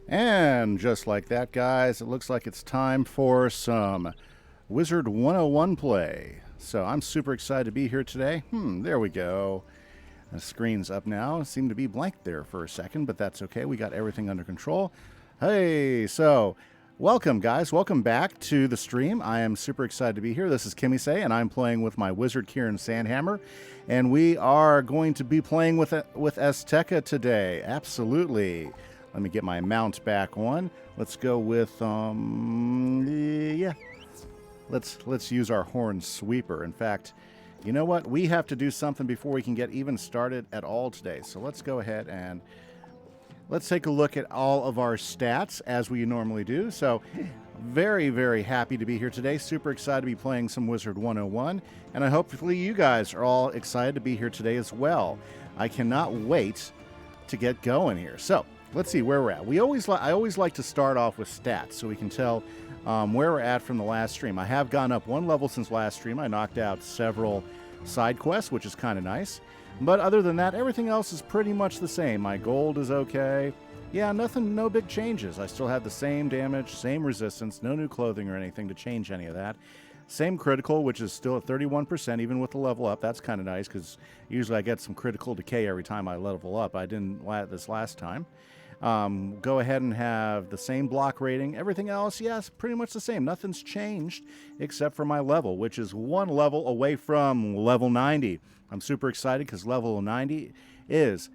And just like that, guys, it looks like it's time for some Wizard101 play. So I'm super excited to be here today. There we go. The screen's up now. It seemed to be blank there for a second, but that's okay. We got everything under control. Hey, so welcome, guys. Welcome back to the stream. I am super excited to be here. This is Kimise, and I'm playing with my wizard, Kieran Sandhammer. And we are going to be playing with Azteca today. Absolutely. Let me get my mount back on. Let's go with, yeah. Let's use our horn sweeper. In fact, you know what? We have to do something before we can get even started at all today. So let's go ahead and let's take a look at all of our stats as we normally do. So very, very happy to be here today. Super excited to be playing some Wizard101. And I hopefully you guys are all excited to be here today as well. I cannot wait to get going here. So let's see where we're at. I always like to start off with stats so we can tell where we're at from the last stream. I have gone up one level since last stream. I knocked out several side quests, which is kind of nice. But other than that, everything else is pretty much the same. My gold is okay. Yeah, no big changes. I still have the same damage, same resistance, no new clothing or anything to change any of that. Same critical, which is still at 31%, even with the level up. That's kind of nice, because usually I get some critical decay every time I level up. I didn't this last time. Go ahead and have the same block rating. Everything else, yes, pretty much the same. Nothing's changed except for my level, which is one level away from level 90. I'm super excited because level 90 is,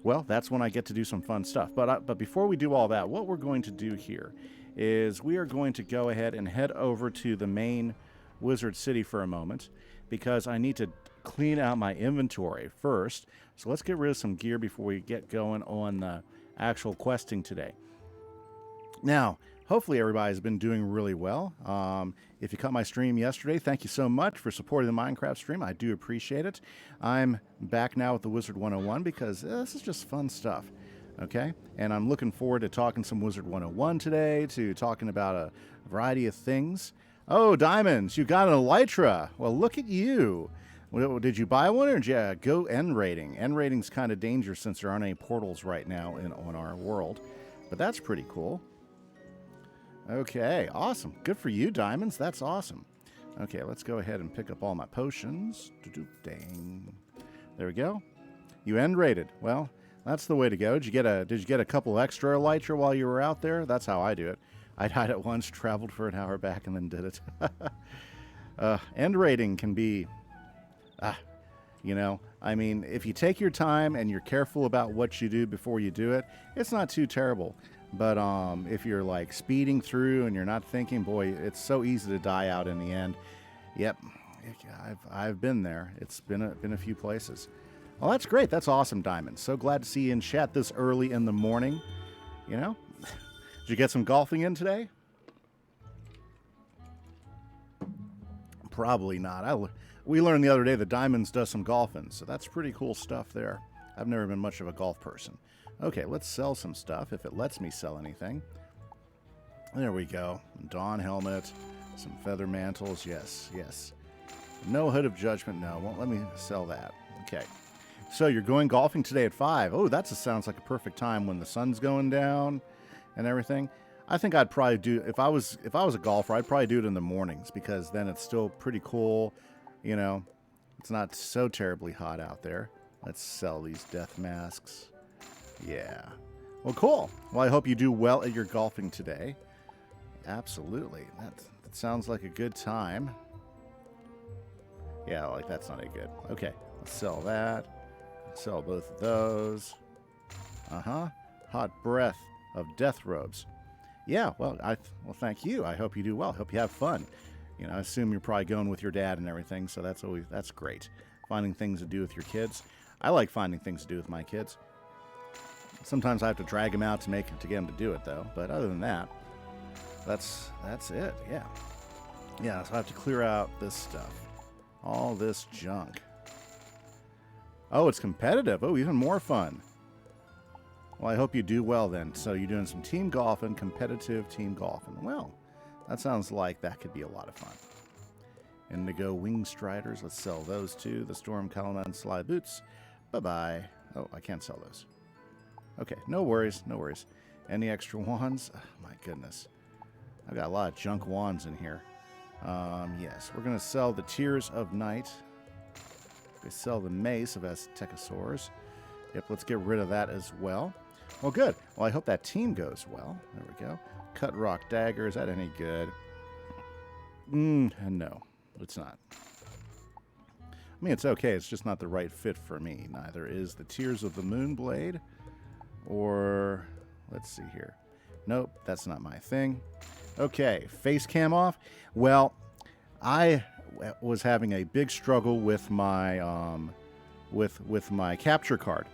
well, that's when I get to do some fun stuff. But before we do all that, what we're going to do here is we are going to go ahead and head over to the main Wizard City for a moment, because I need to clean out my inventory first. So let's get rid of some gear before we get going on the actual questing today. Now, hopefully everybody's been doing really well. If you caught my stream yesterday, thank you so much for supporting the Minecraft stream. I do appreciate it. I'm back now with the Wizard101 because this is just fun stuff. Okay? And I'm looking forward to talking some Wizard101 today, to talking about a variety of things. Oh, Diamonds, you got an Elytra. Well, look at you. Did you buy one, or did you go end rating? End rating's kind of dangerous since there aren't any portals right now on our world. But that's pretty cool. Okay, awesome. Good for you, Diamonds. That's awesome. Okay, let's go ahead and pick up all my potions. Dang. There we go. You end rated. Well, that's the way to go. Did you get a couple extra Elytra while you were out there? That's how I do it. I died at once, traveled for an hour back, and then did it. End rating can be... you know, I mean, if you take your time and you're careful about what you do before you do it, it's not too terrible. But if you're like speeding through and you're not thinking, boy, it's so easy to die out in the end. Yep, I've been there. It's been a few places. Well, that's great. That's awesome, Diamond. So glad to see you in chat this early in the morning. You know, did you get some golfing in today? Probably not. We learned the other day that Diamonds does some golfing, so that's pretty cool stuff there. I've never been much of a golf person. Okay, let's sell some stuff, if it lets me sell anything. There we go. Dawn helmet, some feather mantles, yes. No hood of judgment, no. Won't let me sell that. Okay. So you're going golfing today at 5. Oh, sounds like a perfect time when the sun's going down and everything. I think I'd probably do, if I was a golfer, I'd probably do it in the mornings, because then it's still pretty cool. You know, it's not so terribly hot out there. Let's sell these death masks. Yeah. Well, cool. Well, I hope you do well at your golfing today. Absolutely. That sounds like a good time. Yeah, like that's not a good. Okay, let's sell that. Sell both of those. Hot breath of death robes. Yeah, well, thank you. I hope you do well. Hope you have fun. You know, I assume you're probably going with your dad and everything, so that's great. Finding things to do with your kids. I like finding things to do with my kids. Sometimes I have to drag them out to get them to do it, though. But other than that, that's it. Yeah. Yeah. So I have to clear out this stuff, all this junk. Oh, it's competitive. Oh, even more fun. Well, I hope you do well then. So you're doing some team golfing, competitive team golfing. Well, that sounds like that could be a lot of fun. Indigo Wing Striders. Let's sell those too. The Storm Calamine Sly Boots. Bye-bye. Oh, I can't sell those. Okay, no worries, no worries. Any extra wands? Oh, my goodness. I've got a lot of junk wands in here. Yes, we're going to sell the Tears of Night. We sell the Mace of Aztecasaurs. Yep, let's get rid of that as well. Well, good. Well, I hope that team goes well. There we go. Cut Rock Dagger. Is that any good? No, it's not. I mean, it's okay. It's just not the right fit for me. Neither is the Tears of the Moonblade. Or, let's see here. Nope, that's not my thing. Okay, face cam off. Well, I was having a big struggle with my with my capture card.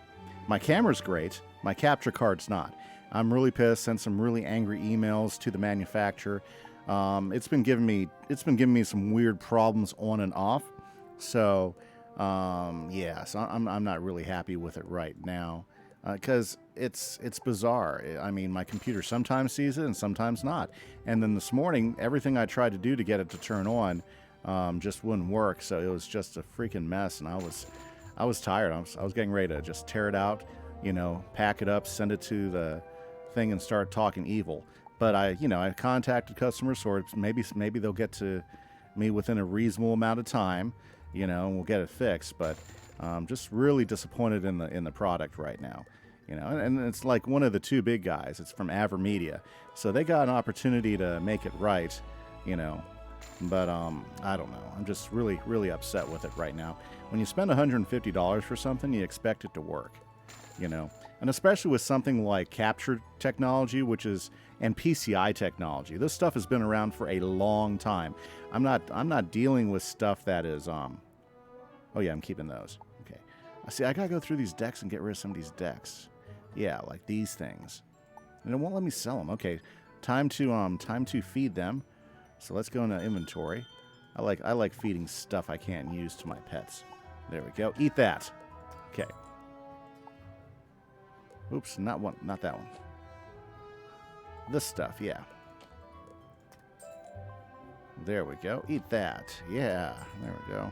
My camera's great. My capture card's not. I'm really pissed. Sent some really angry emails to the manufacturer. It's been giving me some weird problems on and off. So yeah, so I'm not really happy with it right now. Because it's bizarre. I mean, my computer sometimes sees it and sometimes not. And then this morning, everything I tried to do to get it to turn on just wouldn't work. So it was just a freaking mess, and I was tired. I was getting ready to just tear it out, you know, pack it up, send it to the thing, and start talking evil. But I contacted customer support. Maybe they'll get to me within a reasonable amount of time, you know, and we'll get it fixed. But just really disappointed in the product right now, you know, and it's like one of the two big guys. It's from AverMedia, so they got an opportunity to make it right, you know, but I don't know. I'm just really upset with it right now. When you spend $150 for something, you expect it to work, you know, and especially with something like capture technology, and PCI technology. This stuff has been around for a long time. I'm not dealing with stuff that is oh yeah, I'm keeping those. Okay. See, I gotta go through these decks and get rid of some of these decks. Yeah, like these things. And it won't let me sell them. Okay. Time to feed them. So let's go into inventory. I like feeding stuff I can't use to my pets. There we go. Eat that. Okay. Oops, not that one. This stuff, yeah. There we go. Eat that. Yeah, there we go.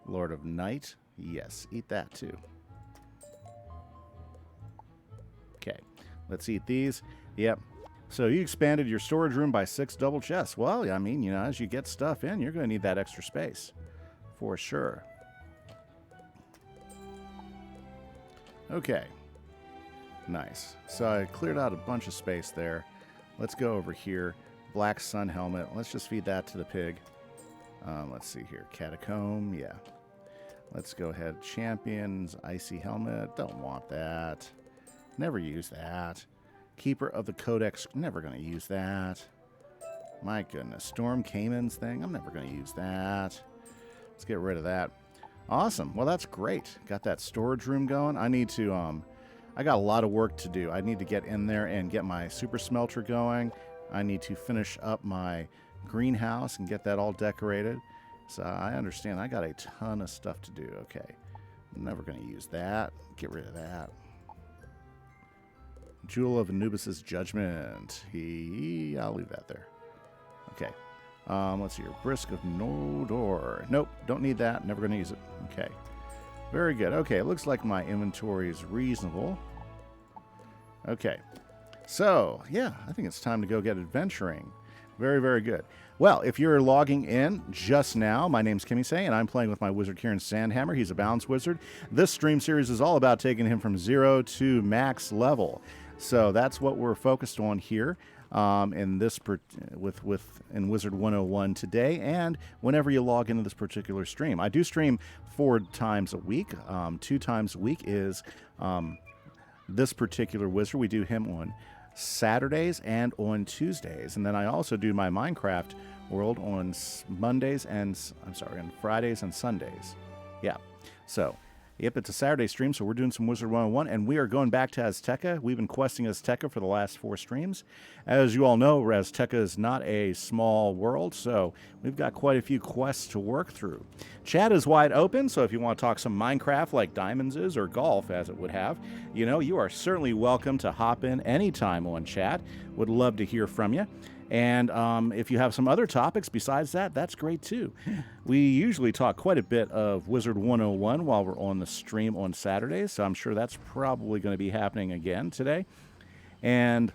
Lord of Night. Yes, eat that too. Okay, let's eat these. Yep. So you expanded your storage room by 6 double chests. Well, I mean, you know, as you get stuff in, you're going to need that extra space. For sure. Okay. Nice. So I cleared out a bunch of space there. Let's go over here. Black Sun Helmet. Let's just feed that to the pig. Let's see here. Catacomb. Yeah. Let's go ahead. Champions. Icy Helmet. Don't want that. Never use that. Keeper of the Codex. Never going to use that. My goodness. Storm Cayman's thing. I'm never going to use that. Let's get rid of that. Awesome. Well, that's great. Got that storage room going. I need to, I got a lot of work to do. I need to get in there and get my super smelter going. I need to finish up my greenhouse and get that all decorated. So I understand. I got a ton of stuff to do. Okay. I'm never going to use that. Get rid of that. Jewel of Anubis' Judgment. I'll leave that there. Okay. Let's see here. Brisk of Nodor. Nope, don't need that. Never going to use it. Okay. Very good. Okay, it looks like my inventory is reasonable. Okay. So, yeah, I think it's time to go get adventuring. Very, very good. Well, if you're logging in just now, my name's Kimise, and I'm playing with my wizard Kieran Sandhammer. He's a balanced wizard. This stream series is all about taking him from 0 to max level. So that's what we're focused on here. In this in Wizard101 today, and whenever you log into this particular stream. I do stream 4 times a week. 2 times a week is this particular wizard. We do him on Saturdays and on Tuesdays, and then I also do my Minecraft world on Mondays and on Fridays and Sundays. Yeah, so. Yep, it's a Saturday stream, so we're doing some Wizard101, and we are going back to Azteca. We've been questing Azteca for the last 4 streams. As you all know, Azteca is not a small world, so we've got quite a few quests to work through. Chat is wide open, so if you want to talk some Minecraft like Diamonds is, or golf as it would have, you know, you are certainly welcome to hop in anytime on chat. Would love to hear from you. And if you have some other topics besides that, that's great too. We usually talk quite a bit of Wizard 101 while we're on the stream on Saturdays, so I'm sure that's probably going to be happening again today. And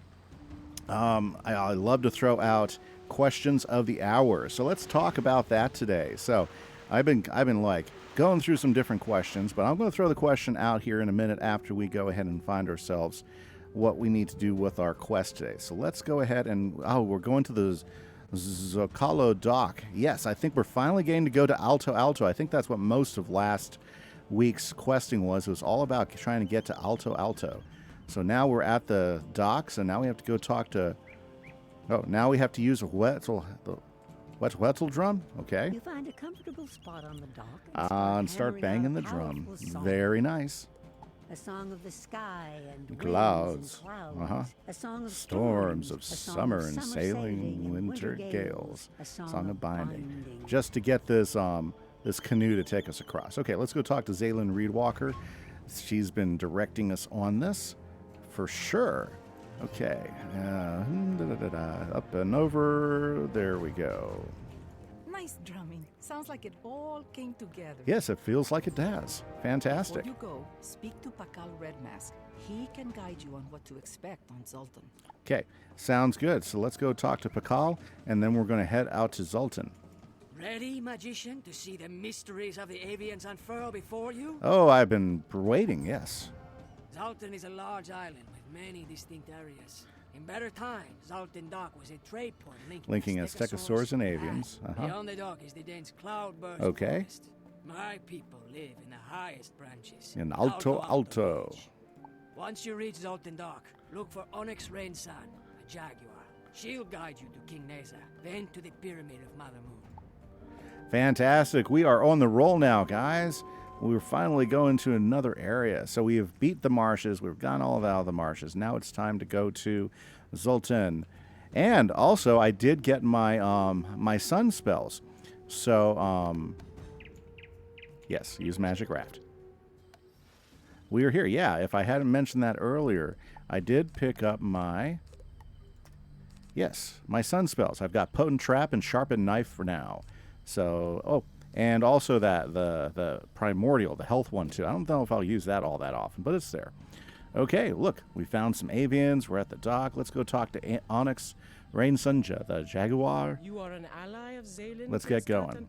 I love to throw out questions of the hour. So let's talk about that today. So I've been like going through some different questions, but I'm going to throw the question out here in a minute after we go ahead and find ourselves what we need to do with our quest today. So let's go ahead and, we're going to the Zocalo dock. Yes, I think we're finally getting to go to Alto Alto. I think that's what most of last week's questing was. It was all about trying to get to Alto Alto. So now we're at the dock, so now we have to go talk to, now we have to use a Wetzel drum? Okay. You find a comfortable spot on the dock And start banging the drum. Very nice. A song of the sky and clouds. Clouds. A song of storms of summer and sailing winter gales. A song of binding. Just to get this this canoe to take us across. Okay, let's go talk to Zaylin Reedwalker. She's been directing us on this for sure. Okay, up and over. There we go. Nice drumming. Sounds like it all came together. Yes, it feels like it does. Fantastic. Before you go, speak to Pakal Redmask. He can guide you on what to expect on Zoltan. Okay, sounds good. So let's go talk to Pakal, and then we're going to head out to Zoltan. Ready, magician, to see the mysteries of the avians unfurl before you? Oh, I've been waiting, yes. Zoltan is a large island with many distinct areas. In better times, Zoltan Dock was a trade port linking Aztecasaurs and avians. Beyond the dock is the dense cloudburst forest. My people live in the highest branches. In Alto Alto. Once you reach Zoltan Dock, look for Onyx Rainsan, a jaguar. She'll guide you to King Neza, then to the Pyramid of Mother Moon. Fantastic. We are on the roll now, guys. We're finally going to another area. So we have beat the marshes. We've gone all out of the marshes. Now it's time to go to Zoltan. And also, I did get my my sun spells. So, yes, use Magic Raft. We are here. Yeah, if I hadn't mentioned that earlier, I did pick up my... Yes, my sun spells. I've got Potent Trap and Sharpened Knife for now. So, and also that the primordial, the health one too. I don't know if I'll use that all that often, but it's there. Okay, look, we found some avians. We're at the dock. Let's go talk to Onyx Rainsunja, the jaguar. You are an ally of Zaylin. Let's get going.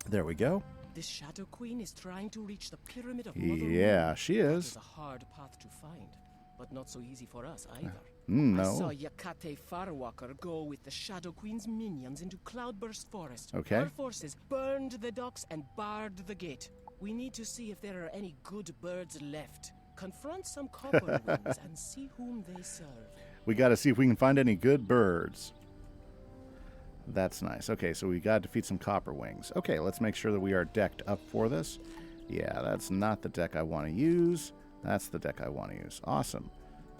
There we go. This Shadow Queen is trying to reach the Pyramid of Mother Moon. Yeah, she is. That is a hard path to find, but not so easy for us either. No. I saw Yakate Farwalker go with the Shadow Queen's minions into Cloudburst Forest. Okay. Our forces burned the docks and barred the gate. We need to see if there are any good birds left. Confront some copper wings and see whom they serve. We got to see if we can find any good birds. That's nice. Okay, so we got to defeat some copper wings. Okay, let's make sure that we are decked up for this. Yeah, that's not the deck I want to use. That's the deck I want to use. Awesome.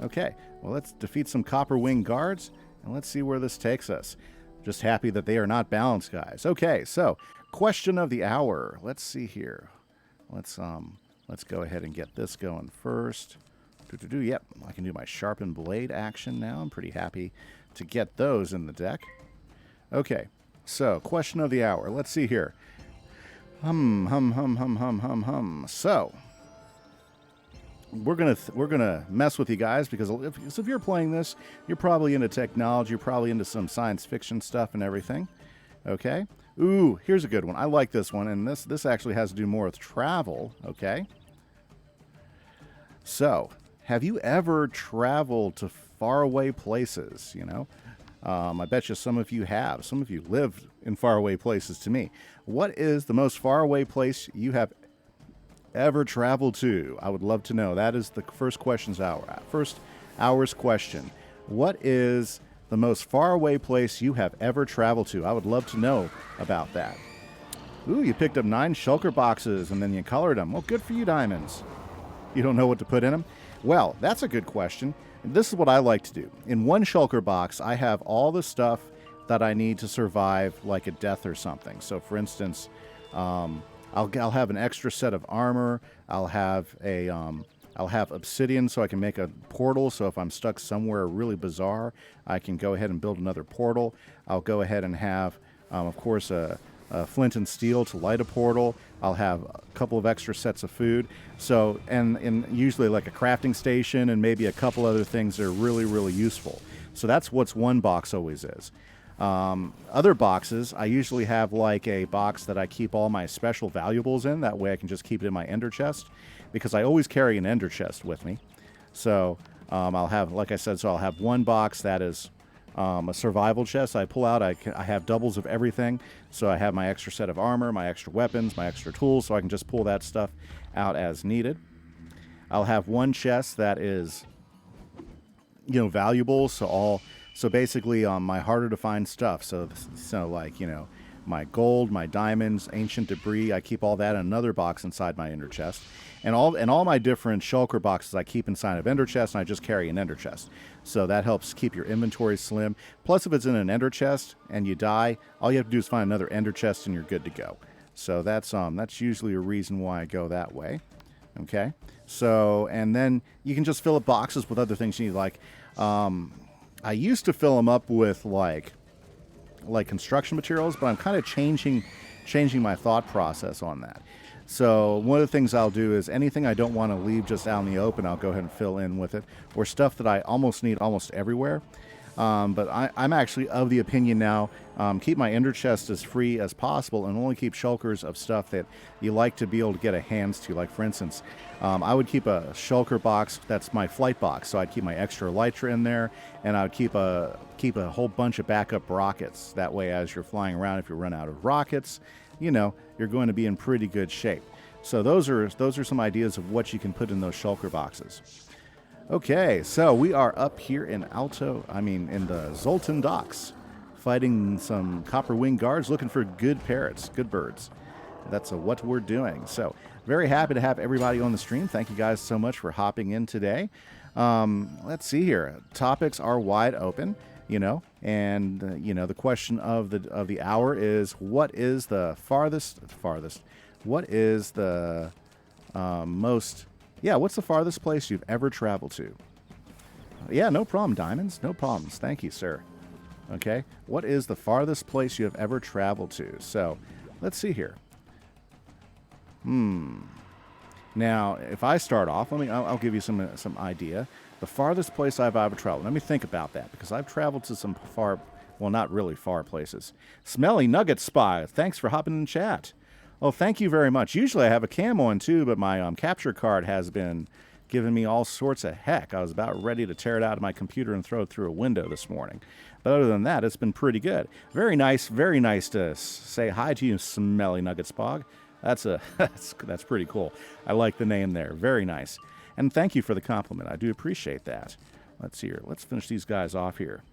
Okay, well, let's defeat some copper wing guards, and let's see where this takes us. Just happy that they are not balanced, guys. Okay, so question of the hour. Let's see here. Let's go ahead and get this going first. Yep, I can do my sharpened blade action now. I'm pretty happy to get those in the deck. Okay, so question of the hour. Let's see here. So we're gonna mess with you guys because if you're playing this, you're probably into technology. You're probably into some science fiction stuff and everything. Okay. Ooh, here's a good one. I like this one, and this actually has to do more with travel. Okay. So, have you ever traveled to faraway places? You know, I bet you some of you have. Some of you lived in faraway places. To me, what is the most faraway place you have ever traveled to? I would love to know. That is the first hour's question. What is the most faraway place you have ever traveled to? I would love to know about that. Ooh, you picked up 9 shulker boxes and then you colored them. Well, good for you, Diamonds. You don't know what to put in them? Well, that's a good question. This is what I like to do. In one shulker box, I have all the stuff that I need to survive, like a death or something. So, for instance, I'll have an extra set of armor. I'll have a I'll have obsidian so I can make a portal. So if I'm stuck somewhere really bizarre, I can go ahead and build another portal. I'll go ahead and have, of course, a flint and steel to light a portal. I'll have a couple of extra sets of food. So, and usually like a crafting station and maybe a couple other things that are really, really useful. So that's what's one box always is. Other boxes, I usually have like a box that I keep all my special valuables in. That way I can just keep it in my ender chest, because I always carry an ender chest with me. So I'll have, like I said, so I'll have one box that is a survival chest I pull out. I have doubles of everything. So I have my extra set of armor, my extra weapons, my extra tools, so I can just pull that stuff out as needed. I'll have one chest that is, valuable. So basically my harder to find stuff. So like, my gold, my diamonds, ancient debris, I keep all that in another box inside my ender chest. And all my different shulker boxes I keep inside of ender chest, and I just carry an ender chest. So that helps keep your inventory slim. Plus, if it's in an ender chest and you die, all you have to do is find another ender chest and you're good to go. So that's usually a reason why I go that way. Okay. So, and then you can just fill up boxes with other things you need. Like, I used to fill them up with like construction materials, but I'm kind of changing my thought process on that. So one of the things I'll do is anything I don't want to leave just out in the open, I'll go ahead and fill in with it, or stuff that I almost need almost everywhere. But I'm actually of the opinion now, keep my ender chest as free as possible and only keep shulkers of stuff that you like to be able to get a hands to. Like, for instance, I would keep a shulker box that's my flight box. So I'd keep my extra elytra in there, and I would keep a whole bunch of backup rockets. That way, as you're flying around, if you run out of rockets, you're going to be in pretty good shape. So those are some ideas of what you can put in those shulker boxes. Okay, so we are up here in in the Zoltan docks, fighting some copper wing guards, looking for good parrots, good birds. That's what we're doing. So very happy to have everybody on the stream. Thank you guys so much for hopping in today. Let's see here. Topics are wide open, and the question of the hour is, what is the farthest? What is the most? Yeah, what's the farthest place you've ever traveled to? Yeah, no problem, Diamonds. No problems. Thank you, sir. Okay, what is the farthest place you have ever traveled to? So, let's see here. Now, if I start off, I'll give you some idea. The farthest place I've ever traveled. Let me think about that, because I've traveled to some far, well, not really far places. Smelly Nugget Spy, thanks for hopping in chat. Well, thank you very much. Usually I have a cam on too, but my capture card has been giving me all sorts of heck. I was about ready to tear it out of my computer and throw it through a window this morning. But other than that, it's been pretty good. Very nice to say hi to you, Smelly Nugget Spog. That's pretty cool. I like the name there. Very nice. And thank you for the compliment. I do appreciate that. Let's see here. Let's finish these guys off here.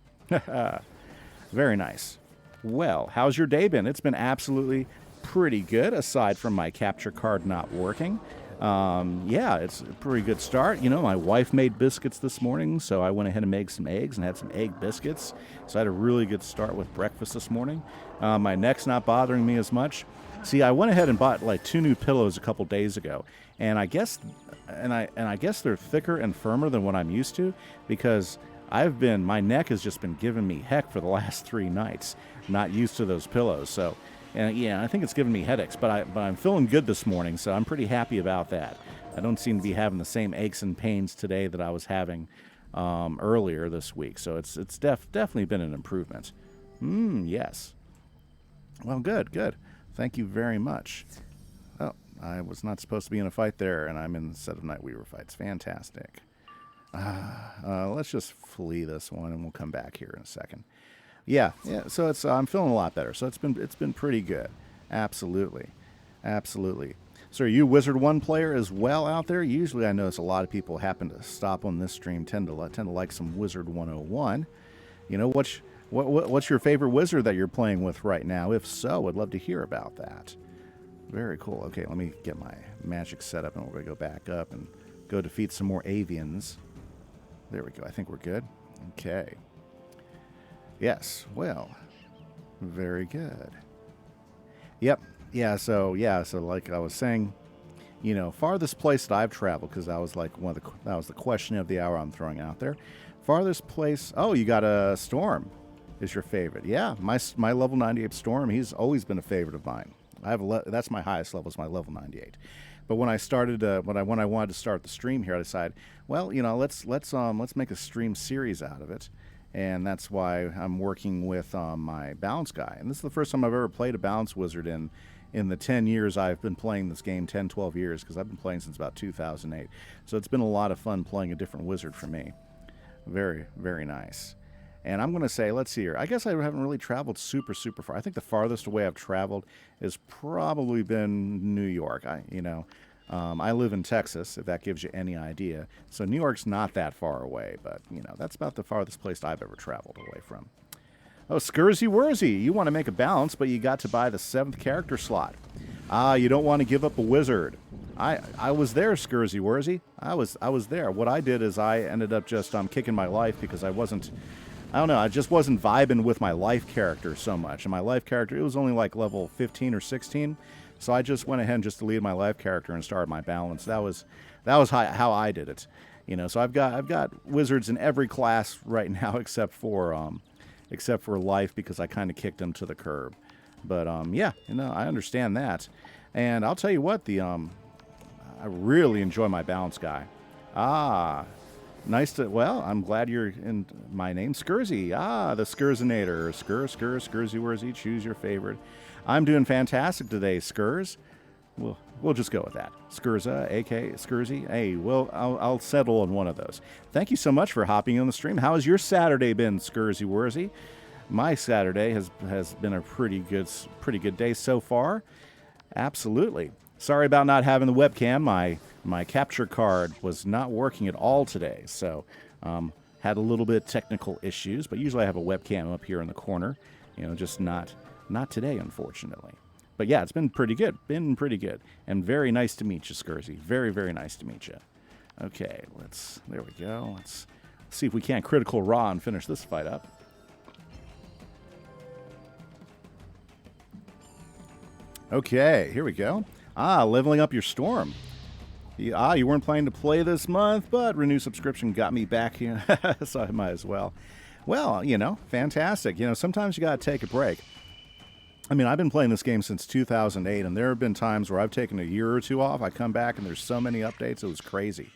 Very nice. Well, how's your day been? It's been absolutely pretty good, aside from my capture card not working. Yeah, it's a pretty good start. My wife made biscuits this morning, so I went ahead and made some eggs and had some egg biscuits. So I had a really good start with breakfast this morning. My neck's not bothering me as much. See, I went ahead and bought like 2 new pillows a couple days ago, and I guess they're thicker and firmer than what I'm used to, because my neck has just been giving me heck for the last 3 nights. Not used to those pillows, so. And yeah, I think it's giving me headaches, but I'm feeling good this morning, so I'm pretty happy about that. I don't seem to be having the same aches and pains today that I was having earlier this week, so it's definitely been an improvement. Yes. Well, good. Thank you very much. Oh, I was not supposed to be in a fight there, and I'm in the set of Night Weaver fights. Fantastic. Let's just flee this one, and we'll come back here in a second. Yeah. So it's I'm feeling a lot better. So it's been pretty good. Absolutely. So are you Wizard1 player as well out there? Usually I notice a lot of people happen to stop on this stream tend to like some Wizard101. What's your favorite wizard that you're playing with right now? If so, I'd love to hear about that. Very cool. Okay, let me get my magic set up, and we're going to go back up and go defeat some more avians. There we go. I think we're good. Okay. Yes. Well, very good. Yep. Yeah. So like I was saying, you know, farthest place that I've traveled, because that was like that was the question of the hour I'm throwing out there. Farthest place. Oh, you got a Storm. Is your favorite? Yeah, my level 98 Storm. He's always been a favorite of mine. I have that's my highest level, is my level 98. But when I started, when I wanted to start the stream here, I decided, well, you know, let's make a stream series out of it, and that's why I'm working with my balance guy. And this is the first time I've ever played a balance wizard in the 10 years I've been playing this game, 10, 12 years, because I've been playing since about 2008. So it's been a lot of fun playing a different wizard for me. Very, very nice. And I'm going to say, let's see here. I guess I haven't really traveled super, super far. I think the farthest away I've traveled has probably been New York. I live in Texas, if that gives you any idea. So New York's not that far away, but, you know, that's about the farthest place I've ever traveled away from. Oh, Scurzy Wurzy, you want to make a balance, but you got to buy the 7th character slot. You don't want to give up a wizard. I was there, Scurzy Wurzy. I was there. What I did is I ended up just kicking my life because I just wasn't vibing with my life character so much. And my life character, it was only like level 15 or 16. So I just went ahead and just deleted my life character and started my balance. That was how I did it. You know, so I've got wizards in every class right now except for life, because I kind of kicked them to the curb. But yeah, you know, I understand that. And I'll tell you what, I really enjoy my balance guy. Nice to, well, I'm glad you're in. My name's Scurzy. The Scurzinator. Scurzy Wurzy, choose your favorite. I'm doing fantastic today, Scurs. We'll just go with that. Scurza, a.k.a. Scurzy. Hey, well, I'll settle on one of those. Thank you so much for hopping on the stream. How has your Saturday been, Scurzy Wurzy? My Saturday has been a pretty good day so far. Absolutely. Sorry about not having the webcam. My capture card was not working at all today, so had a little bit of technical issues. But usually I have a webcam up here in the corner. You know, just not today, unfortunately. But yeah, it's been pretty good. And very nice to meet you, Scurzy. Very, very nice to meet you. Okay, there we go. Let's see if we can't critical raw and finish this fight up. Okay, here we go. Leveling up your Storm. You weren't planning to play this month, but Renew subscription got me back here, so I might as well. Well, you know, fantastic. You know, sometimes you got to take a break. I mean, I've been playing this game since 2008, and there have been times where I've taken a year or two off. I come back, and there's so many updates, it was crazy.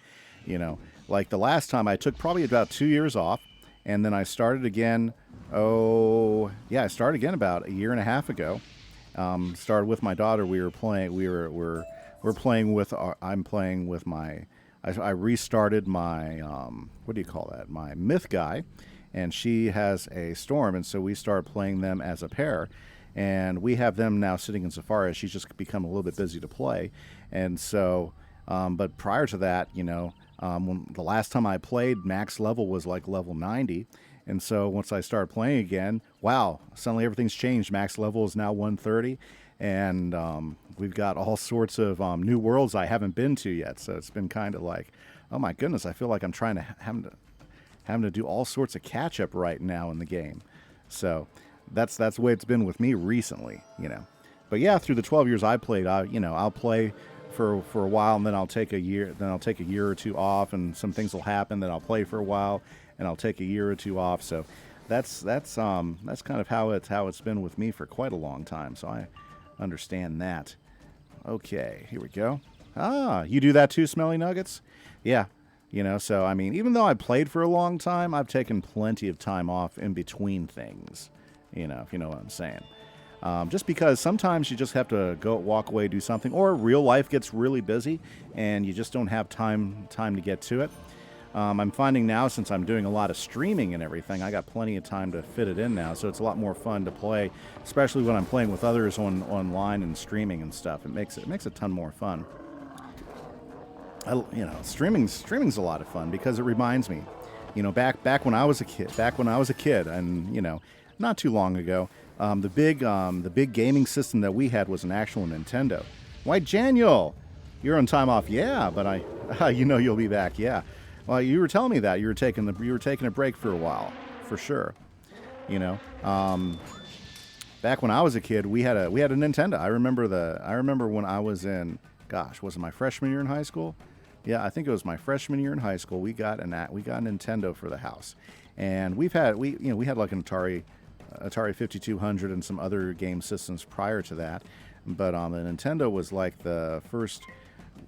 You know, like the last time I took probably about 2 years off, and then I started again, I started again about a year and a half ago. Started with my daughter. We were playing. We're playing with. I'm playing with my. I restarted my. What do you call that? My myth guy, and she has a Storm, and so we started playing them as a pair, and we have them now sitting in Safari. She's just become a little bit busy to play, and so. But prior to that, you know, when the last time I played, max level was like level 90. And so once I started playing again, wow, suddenly everything's changed. Max level is now 130, and we've got all sorts of new worlds I haven't been to yet. So it's been kind of like, oh my goodness, I feel like I'm trying to having to do all sorts of catch up right now in the game. So that's the way it's been with me recently, you know. But yeah, through the 12 years I played, I'll play for a while, and then I'll take a year or two off, and some things will happen. Then I'll play for a while, and I'll take a year or two off. So that's kind of how it's been with me for quite a long time. So I understand that. Okay, here we go. You do that too, Smelly Nuggets? Yeah, you know. So I mean, even though I played for a long time, I've taken plenty of time off in between things. You know, if you know what I'm saying. Just because sometimes you just have to walk away, do something, or real life gets really busy, and you just don't have time to get to it. I'm finding now, since I'm doing a lot of streaming and everything, I got plenty of time to fit it in now, so it's a lot more fun to play, especially when I'm playing with others online and streaming and stuff. It makes a ton more fun. Streaming's a lot of fun because it reminds me, you know, back when I was a kid, and you know, not too long ago. The big gaming system that we had was an actual Nintendo. White Daniel, you're on time off, yeah, but you know you'll be back, yeah. Well, you were telling me that you were taking a break for a while, for sure. You know, back when I was a kid, we had a Nintendo. I remember when I was in gosh, was it my freshman year in high school? Yeah, I think it was my freshman year in high school. We got a Nintendo for the house, and we had like an Atari 5200 and some other game systems prior to that, but the Nintendo was like the first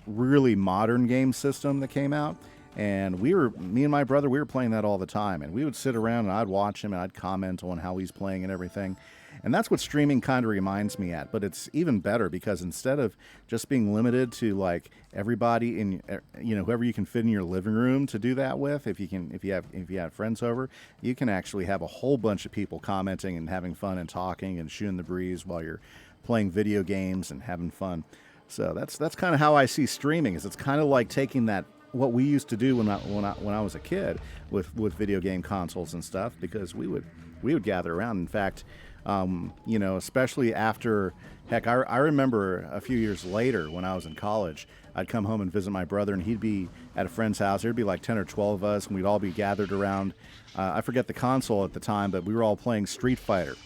really modern game system that came out. And me and my brother, we were playing that all the time. And we would sit around and I'd watch him and I'd comment on how he's playing and everything. And that's what streaming kind of reminds me at. But it's even better because instead of just being limited to like everybody in, whoever you can fit in your living room to do that with, if you have friends over, you can actually have a whole bunch of people commenting and having fun and talking and shooting the breeze while you're playing video games and having fun. So that's kind of how I see streaming. Is it's kind of like taking that what we used to do when I was a kid with video game consoles and stuff, because we would gather around. In fact, especially after, heck, I remember a few years later when I was in college, I'd come home and visit my brother, and he'd be at a friend's house. There'd be like 10 or 12 of us, and we'd all be gathered around. I forget the console at the time, but we were all playing Street Fighter.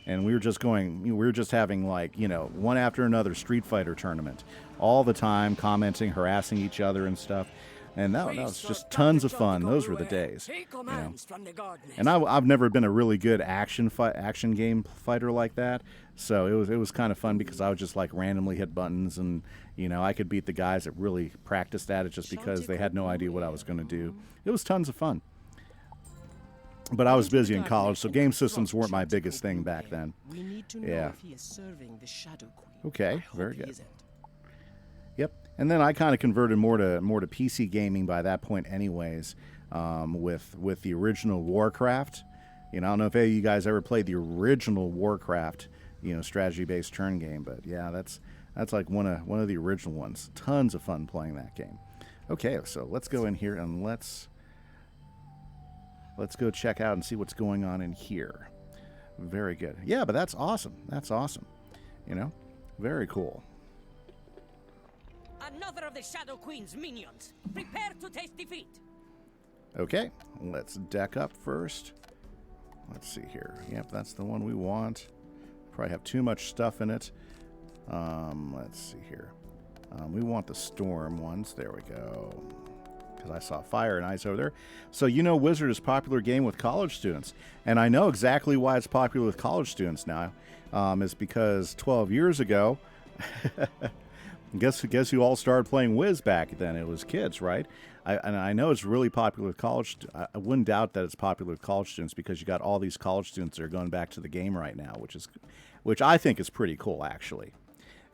And we were just having like, one after another Street Fighter tournament all the time, commenting, harassing each other and stuff. And that was just tons of fun. Those were the days. And I've never been a really good action game fighter like that. So it was kind of fun because I would just like randomly hit buttons, and I could beat the guys that really practiced at it just because they had no idea what I was going to do. It was tons of fun. But I was busy in college, so game systems weren't my biggest thing back then. Yeah. Okay, very good. Yep. And then I kind of converted more to PC gaming by that point anyways, with the original Warcraft. I don't know if any of you guys ever played the original Warcraft, strategy-based turn game, but yeah, that's like one of the original ones. Tons of fun playing that game. Okay, so let's go in here and let's go check out and see what's going on in here. Very good. Yeah, but that's awesome. That's awesome. Very cool. Another of the Shadow Queen's minions. Prepare to taste defeat. Okay, let's deck up first. Let's see here. Yep, that's the one we want. Probably have too much stuff in it. Let's see here. We want the storm ones. There we go. Because I saw fire and ice over there. So Wizard is a popular game with college students. And I know exactly why it's popular with college students now. Is because 12 years ago... Guess who all started playing Wiz back then? It was kids, right? I know it's really popular with college. I wouldn't doubt that it's popular with college students because you got all these college students that are going back to the game right now, which I think is pretty cool, actually.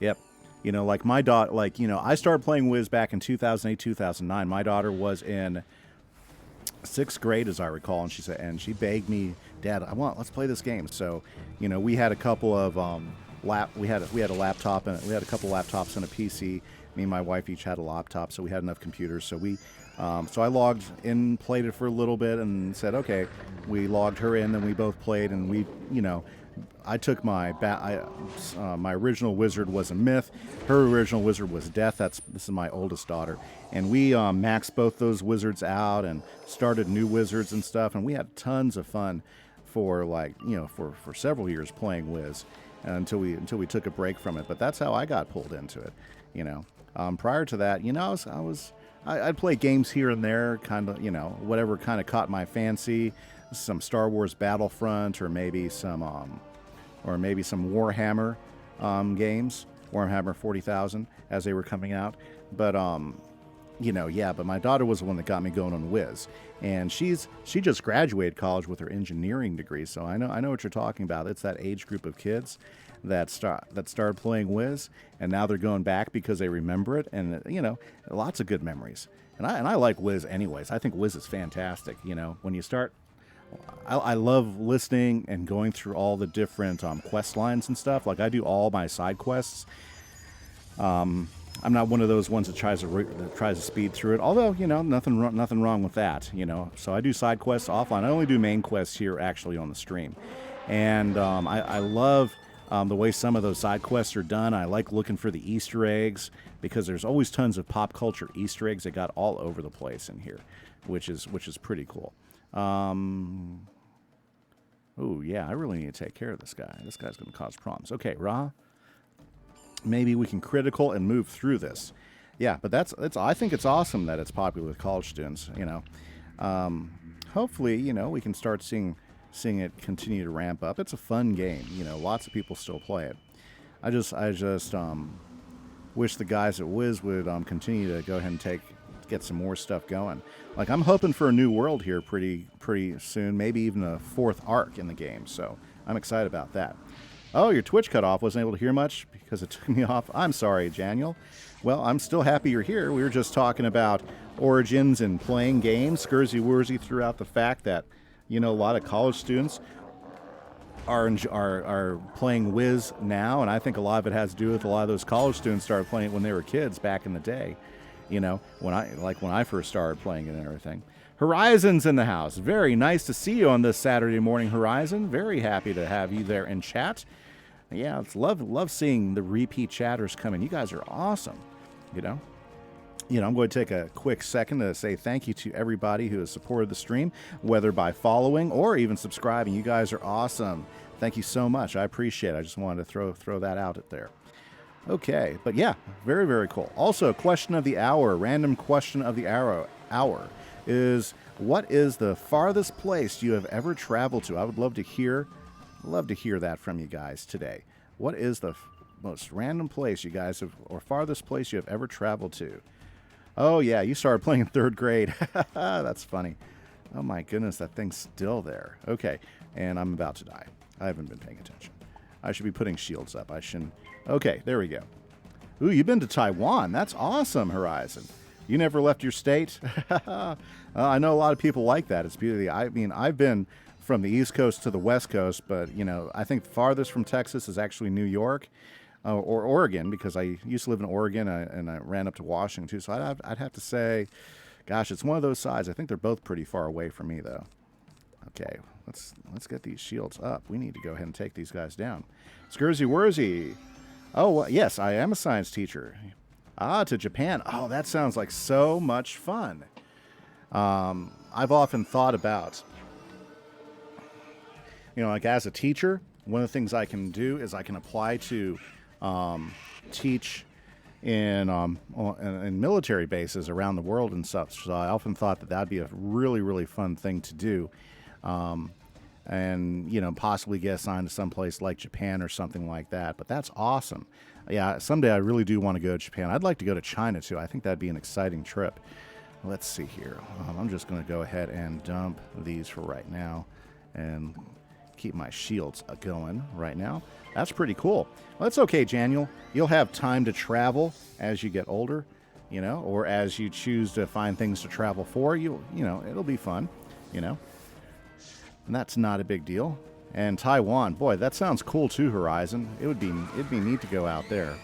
Yep. Like my daughter, I started playing Wiz back in 2008, 2009. My daughter was in 6th grade, as I recall, and she begged me, "Dad, let's play this game." So, we had a couple of we had a laptop, and we had a couple laptops and a PC. Me and my wife each had a laptop, so we had enough computers. So so I logged in, played it for a little bit, and said, okay. We logged her in, then we both played, and I took my original wizard was a myth. Her original wizard was death. This is my oldest daughter, and we maxed both those wizards out and started new wizards and stuff, and we had tons of fun for for several years playing Wiz. Until we took a break from it, but that's how I got pulled into it. Prior to that, I'd play games here and there, kind of, whatever kind of caught my fancy. Some Star Wars Battlefront, or maybe some Warhammer games, Warhammer 40,000 as they were coming out. But but my daughter was the one that got me going on Wiz, and she just graduated college with her engineering degree. So I know what you're talking about. It's that age group of kids that started playing Wiz, and now they're going back because they remember it, and lots of good memories. And I like Wiz anyways. I think Wiz is fantastic. When you start, I love listening and going through all the different quest lines and stuff. Like I do all my side quests. I'm not one of those ones that tries to speed through it. Although, nothing wrong with that. So I do side quests offline. I only do main quests here actually on the stream, and I love the way some of those side quests are done. I like looking for the Easter eggs because there's always tons of pop culture Easter eggs that got all over the place in here, which is pretty cool. Oh yeah, I really need to take care of this guy. This guy's going to cause problems. Okay, Ra. maybe we can critical and move through this. Yeah, but I think it's awesome that it's popular with college students. Hopefully, we can start seeing it continue to ramp up. It's a fun game. Lots of people still play it. I just wish the guys at Wiz would continue to go ahead and get some more stuff going. Like, I'm hoping for a new world here pretty soon, maybe even a 4th arc in the game. So I'm excited about that. Oh, your Twitch cut off. Wasn't able to hear much because it took me off. I'm sorry, Daniel. Well, I'm still happy you're here. We were just talking about Origins and playing games. Scurzy Wurzy threw out the fact that, a lot of college students are playing Wiz now, and I think a lot of it has to do with a lot of those college students started playing it when they were kids back in the day. When I first started playing it and everything. Horizon's in the house. Very nice to see you on this Saturday morning, Horizon. Very happy to have you there in chat. Yeah, it's love seeing the repeat chatters come in. You guys are awesome. I'm going to take a quick second to say thank you to everybody who has supported the stream, whether by following or even subscribing. You guys are awesome. Thank you so much. I appreciate it. I just wanted to throw that out there. Okay, but yeah, very, very cool. Also, question of the hour, random question of the hour is, what is the farthest place you have ever traveled to? I would love to hear that from you guys today. What is the most random place you guys have, or farthest place you have ever traveled to? Oh yeah, you started playing in 3rd grade. That's funny. Oh my goodness, that thing's still there. Okay, and I'm about to die. I haven't been paying attention. I should be putting shields up. I shouldn't. Okay, there we go. Ooh, you've been to Taiwan. That's awesome, Horizon. You never left your state? I know a lot of people like that. It's beautiful. I mean, I've been from the East Coast to the West Coast, but, I think farthest from Texas is actually New York or Oregon, because I used to live in Oregon and I ran up to Washington, too. So I'd have to say, gosh, it's one of those sides. I think they're both pretty far away from me, though. Okay, let's get these shields up. We need to go ahead and take these guys down. Scurzy Wurzy. Oh, well, yes, I am a science teacher. To Japan. Oh, that sounds like so much fun. I've often thought about, like as a teacher, one of the things I can do is I can apply to teach in military bases around the world and such. So I often thought that that'd be a really, really fun thing to do. And possibly get assigned to some place like Japan or something like that. But that's awesome. Yeah, someday I really do want to go to Japan. I'd like to go to China, too. I think that'd be an exciting trip. Let's see here. I'm just going to go ahead and dump these for right now and keep my shields going right now. That's pretty cool. Well, that's okay, Daniel. You'll have time to travel as you get older, or as you choose to find things to travel for. It'll be fun, And that's not a big deal. And Taiwan, boy, that sounds cool too, Horizon. It'd be neat to go out there,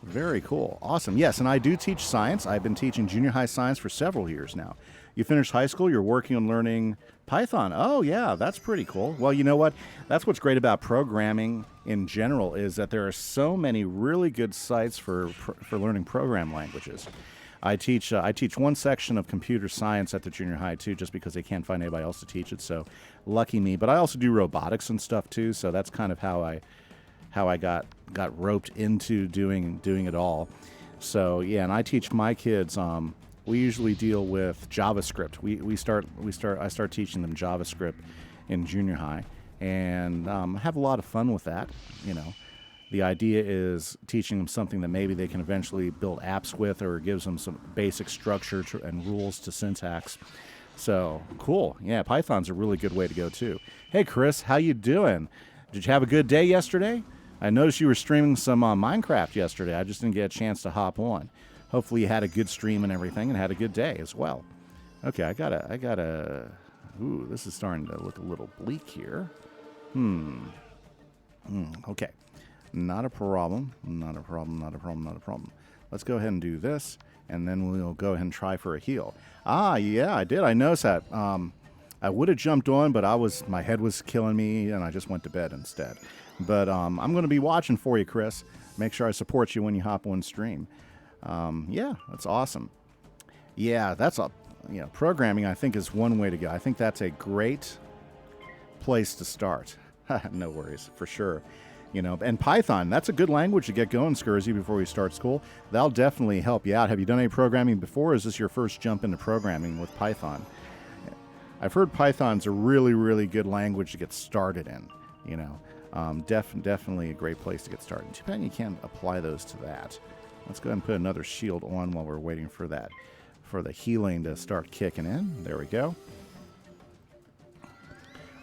Very cool. Awesome. Yes, and I do teach science. I've been teaching junior high science for several years now. You finished high school, you're working on learning Python. Oh, yeah, that's pretty cool. Well, you know what? That's what's great about programming in general, is that there are so many really good sites for learning program languages. I teach one section of computer science at the junior high too, just because they can't find anybody else to teach it. So lucky me. But I also do robotics and stuff too. So that's kind of how I got roped into doing it all. So yeah, and I teach my kids. We usually deal with JavaScript. I start teaching them JavaScript in junior high, and have a lot of fun with that. The idea is teaching them something that maybe they can eventually build apps with, or gives them some basic structure and rules to syntax. So, cool. Yeah, Python's a really good way to go, too. Hey, Chris, how you doing? Did you have a good day yesterday? I noticed you were streaming some Minecraft yesterday. I just didn't get a chance to hop on. Hopefully you had a good stream and everything and had a good day as well. Okay, I gotta... Ooh, this is starting to look a little bleak here. Okay. Not a problem. Let's go ahead and do this, and then we'll go ahead and try for a heal. Ah, yeah, I did. I noticed that. I would have jumped on, but my head was killing me, and I just went to bed instead. But I'm going to be watching for you, Chris. Make sure I support you when you hop on stream. Yeah, that's awesome. Yeah, programming, I think, is one way to go. I think that's a great place to start. No worries, for sure. You know, and Python, that's a good language to get going, Scurzy, before we start school. That'll definitely help you out. Have you done any programming before, or is this your first jump into programming with Python? I've heard Python's a really, really good language to get started in, you know. Definitely a great place to get started. Too bad you can't apply those to that. Let's go ahead and put another shield on while we're waiting for that, for the healing to start kicking in. There we go.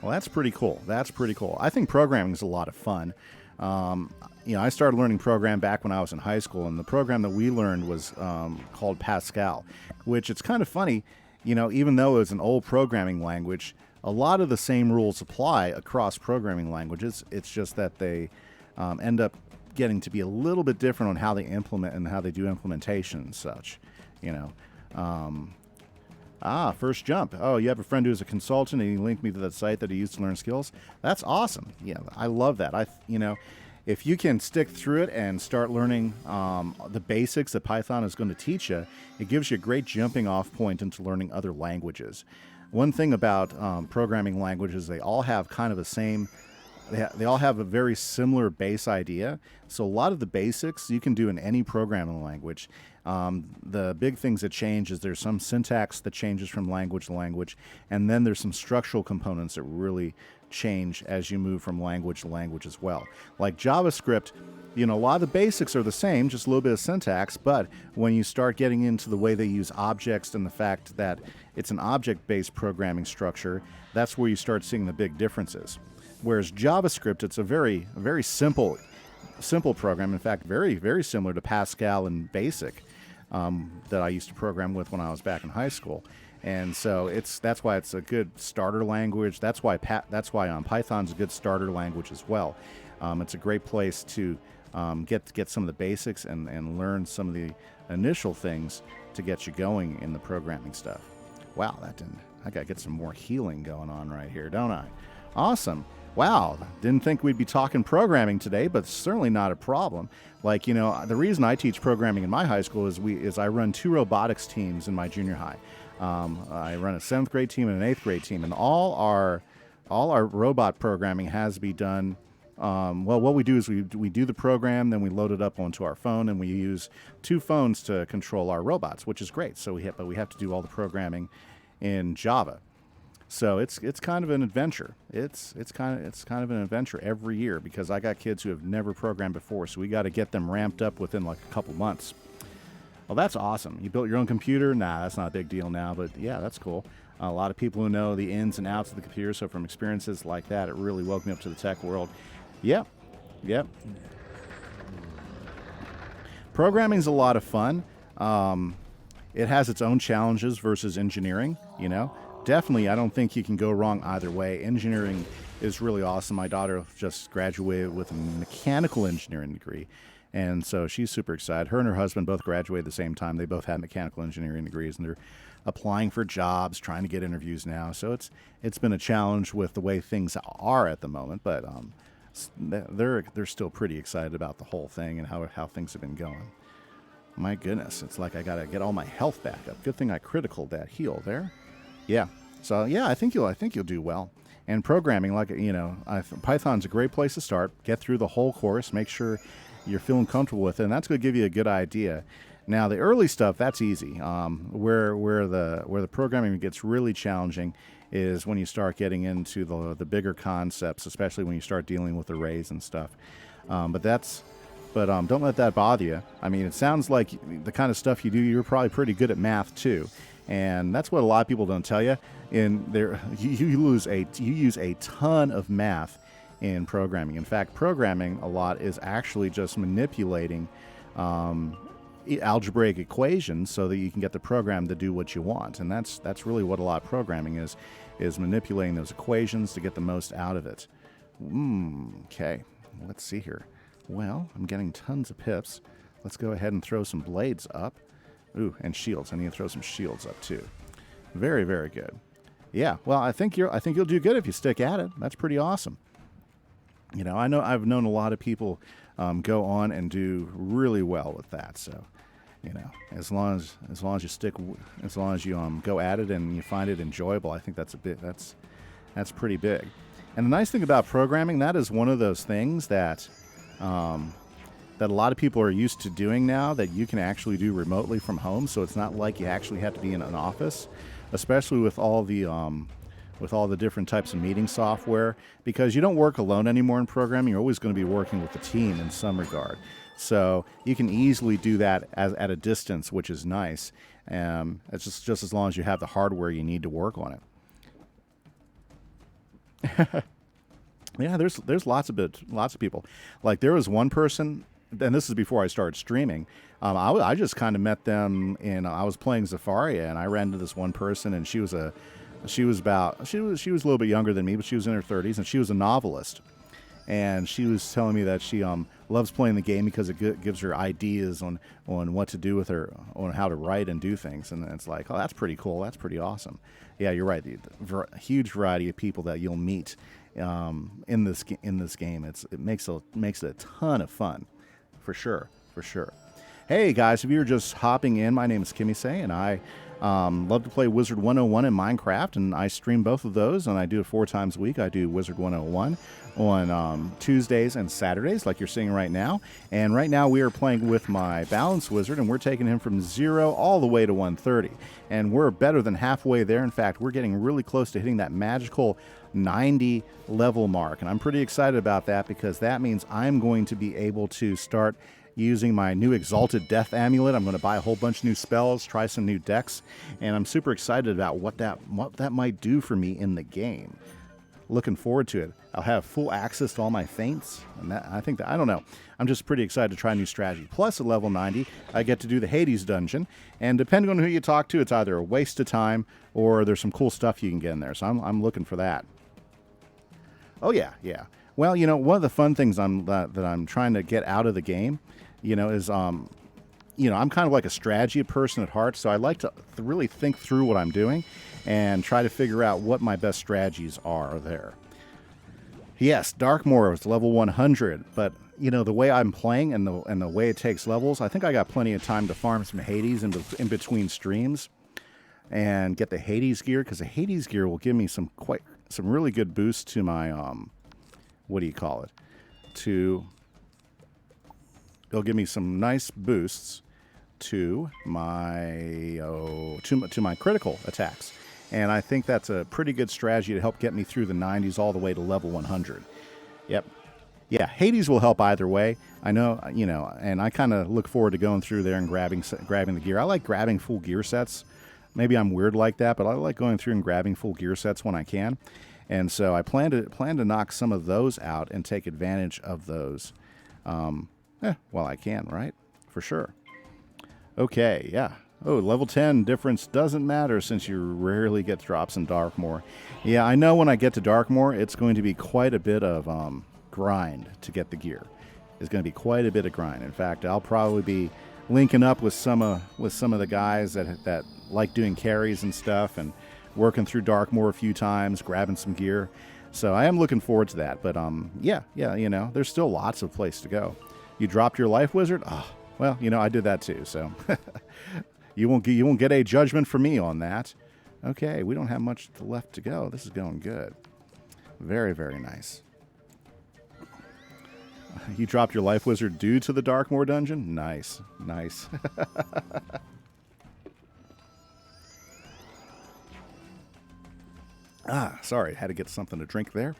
Well, that's pretty cool. That's pretty cool. I think programming is a lot of fun. You know, I started learning program back when I was in high school, and the program that we learned was called Pascal, which it's kind of funny, you know, even though it's an old programming language, a lot of the same rules apply across programming languages. It's just that they end up getting to be a little bit different on how they implement and how they do implementation and such, you know. First jump. Oh, you have a friend who's a consultant and he linked me to that site that he used to learn skills. That's awesome. Yeah, I love that. You know, if you can stick through it and start learning the basics that Python is going to teach you, it gives you a great jumping off point into learning other languages. One thing about programming languages, they all have kind of the same, they all have a very similar base idea. So a lot of the basics you can do in any programming language. The big things that change is there's some syntax that changes from language to language, and then there's some structural components that really change as you move from language to language as well. Like JavaScript, you know, a lot of the basics are the same, just a little bit of syntax, but when you start getting into the way they use objects and the fact that it's an object-based programming structure, that's where you start seeing the big differences. Whereas JavaScript, it's a very simple program. In fact, very, very similar to Pascal and BASIC that I used to program with when I was back in high school. And so that's why it's a good starter language. That's why Python's a good starter language as well. It's a great place to get some of the basics and learn some of the initial things to get you going in the programming stuff. Wow, I got to get some more healing going on right here, don't I? Awesome. Wow, didn't think we'd be talking programming today, but certainly not a problem. Like, you know, the reason I teach programming in my high school is I run 2 robotics teams in my junior high. I run a 7th grade team and an 8th grade team, and all our robot programming has to be done. Well, what we do is we do the program, then we load it up onto our phone, and we use 2 phones to control our robots, which is great. So but we have to do all the programming in Java. So it's kind of an adventure. It's kind of an adventure every year because I got kids who have never programmed before, so we got to get them ramped up within like a couple months. Well, that's awesome. You built your own computer? Nah, that's not a big deal now, but yeah, that's cool. A lot of people who know the ins and outs of the computer, so from experiences like that, it really woke me up to the tech world. Yep. Programming's a lot of fun. It has its own challenges versus engineering, you know. Definitely, I don't think you can go wrong either way. Engineering is really awesome. My daughter just graduated with a mechanical engineering degree, and so she's super excited. Her and her husband both graduated at the same time. They both had mechanical engineering degrees, and they're applying for jobs, trying to get interviews now. So it's been a challenge with the way things are at the moment, but they're still pretty excited about the whole thing and how things have been going. My goodness, it's like I got to get all my health back up. Good thing I criticaled that heal there. Yeah. So yeah, I think you'll do well. And programming, like, you know, Python's a great place to start. Get through the whole course. Make sure you're feeling comfortable with it, and that's going to give you a good idea. Now, the early stuff, that's easy. Where the programming gets really challenging is when you start getting into the bigger concepts, especially when you start dealing with arrays and stuff. But don't let that bother you. I mean, it sounds like the kind of stuff you do, you're probably pretty good at math too. And that's what a lot of people don't tell you. You use a ton of math in programming. In fact, programming a lot is actually just manipulating algebraic equations so that you can get the program to do what you want. And that's really what a lot of programming is manipulating those equations to get the most out of it. Okay, let's see here. Well, I'm getting tons of pips. Let's go ahead and throw some blades up. Ooh, and shields. I need to throw some shields up too. Very, very good. Yeah. Well, I think you'll do good if you stick at it. That's pretty awesome. You know, I've known a lot of people go on and do really well with that. So, you know, as long as you go at it and you find it enjoyable, I think that's pretty big. And the nice thing about programming, that is one of those things that that a lot of people are used to doing now, that you can actually do remotely from home. So it's not like you actually have to be in an office, especially with all the different types of meeting software, because you don't work alone anymore in programming. You're always going to be working with a team in some regard. So you can easily do that at a distance, which is nice. It's just as long as you have the hardware you need to work on it. Yeah, there's lots of people. Like, there was one person, and this is before I started streaming. I just kind of met them I was playing Zafaria, and I ran into this one person, and she was a little bit younger than me, but she was in her 30s, and she was a novelist. And she was telling me that she loves playing the game because it gives her ideas on what to do with on how to write and do things. And it's like, oh, that's pretty cool. That's pretty awesome. Yeah, you're right. The huge variety of people that you'll meet in this game. It makes it a ton of fun, for sure. Hey guys, if you're just hopping in, my name is Kimise, and I love to play Wizard101 and Minecraft, and I stream both of those, and I do it 4 times a week. I do Wizard101 on Tuesdays and Saturdays, like you're seeing right now. And right now we are playing with my Balance Wizard, and we're taking him from 0 all the way to 130. And we're better than halfway there. In fact, we're getting really close to hitting that magical 90 level mark. And I'm pretty excited about that, because that means I'm going to be able to start using my new Exalted Death Amulet. I'm going to buy a whole bunch of new spells, try some new decks, and I'm super excited about what that might do for me in the game. Looking forward to it. I'll have full access to all my feints, and I don't know. I'm just pretty excited to try a new strategy. Plus, at level 90, I get to do the Hades dungeon, and depending on who you talk to, it's either a waste of time or there's some cool stuff you can get in there. So I'm looking for that. Oh yeah. Well, one of the fun things that I'm trying to get out of the game, is I'm kind of like a strategy person at heart, so I like to really think through what I'm doing and try to figure out what my best strategies are there. Yes, Darkmoor is level 100, but the way I'm playing and the way it takes levels, I think I got plenty of time to farm some Hades in between streams and get the Hades gear, because the Hades gear will give me some really good boosts to my It'll give me some nice boosts to my critical attacks, and I think that's a pretty good strategy to help get me through the 90s all the way to level 100. Yep, yeah, Hades will help either way. I know, and I kind of look forward to going through there and grabbing the gear. I like grabbing full gear sets. Maybe I'm weird like that, but I like going through and grabbing full gear sets when I can, and so I plan to knock some of those out and take advantage of those. Well, I can, right? For sure. Okay, yeah. Oh, level 10 difference doesn't matter since you rarely get drops in Darkmoor. Yeah, I know when I get to Darkmoor, it's going to be quite a bit of grind to get the gear. It's going to be quite a bit of grind. In fact, I'll probably be linking up with some of the guys that like doing carries and stuff, and working through Darkmoor a few times, grabbing some gear. So I am looking forward to that. But yeah, there's still lots of place to go. You dropped your life wizard? Oh, well, I did that too, so you won't get a judgment from me on that. Okay, we don't have much left to go. This is going good. Very, very nice. You dropped your life wizard due to the Darkmoor dungeon? Nice. Sorry, had to get something to drink there.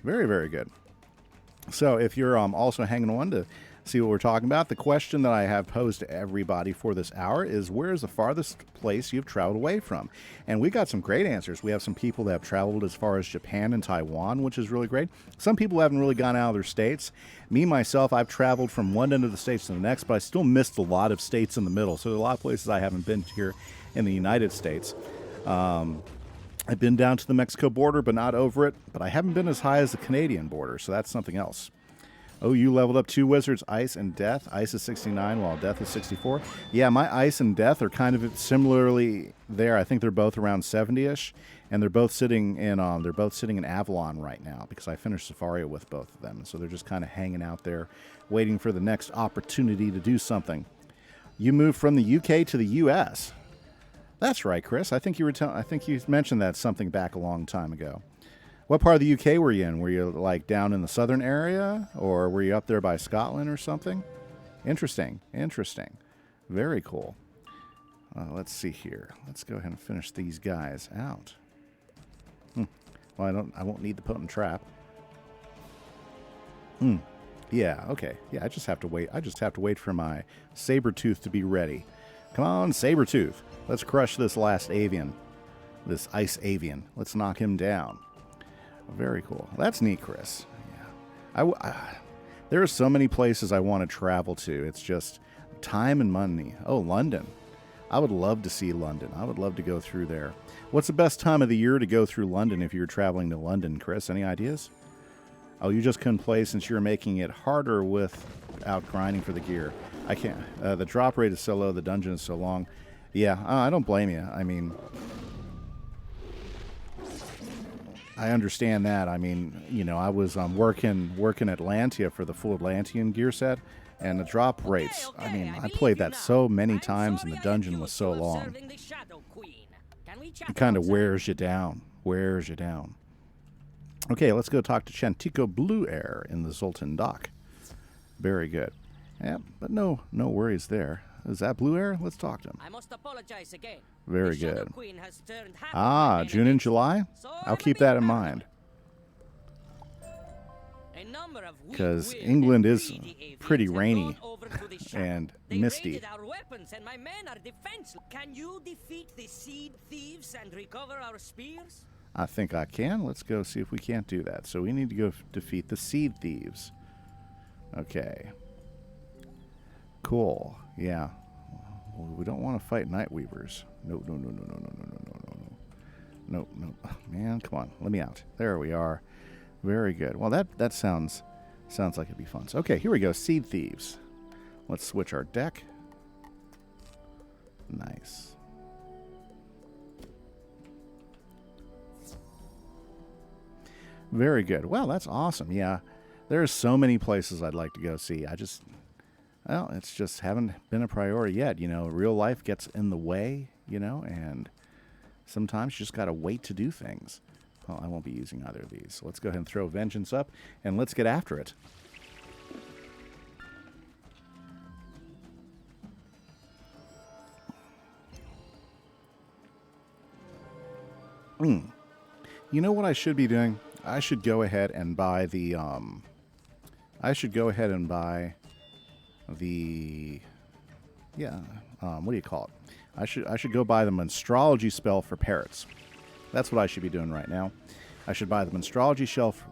Very, very good. So if you're also hanging on to see what we're talking about, the question that I have posed to everybody for this hour is, where is the farthest place you've traveled away from? And we got some great answers. We have some people that have traveled as far as Japan and Taiwan, which is really great. Some people haven't really gone out of their states. Me, myself, I've traveled from one end of the states to the next, but I still missed a lot of states in the middle. So there are a lot of places I haven't been here in the United States. I've been down to the Mexico border, but not over it. But I haven't been as high as the Canadian border, so that's something else. Oh, you leveled up 2 wizards, Ice and Death. Ice is 69, while Death is 64. Yeah, my Ice and Death are kind of similarly there. I think they're both around 70-ish, and they're both sitting in Avalon right now, because I finished Safaria with both of them. So they're just kind of hanging out there, waiting for the next opportunity to do something. You moved from the UK to the US. That's right, Chris. I think you mentioned that something back a long time ago. What part of the UK were you in? Were you like down in the southern area, or were you up there by Scotland or something? Interesting. Interesting. Very cool. Let's see here. Let's go ahead and finish these guys out. Well, I won't need the potent trap. Yeah, okay. Yeah, I just have to wait. I just have to wait for my Sabertooth to be ready. Come on, Sabertooth. Let's crush this last avian. This ice avian. Let's knock him down. Very cool. That's neat, Chris. Yeah. There are so many places I want to travel to. It's just time and money. Oh, London. I would love to see London. I would love to go through there. What's the best time of the year to go through London if you're traveling to London, Chris? Any ideas? Oh, you just couldn't play since you're making it harder without grinding for the gear. I can't. The drop rate is so low, the dungeon is so long. Yeah, I don't blame you. I mean, I understand that. I mean, you know, I was working Atlantia for the full Atlantean gear set, and the drop rates, I mean, I played that so many times, and the dungeon was so long. It kind of wears you down. Wears you down. Okay, let's go talk to Chantico Blue Air in the Zoltan Dock. Very good. Yeah, but no worries there. Is that Blue Air? Let's talk to him. I must apologize again. Very The Shadow good. Queen has turned half of Ah, my June and enemies. July? So I'll I'm keep a that bit in paranoid. mind. A number of weak 'Cause willed England and is greedy avians pretty have rainy gone over to the shadow. and They misty. raided our weapons and my men are defenseless. Can you defeat the seed thieves and recover our spears? I think I can. Let's go see if we can't do that. So we need to go defeat the Seed Thieves. Okay. Cool. Yeah. Well, we don't want to fight Night Weavers. No. Oh, man, come on. Let me out. There we are. Very good. Well, that sounds like it'd be fun. So, okay, here we go. Seed Thieves. Let's switch our deck. Nice. Very good. Well, that's awesome. Yeah, there's so many places I'd like to go see. Well, it's just haven't been a priority yet. You know, real life gets in the way, you know, and sometimes you just got to wait to do things. Well, I won't be using either of these. So let's go ahead and throw Vengeance up, and let's get after it. You know what I should be doing? I should go ahead and buy the, what do you call it? I should go buy the Monstrology spell for parrots. That's what I should be doing right now. I should buy the Monstrology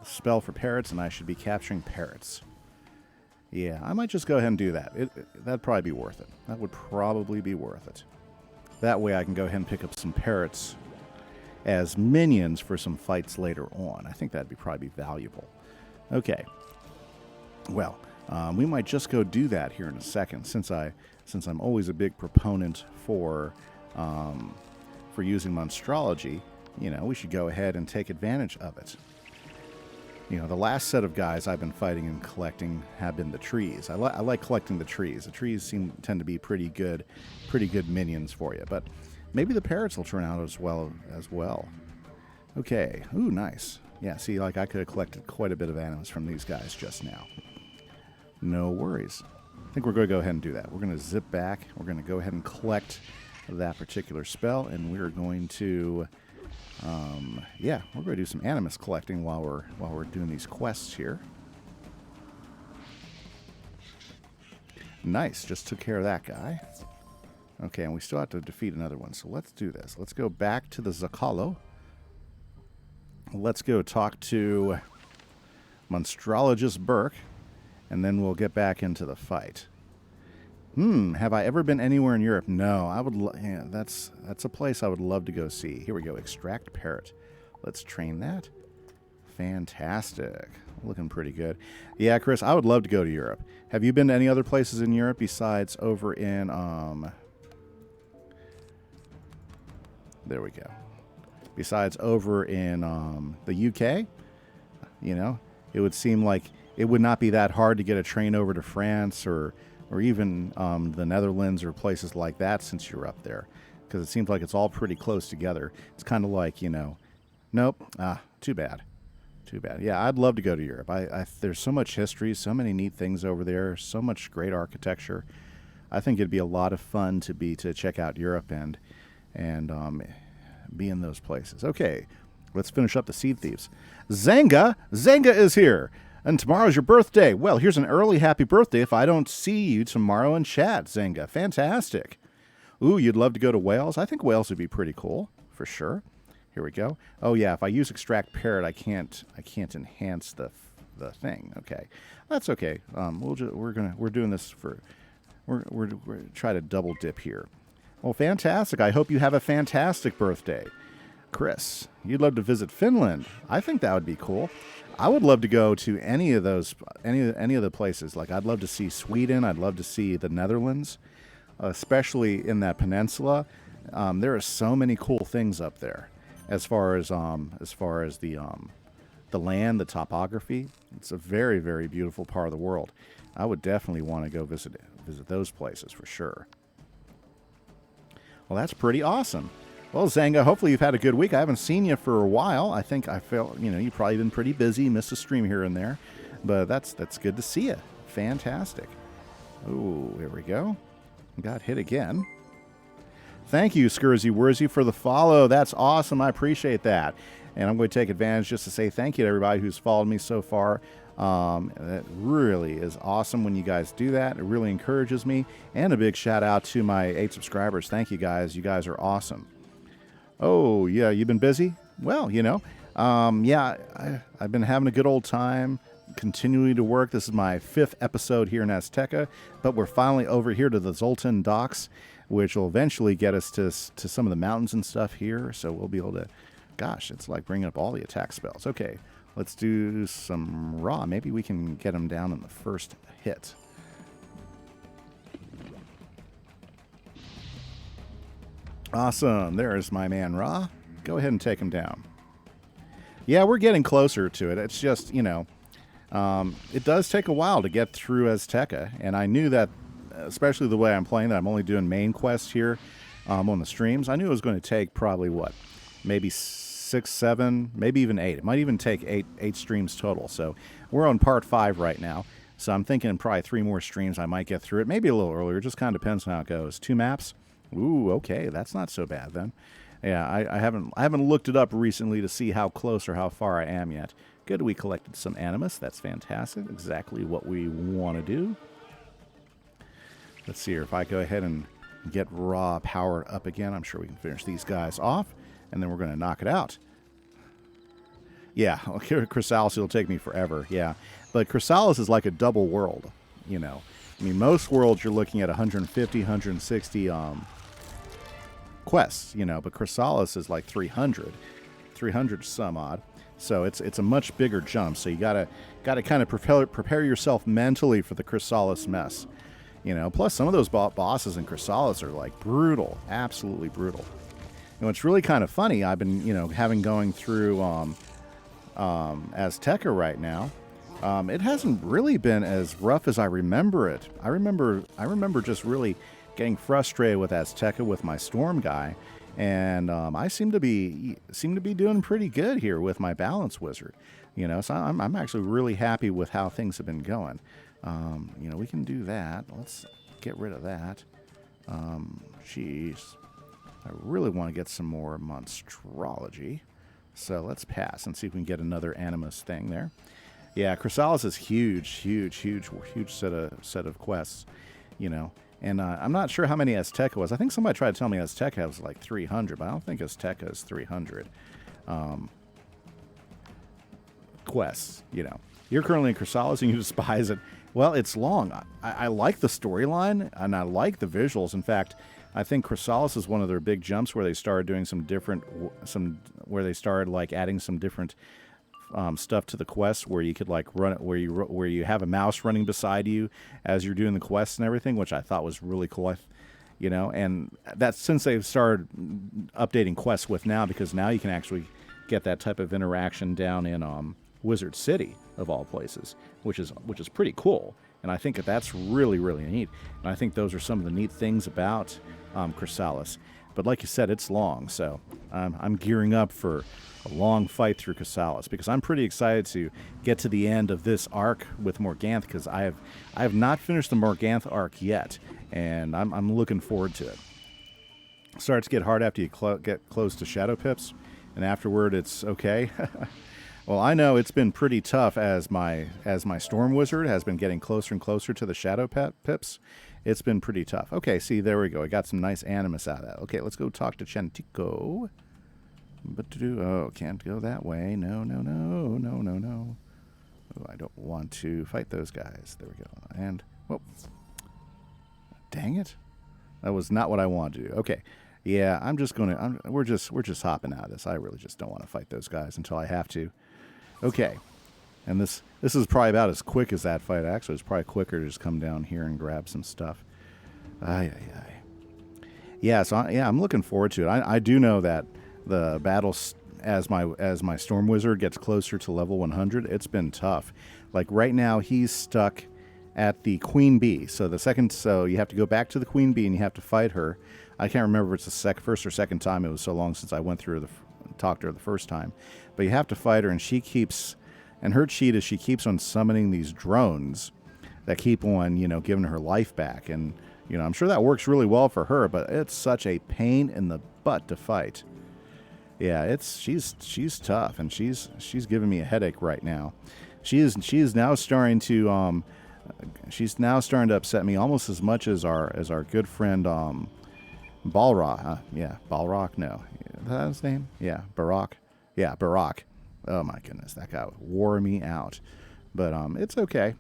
spell for parrots, and I should be capturing parrots. Yeah, I might just go ahead and do that. That'd probably be worth it. That would probably be worth it. That way I can go ahead and pick up some parrots as minions for some fights later on. I think that'd probably be valuable. Okay. Well, we might just go do that here in a second, since I'm always a big proponent for using Monstrology. You know, we should go ahead and take advantage of it. You know, the last set of guys I've been fighting and collecting have been the trees. I like collecting the trees. The trees tend to be pretty good minions for you. But maybe the parrots will turn out as well. Okay. Ooh, nice. Yeah, see, like I could have collected quite a bit of animals from these guys just now. No worries. I think we're going to go ahead and do that. We're going to zip back. We're going to go ahead and collect that particular spell, and we're going to, we're going to do some animus collecting while we're doing these quests here. Nice. Just took care of that guy. Okay, and we still have to defeat another one, so let's do this. Let's go back to the Zacalo. Let's go talk to Monstrologist Burke, and then we'll get back into the fight. Have I ever been anywhere in Europe? No, I would. That's a place I would love to go see. Here we go. Extract parrot. Let's train that. Fantastic. Looking pretty good. Yeah, Chris, I would love to go to Europe. Have you been to any other places in Europe besides over in There we go. Besides over in the UK, you know, it would seem like it would not be that hard to get a train over to France or even the Netherlands or places like that since you're up there, because it seems like it's all pretty close together. It's kind of like, you know, nope, too bad. Too bad. Yeah, I'd love to go to Europe. There's so much history, so many neat things over there, so much great architecture. I think it'd be a lot of fun to check out Europe and be in those places. Okay, let's finish up the Seed Thieves. Zanga is here, and tomorrow's your birthday. Well, here's an early happy birthday if I don't see you tomorrow in chat, Zanga. Fantastic. Ooh, you'd love to go to Wales? I think Wales would be pretty cool, for sure. Here we go. Oh yeah, if I use extract parrot, I can't enhance the thing. Okay, that's okay. We're doing this for we're try to double dip here. Well, fantastic. I hope you have a fantastic birthday, Chris. You'd love to visit Finland. I think that would be cool. I would love to go to any of those any of the places. Like I'd love to see Sweden. I'd love to see the Netherlands, especially in that peninsula. There are so many cool things up there. As far as the land, the topography, it's a very, very beautiful part of the world. I would definitely want to go visit those places for sure. Well, that's pretty awesome. Well, Zanga, hopefully you've had a good week. I haven't seen you for a while. I think I felt you've probably been pretty busy, missed a stream here and there, but that's good to see you. Fantastic. Ooh, here we go. Got hit again. Thank you, Scurzy Wurzy, for the follow. That's awesome. I appreciate that. And I'm going to take advantage just to say thank you to everybody who's followed me so far. That really is awesome when you guys do that. It really encourages me. And a big shout out to my 8 subscribers. Thank you, guys. You guys are awesome. Oh, yeah, you've been busy? Well, yeah, I've been having a good old time. Continuing to work. This is my 5th episode here in Azteca, but we're finally over here to the Zoltan docks, which will eventually get us to some of the mountains and stuff here. So we'll be able to, gosh, it's like bringing up all the attack spells. Okay, let's do some Ra. Maybe we can get him down in the first hit. Awesome. There's my man Ra. Go ahead and take him down. Yeah, we're getting closer to it. It's just, it does take a while to get through Azteca, and I knew that, especially the way I'm playing, that I'm only doing main quests here on the streams. I knew it was going to take probably, maybe 6, 7, maybe even 8. It might even take 8 streams total. So we're on part 5 right now. So I'm thinking probably 3 more streams I might get through it. Maybe a little earlier. Just kind of depends on how it goes. 2 maps? Ooh, okay. That's not so bad then. Yeah, I haven't looked it up recently to see how close or how far I am yet. Good, we collected some animus. That's fantastic. Exactly what we want to do. Let's see here. If I go ahead and get Ra powered up again, I'm sure we can finish these guys off, and then we're going to knock it out. Yeah, Chrysalis will take me forever, yeah. But Chrysalis is like a double world, I mean, most worlds you're looking at 150, 160 quests, but Chrysalis is like 300 some odd. So it's a much bigger jump. So you gotta kind of prepare yourself mentally for the Chrysalis mess. Plus some of those bosses in Chrysalis are like brutal, absolutely brutal. And what's really kind of funny, I've been, having going through Azteca right now. It hasn't really been as rough as I remember it. I remember just really getting frustrated with Azteca with my Storm guy, and I seem to be doing pretty good here with my Balance Wizard. So I'm actually really happy with how things have been going. We can do that. Let's get rid of that. Jeez. I really want to get some more monstrology. So let's pass and see if we can get another animus thing there. Yeah, Chrysalis is huge set of quests, And I'm not sure how many Azteca was. I think somebody tried to tell me Azteca was like 300, but I don't think Azteca is 300 quests, You're currently in Chrysalis and you despise it. Well, it's long. I like the storyline, and I like the visuals. In fact, I think Chrysalis is one of their big jumps where they started doing where they started like adding some different stuff to the quest where you could like run it where you have a mouse running beside you as you're doing the quests and everything, which I thought was really cool. And that's since they've started updating quests with now, because now you can actually get that type of interaction down in Wizard City of all places, which is pretty cool. And I think that's really, really neat. And I think those are some of the neat things about Chrysalis. But like you said, it's long, so I'm gearing up for a long fight through Casalis because I'm pretty excited to get to the end of this arc with Morganth because I have not finished the Morganth arc yet, and I'm looking forward to it. It starts to get hard after you get close to Shadow Pips, and afterward it's okay. Well, I know it's been pretty tough as my Storm Wizard has been getting closer and closer to the Shadow Pips. It's been pretty tough. Okay, see, there we go. I got some nice animus out of that. Okay, let's go talk to Chantico. Oh, can't go that way. No. Oh, I don't want to fight those guys. There we go. And, whoop. Dang it. That was not what I wanted to do. Okay. Yeah, I'm just going to... We're just hopping out of this. I really just don't want to fight those guys until I have to. Okay. And this is probably about as quick as that fight. Actually, it's probably quicker to just come down here and grab some stuff. Yeah, so I'm looking forward to it. I do know that the battles as my Storm Wizard gets closer to level 100, it's been tough. Like right now, he's stuck at the Queen Bee. So you have to go back to the Queen Bee and you have to fight her. I can't remember if it's the first or second time. It was so long since I went through talked to her the first time. But you have to fight her, and her cheat is she keeps on summoning these drones that keep on, giving her life back. And, I'm sure that works really well for her, but it's such a pain in the butt to fight. Yeah, she's tough, and she's giving me a headache right now. She is now starting to upset me almost as much as our good friend Balrog. Balrog. No, is that his name? Yeah, Barak. Yeah, Barak. Oh my goodness, that guy wore me out. But it's okay.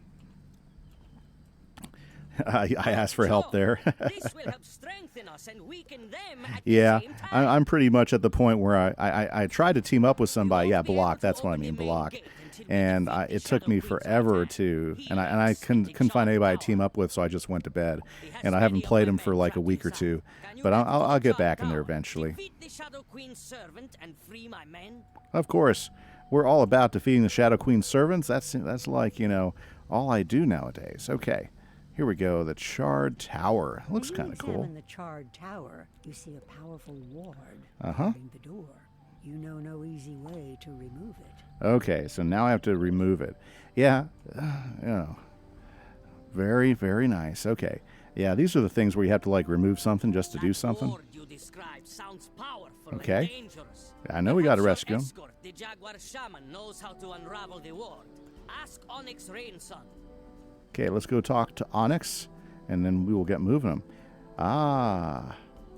I asked for help there. This will help strengthen us and weaken them at Yeah, the same time. I'm pretty much at the point where I tried to team up with somebody. Yeah, Balak, that's what I mean, Balak. And it took me forever to, and I couldn't find anybody to team up with, so I just went to bed. And I haven't played him for like a week or two, but I'll get back in there eventually. Defeat the Shadow Queen's servant and free my men. Of course, we're all about defeating the Shadow Queen's servants. That's like, all I do nowadays. Okay, here we go. The Charred Tower. Looks kind of cool. When you examine the Charred Tower, you see a powerful ward Uh-huh. guarding the door. You know no easy way to remove it. Okay, so now I have to remove it. Yeah, very, very nice. Okay. Yeah, these are the things where you have to, remove something just to do something. Ward you describe sounds powerful Okay. and dangerous. I know we got to Perhaps rescue your him. escort, the Jaguar Shaman, knows how to unravel the ward. Ask Onyx Rainson. Okay, let's go talk to Onyx, and then we will get moving him.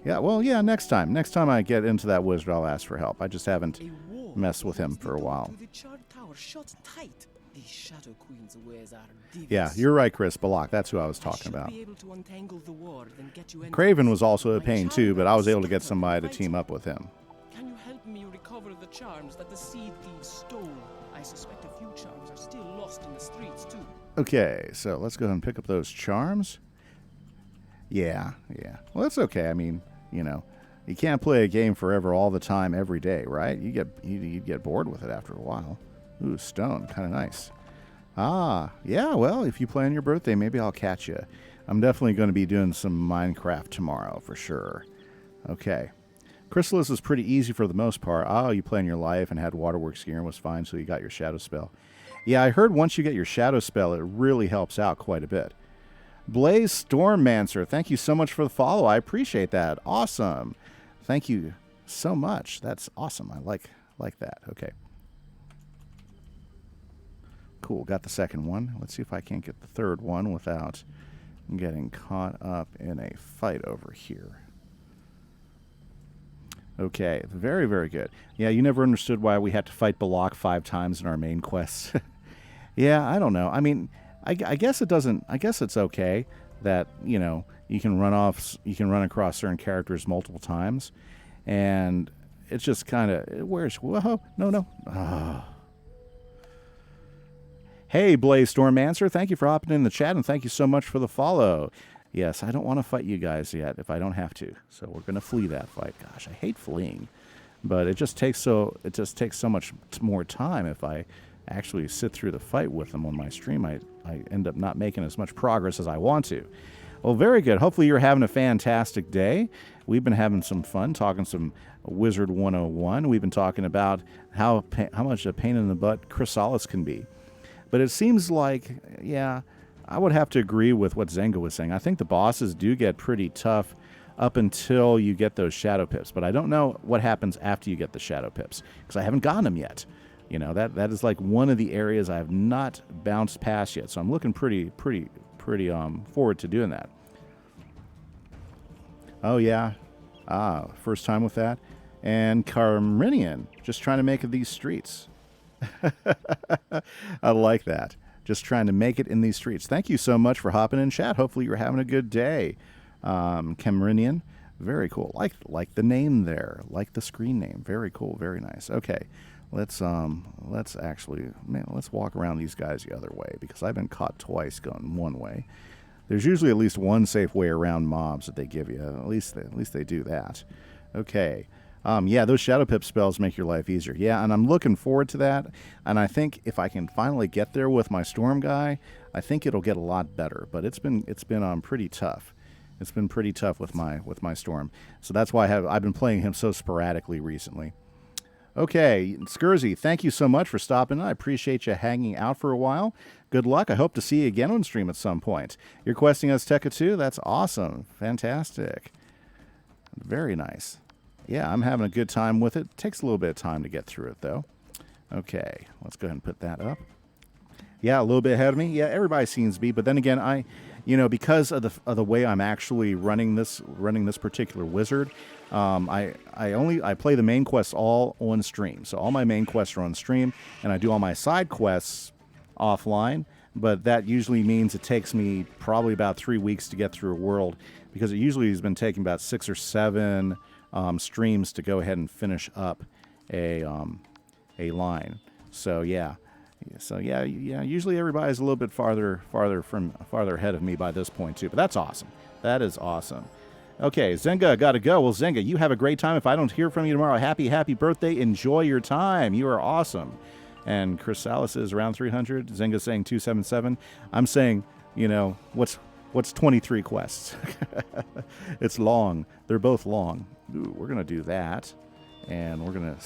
Yeah, well, yeah, next time. Next time I get into that wizard, I'll ask for help. I just haven't messed with him for a while. The Charred Tower shut tight. These Shadow Queen's ways are devious. Yeah, you're right, Chris. Balak, that's who I was talking I should about. be able to untangle the ward and get you Craven was also a pain too, but I was able to get somebody to team up with him. Can you help me recover the charms that the seed thieves stole? I suspect a few charms are still lost in the streets too. Okay, so let's go ahead and pick up those charms. Yeah. Well, that's okay. I mean, you can't play a game forever all the time every day, right? You get bored with it after a while. Ooh, stone, kind of nice. Yeah, well, if you play on your birthday, maybe I'll catch you. I'm definitely going to be doing some Minecraft tomorrow for sure. Okay. Chrysalis is pretty easy for the most part. You play on your life and had Waterworks gear and was fine, so you got your Shadow Spell. Yeah, I heard once you get your Shadow Spell, it really helps out quite a bit. Blaze Stormmancer, thank you so much for the follow. I appreciate that. Awesome. Thank you so much. That's awesome. I like that. Okay. Cool. Got the second one. Let's see if I can't get the third one without getting caught up in a fight over here. Okay. Very, very good. Yeah, you never understood why we had to fight Balak 5 times in our main quests. Yeah, I don't know. I mean, I guess it doesn't. I guess it's okay that you can run across certain characters multiple times, and it's just kind of whoa no. Hey, Blaze Stormmancer, thank you for hopping in the chat, and thank you so much for the follow. Yes, I don't want to fight you guys yet if I don't have to, so we're gonna flee that fight. Gosh, I hate fleeing, but it just takes so much more time if I actually sit through the fight with them on my stream. I end up not making as much progress as I want to. Well, very good. Hopefully you're having a fantastic day. We've been having some fun talking some Wizard 101. We've been talking about how much a pain in the butt Chrysalis can be. But it seems like, yeah, I would have to agree with what Zenga was saying. I think the bosses do get pretty tough up until you get those shadow pips. But I don't know what happens after you get the shadow pips, because I haven't gotten them yet. You know, that is like one of the areas I have not bounced past yet. So I'm looking pretty forward to doing that. Oh, yeah. First time with that. And Carminian, just trying to make it these streets. I like that. Just trying to make it in these streets. Thank you so much for hopping in chat. Hopefully you're having a good day. Camerinian, very cool. Like the name there. Like the screen name. Very cool. Very nice. Okay. Let's actually, let's walk around these guys the other way, because I've been caught twice going one way. There's usually at least one safe way around mobs that they give you. At least they do that. Okay. Yeah, those Shadow Pip spells make your life easier. Yeah, and I'm looking forward to that. And I think if I can finally get there with my Storm guy, I think it'll get a lot better. But it's been pretty tough. It's been pretty tough with my Storm. So that's why I've been playing him so sporadically recently. Okay, Scurzy, thank you so much for stopping in. I appreciate you hanging out for a while. Good luck. I hope to see you again on stream at some point. You're questing Azteca too? That's awesome. Fantastic. Very nice. Yeah, I'm having a good time with it. Takes a little bit of time to get through it, though. Okay, let's go ahead and put that up. Yeah, a little bit ahead of me. Yeah, everybody seems to be. But then again, because of the way I'm actually running this particular wizard, I play the main quests all on stream. So all my main quests are on stream, and I do all my side quests offline. But that usually means it takes me probably about 3 weeks to get through a world, because it usually has been taking about 6 or 7 streams to go ahead and finish up a line. So yeah. Usually everybody's a little bit farther ahead of me by this point too. But that's awesome. That is awesome. Okay, Zenga, gotta go. Well, Zenga, you have a great time. If I don't hear from you tomorrow, happy birthday. Enjoy your time. You are awesome. And Chrysalis is around 300. Zenga's saying 277. I'm saying, what's 23 quests? It's long. They're both long. Ooh, we're going to do that. And we're going to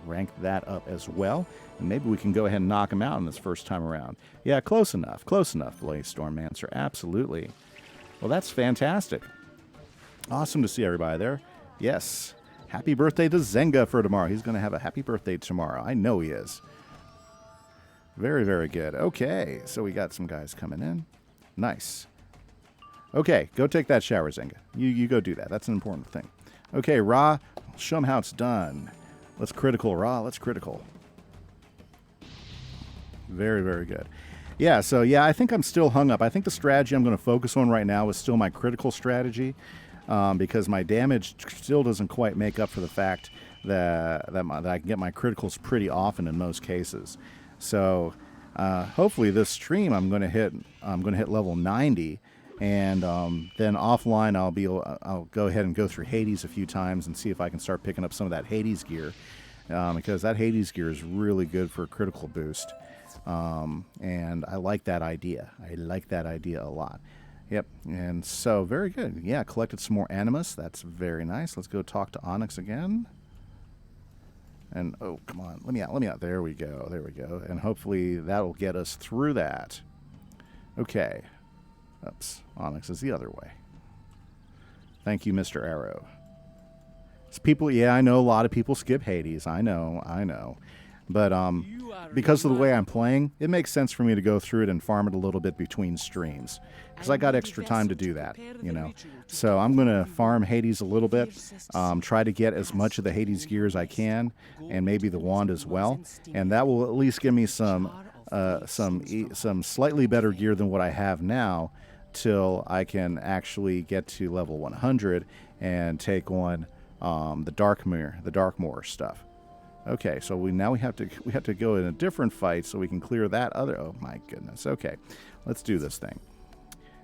rank that up as well. And maybe we can go ahead and knock him out in this first time around. Yeah, close enough. Close enough, Blaze Stormmancer. Absolutely. Well, that's fantastic. Awesome to see everybody there. Yes. Happy birthday to Zenga for tomorrow. He's going to have a happy birthday tomorrow. I know he is. Very, very good. Okay, so we got some guys coming in. Nice. Okay, go take that shower, Zenga. You go do that. That's an important thing. Okay, Ra, show them how it's done. Let's critical, Ra. Let's critical. Very, very good. Yeah, so yeah, I think I'm still hung up. I think the strategy I'm going to focus on right now is still my critical strategy, because my damage still doesn't quite make up for the fact that I can get my criticals pretty often in most cases. So hopefully this stream I'm going to hit level 90, and then offline I'll go ahead and go through Hades a few times and see if I can start picking up some of that Hades gear, because that Hades gear is really good for a critical boost. And I like that idea. I like that idea a lot. Yep. And so very good. Yeah, collected some more Animus. That's very nice. Let's go talk to Onyx again. And oh, come on. Let me out. There we go. There we go. And hopefully that'll get us through that. Okay. Oops. Onyx is the other way. Thank you, Mr. Arrow. Yeah, I know a lot of people skip Hades. I know. But because of the way I'm playing, it makes sense for me to go through it and farm it a little bit between streams, because I got extra time to do that, So I'm going to farm Hades a little bit, try to get as much of the Hades gear as I can, and maybe the wand as well, and that will at least give me some slightly better gear than what I have now, till I can actually get to level 100 and take on the Darkmoor stuff. Okay, so we have to go in a different fight so we can clear that other. Oh my goodness. Okay, let's do this thing.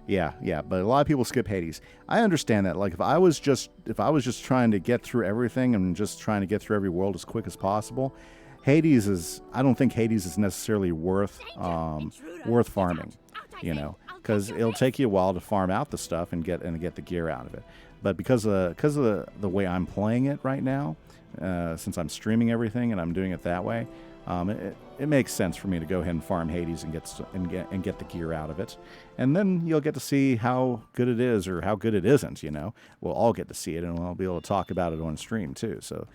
Yeah. But a lot of people skip Hades. I understand that. Like if I was just trying to get through everything and just trying to get through every world as quick as possible, I don't think Hades is necessarily worth farming. because it'll take you a while to farm out the stuff and get the gear out of it. But because of the way I'm playing it right now, since I'm streaming everything and I'm doing it that way, it makes sense for me to go ahead and farm Hades and get the gear out of it, and then you'll get to see how good it is or how good it isn't. You know, we'll all get to see it, and we'll be able to talk about it on stream too. So,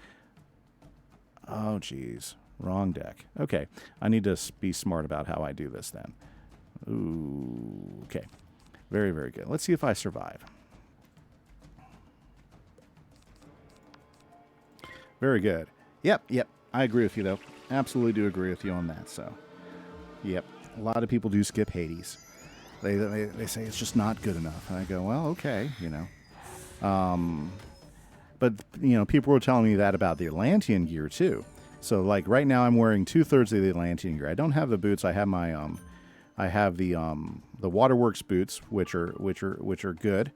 oh geez, wrong deck. Okay, I need to be smart about how I do this then. Ooh, okay, very, very good. Let's see if I survive. Very good. Yep. I agree with you, though. Absolutely do agree with you on that. So, yep. A lot of people do skip Hades. They say it's just not good enough. And I go, well, okay, you know. But, you know, people were telling me that about the Atlantean gear, too. So, like, right now I'm wearing 2/3 of the Atlantean gear. I don't have the boots. I have my, I have the Waterworks boots, which are good,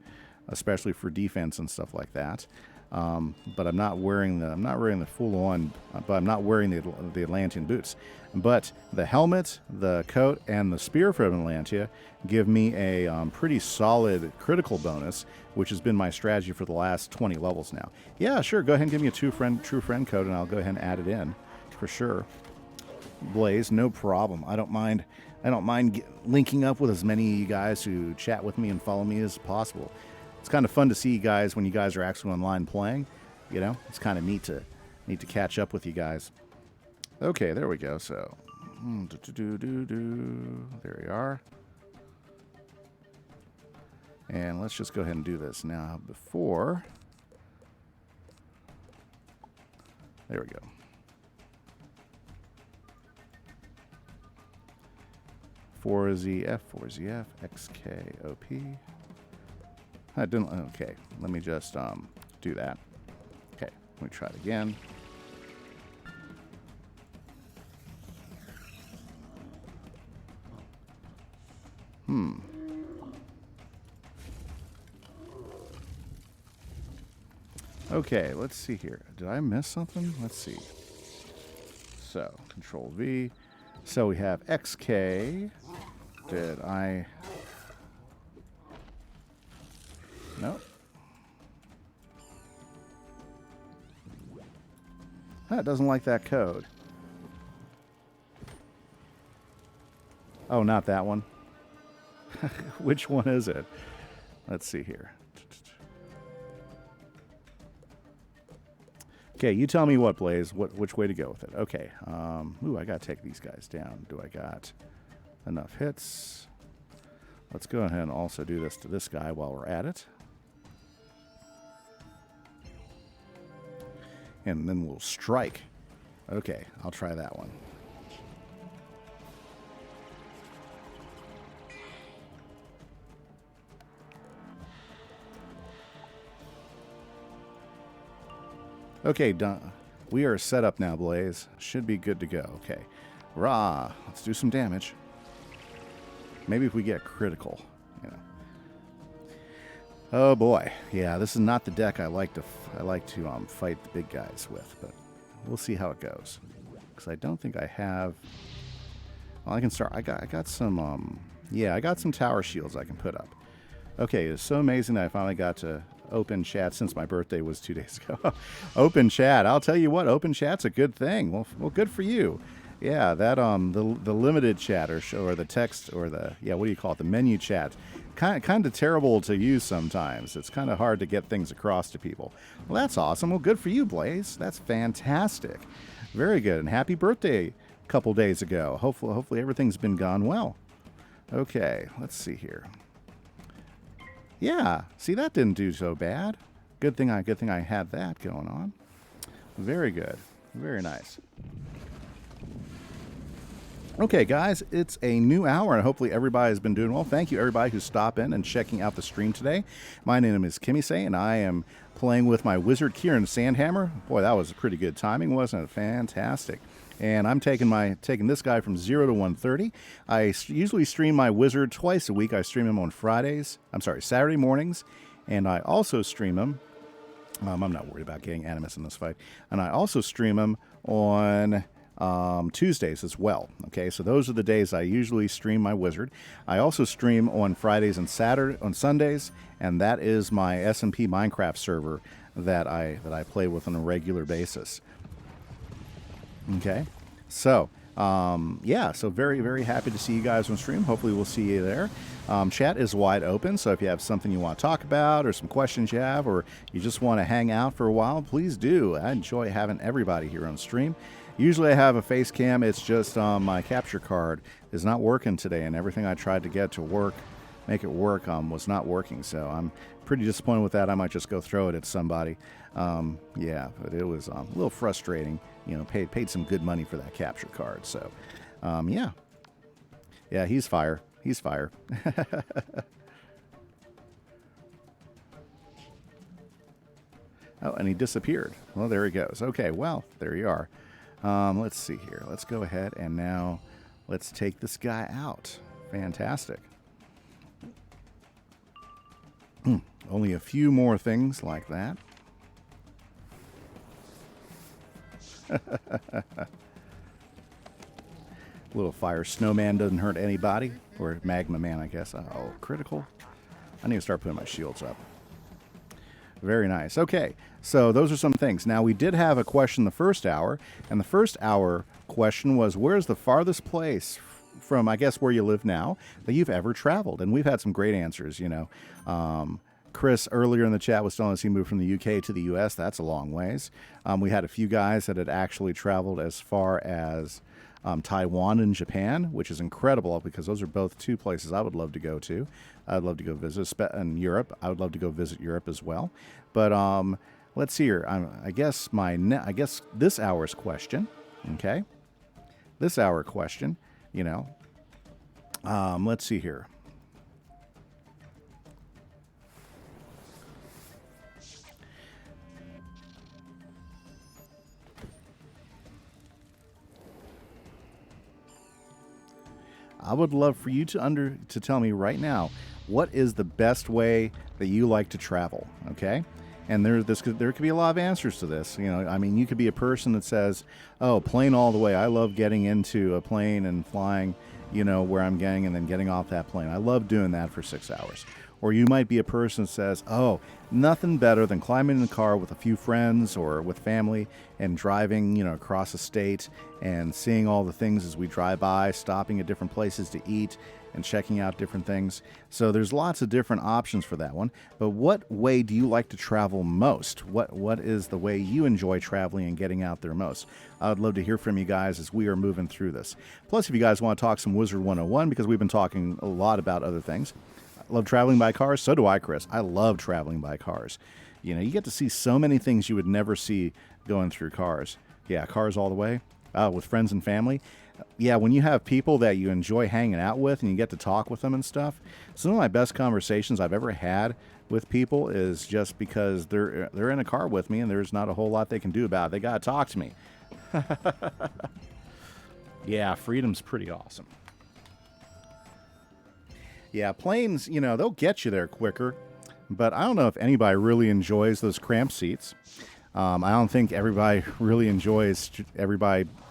especially for defense and stuff like that. But I'm not wearing the full on, but I'm not wearing the Atlantean boots. But the helmet, the coat, and the spear from Atlantia give me a pretty solid critical bonus, which has been my strategy for the last 20 levels now. Yeah, sure. Go ahead and give me a true friend code, and I'll go ahead and add it in for sure. Blaze, no problem. I don't mind linking up with as many of you guys who chat with me and follow me as possible. It's kind of fun to see you guys when you guys are actually online playing. You know, it's kind of neat to catch up with you guys. Okay, there we go. So, there we are. And let's just go ahead and do this now. Before, there we go. $4ZF, XKOP. I didn't. Okay, let me just do that. Okay, let me try it again. Okay, let's see here. Did I miss something? Let's see. So, Control V. So we have XK. Did I... Nope. It doesn't like that code. Oh, not that one. Which one is it? Let's see here. Okay, you tell me what, Blaze. Which way to go with it? Okay. Ooh, I gotta take these guys down. Do I got enough hits? Let's go ahead and also do this to this guy while we're at it. And then we'll strike. Okay, I'll try that one. Okay, done. We are set up now, Blaze. Should be good to go. Okay. Rah. Let's do some damage. Maybe if we get critical. You know. Oh boy. Yeah, this is not the deck I like to fight the big guys with, but we'll see how it goes. Because I don't think I have. Well, I can start. I got some. Yeah, I got some tower shields I can put up. Okay, it's so amazing that I finally got to open chat since my birthday was 2 days ago. Open chat. I'll tell you what, open chat's a good thing. Well, good for you. Yeah, that the limited chat or the text or the what do you call it? The menu chat. Kind of terrible to use sometimes. It's kind of hard to get things across to people. Well, that's awesome. Well, good for you, Blaze. That's fantastic. Very good. And happy birthday a couple days ago. Hopefully everything's been gone well. Okay, let's see here. Yeah, see, that didn't do so bad. Good thing I had that going on. Very good. Very nice. Okay, guys, it's a new hour, and hopefully everybody's been doing well. Thank you, everybody who's stopped in and checking out the stream today. My name is Kimise, and I am playing with my Wizard Kieran Sandhammer. Boy, that was a pretty good timing, wasn't it? Fantastic. And I'm taking this guy from 0 to 130. I usually stream my Wizard twice a week. I stream him on Saturday mornings, and I also stream him. I'm not worried about getting Animus in this fight. And I also stream him on Tuesdays as well. Okay, so those are the days I usually stream my Wizard. I also stream on Fridays and Sundays, and that is my SMP Minecraft server that I play with on a regular basis. Okay, so yeah, so very, very happy to see you guys on stream. Hopefully we'll see you there. Chat is wide open, so if you have something you want to talk about or some questions you have, or you just want to hang out for a while, please do. I enjoy having everybody here on stream. Usually I have a face cam. It's just my capture card is not working today, and everything I tried to get to work, make it work, was not working. So I'm pretty disappointed with that. I might just go throw it at somebody. Yeah, but it was a little frustrating. You know, paid some good money for that capture card. So, yeah. Yeah, he's fire. He's fire. Oh, and he disappeared. Well, there he goes. Okay, well, there you are. Let's see here. Let's go ahead and now let's take this guy out. Fantastic. Only a few more things like that. Little fire snowman doesn't hurt anybody. Or magma man, I guess. Oh, critical. I need to start putting my shields up. Very nice. Okay, so those are some things. Now, we did have a question the first hour, and the first hour question was, where's the farthest place from, I guess, where you live now that you've ever traveled? And we've had some great answers, you know. Chris earlier in the chat was telling us he moved from the UK to the US. That's a long ways. We had a few guys that had actually traveled as far as Taiwan and Japan, which is incredible because those are both two places I would love to go to. I'd love to go visit. In Europe, I would love to go visit Europe as well. But let's see here. I guess this hour's question, okay? This hour question, you know. Let's see here. I would love for you to tell me right now, what is the best way that you like to travel, okay? And there could be a lot of answers to this. You know, I mean, you could be a person that says, oh, plane all the way. I love getting into a plane and flying, you know, where I'm getting and then getting off that plane. I love doing that for 6 hours. Or you might be a person that says, oh, nothing better than climbing in the car with a few friends or with family and driving, you know, across a state and seeing all the things as we drive by, stopping at different places to eat and checking out different things. So there's lots of different options for that one. But what way do you like to travel most? What is the way you enjoy traveling and getting out there most? I would love to hear from you guys as we are moving through this. Plus, if you guys want to talk some Wizard 101, because we've been talking a lot about other things. I love traveling by cars. So do I, Chris. I love traveling by cars. You know, you get to see so many things you would never see going through cars. Yeah, cars all the way. With friends and family. Yeah, when you have people that you enjoy hanging out with and you get to talk with them and stuff. Some of my best conversations I've ever had with people is just because they're in a car with me and there's not a whole lot they can do about it. They got to talk to me. Yeah, freedom's pretty awesome. Yeah, planes, you know, they'll get you there quicker, but I don't know if anybody really enjoys those cramped seats. I don't think everybody really enjoys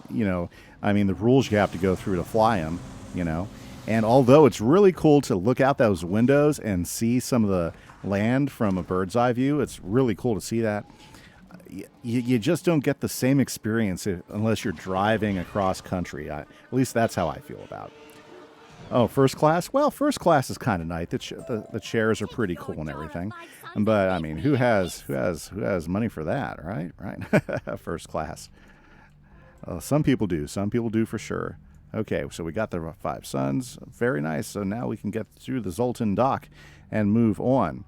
you know, I mean, the rules you have to go through to fly them, you know. And although it's really cool to look out those windows and see some of the land from a bird's eye view, it's really cool to see that. You just don't get the same experience unless you're driving across country. At least that's how I feel about it. Oh, first class? Well, first class is kind of nice. The chairs are pretty cool and everything. But I mean, who has money for that, right? Right? First class. Some people do. Some people do for sure. Okay, so we got the 5 suns. Very nice. So now we can get through the Zoltan dock and move on.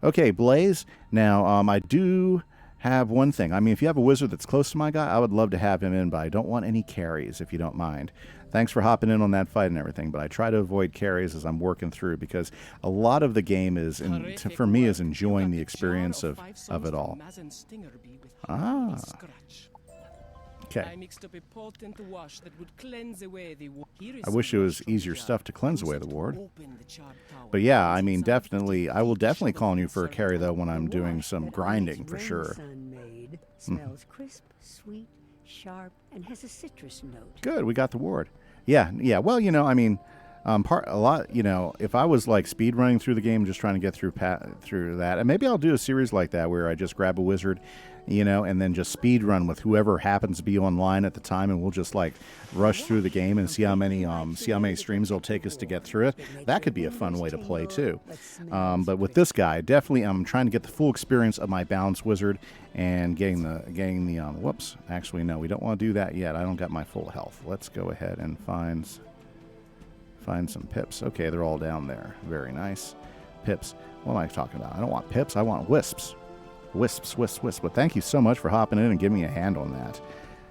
Okay, Blaze. Now, I do have one thing. I mean, if you have a wizard that's close to my guy, I would love to have him in, but I don't want any carries, if you don't mind. Thanks for hopping in on that fight and everything, but I try to avoid carries as I'm working through because a lot of the game is, for me, is enjoying the experience of it all. Ah. Okay. I wish it was easier stuff to cleanse away the ward. But yeah, I mean, definitely, I will definitely call on you for a carry, though, when I'm doing some grinding, for sure. Smells crisp, sweet, sharp, and has a citrus note. Good, we got the ward. Yeah, yeah. Well, you know, I mean, you know, if I was like speed running through the game, just trying to get through that, and maybe I'll do a series like that where I just grab a wizard, you know, and then just speed run with whoever happens to be online at the time, and we'll just like rush through the game and see how many streams it'll take us to get through it. That could be a fun way to play too. But with this guy, definitely I'm trying to get the full experience of my balanced wizard and getting the whoops. Actually, no, we don't want to do that yet. I don't got my full health. Let's go ahead and find some pips. Okay, they're all down there. Very nice. Pips. What am I talking about? I don't want pips. I want wisps. Wisps, wisps, wisps. But thank you so much for hopping in and giving me a hand on that.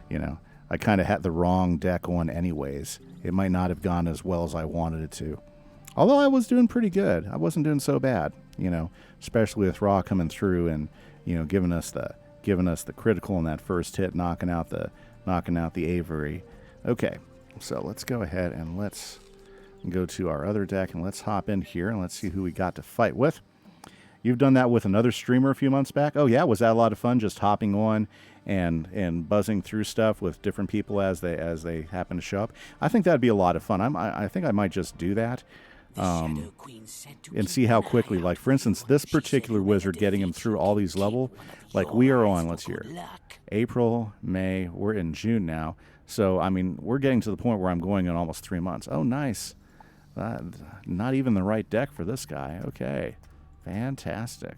You know, I kind of had the wrong deck on anyways. It might not have gone as well as I wanted it to. Although I was doing pretty good. I wasn't doing so bad, you know, especially with Raw coming through and, you know, giving us the critical in that first hit, knocking out the Avery. Okay, so let's go ahead and let's go to our other deck and let's hop in here and let's see who we got to fight with. You've done that with another streamer a few months back. Oh yeah, was that a lot of fun? Just hopping on and buzzing through stuff with different people as they happen to show up. I think that'd be a lot of fun. I think I might just do that. And see how quickly, like for instance, this particular wizard, getting him through all these levels, like we are on, let's hear, April, May, we're in June now. So, I mean, we're getting to the point where I'm going in almost 3 months. Oh, nice. Not even the right deck for this guy. Okay. Fantastic.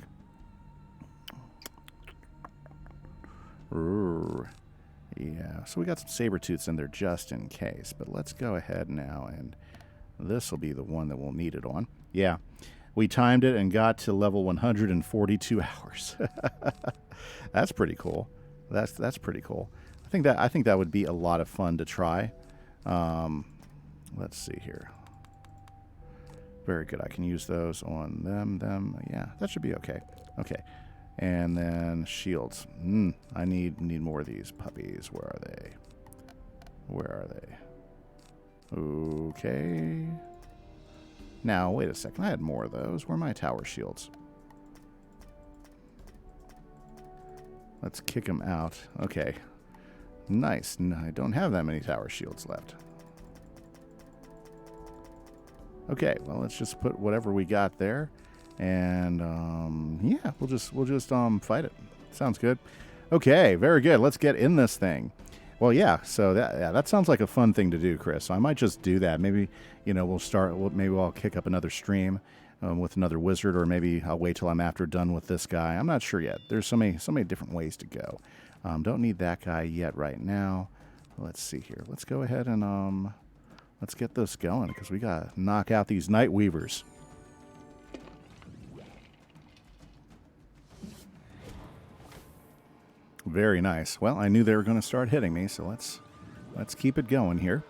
Yeah, so we got some saber-tooths in there just in case. But let's go ahead now, and this will be the one that we'll need it on. Yeah, we timed it and got to level 142 hours. That's pretty cool. That's pretty cool. I think that would be a lot of fun to try. Let's see here. Very good. I can use those on them. Yeah, that should be okay. Okay. And then shields. I need more of these puppies. Where are they? Where are they? Okay. Now, wait a second. I had more of those. Where are my tower shields? Let's kick them out. Okay. Nice. I don't have that many tower shields left. Okay, well, let's just put whatever we got there, and yeah, we'll just fight it. Sounds good. Okay, very good. Let's get in this thing. Well, yeah. So that sounds like a fun thing to do, Chris. So I might just do that. Maybe maybe I'll kick up another stream with another wizard, or maybe I'll wait till I'm done with this guy. I'm not sure yet. There's so many different ways to go. Don't need that guy yet right now. Let's see here. Let's go ahead and let's get this going, because we got to knock out these Night Weavers. Very nice. Well, I knew they were going to start hitting me, so let's keep it going here.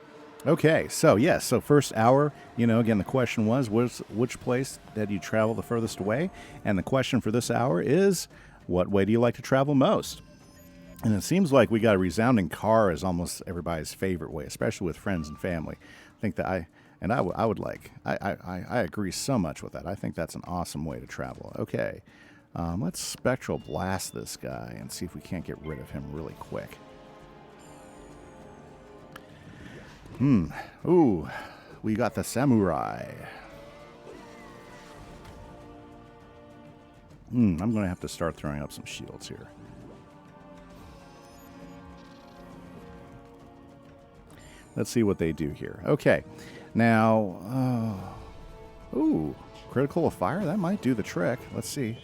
Okay, so yes, so first hour, again, the question was which place that you travel the furthest away? And the question for this hour is, what way do you like to travel most? And it seems like we got a resounding car as almost everybody's favorite way, especially with friends and family. I think that I agree so much with that. I think that's an awesome way to travel. Okay, let's Spectral Blast this guy and see if we can't get rid of him really quick. Ooh, we got the Samurai. I'm going to have to start throwing up some shields here. Let's see what they do here. Okay. Now, ooh, critical of fire? That might do the trick. Let's see.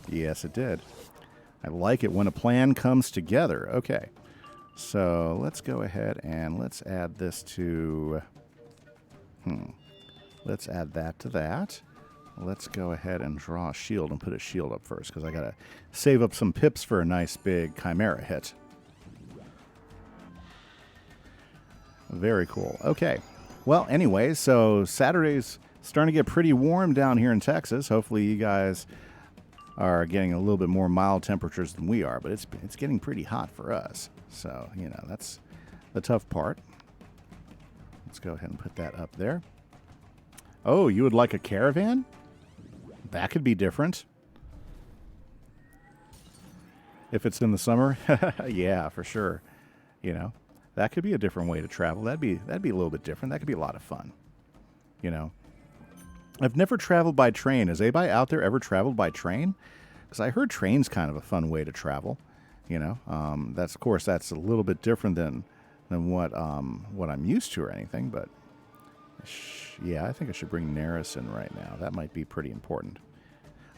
Yes, it did. I like it when a plan comes together. Okay. So let's go ahead and let's add this to... Let's add that to that. Let's go ahead and draw a shield and put a shield up first, because I got to save up some pips for a nice big Chimera hit. Very cool. Okay. Well, anyway, so Saturday's starting to get pretty warm down here in Texas. Hopefully you guys are getting a little bit more mild temperatures than we are, but it's getting pretty hot for us. So, that's the tough part. Let's go ahead and put that up there. Oh, you would like a caravan? That could be different. If it's in the summer, yeah, for sure. You know, that could be a different way to travel. That'd be a little bit different. That could be a lot of fun. You know, I've never traveled by train. Has anybody out there ever traveled by train? Because I heard train's kind of a fun way to travel. You know, that's of course that's a little bit different than what I'm used to or anything. But yeah, I think I should bring Neris in right now. That might be pretty important.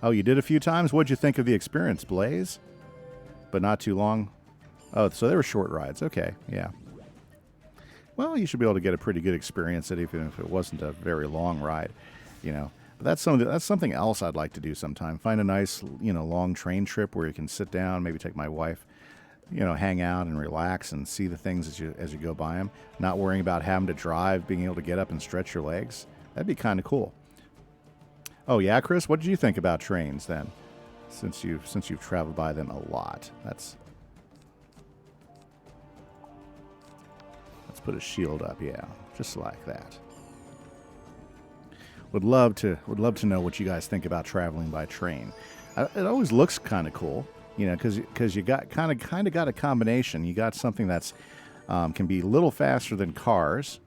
Oh, you did a few times. What'd you think of the experience, Blaze? But not too long. Oh, so they were short rides. Okay, yeah. Well, you should be able to get a pretty good experience at it, even if it wasn't a very long ride, you know. But that's something else I'd like to do sometime. Find a nice, you know, long train trip where you can sit down, maybe take my wife, you know, hang out and relax and see the things as you go by them. Not worrying about having to drive, being able to get up and stretch your legs. That'd be kind of cool. Oh yeah, Chris, what did you think about trains then? Since you've traveled by them a lot. Let's put a shield up, yeah, just like that. Would love to know what you guys think about traveling by train. It always looks kind of cool, you know, because you got kind of got a combination. You got something that's can be a little faster than cars,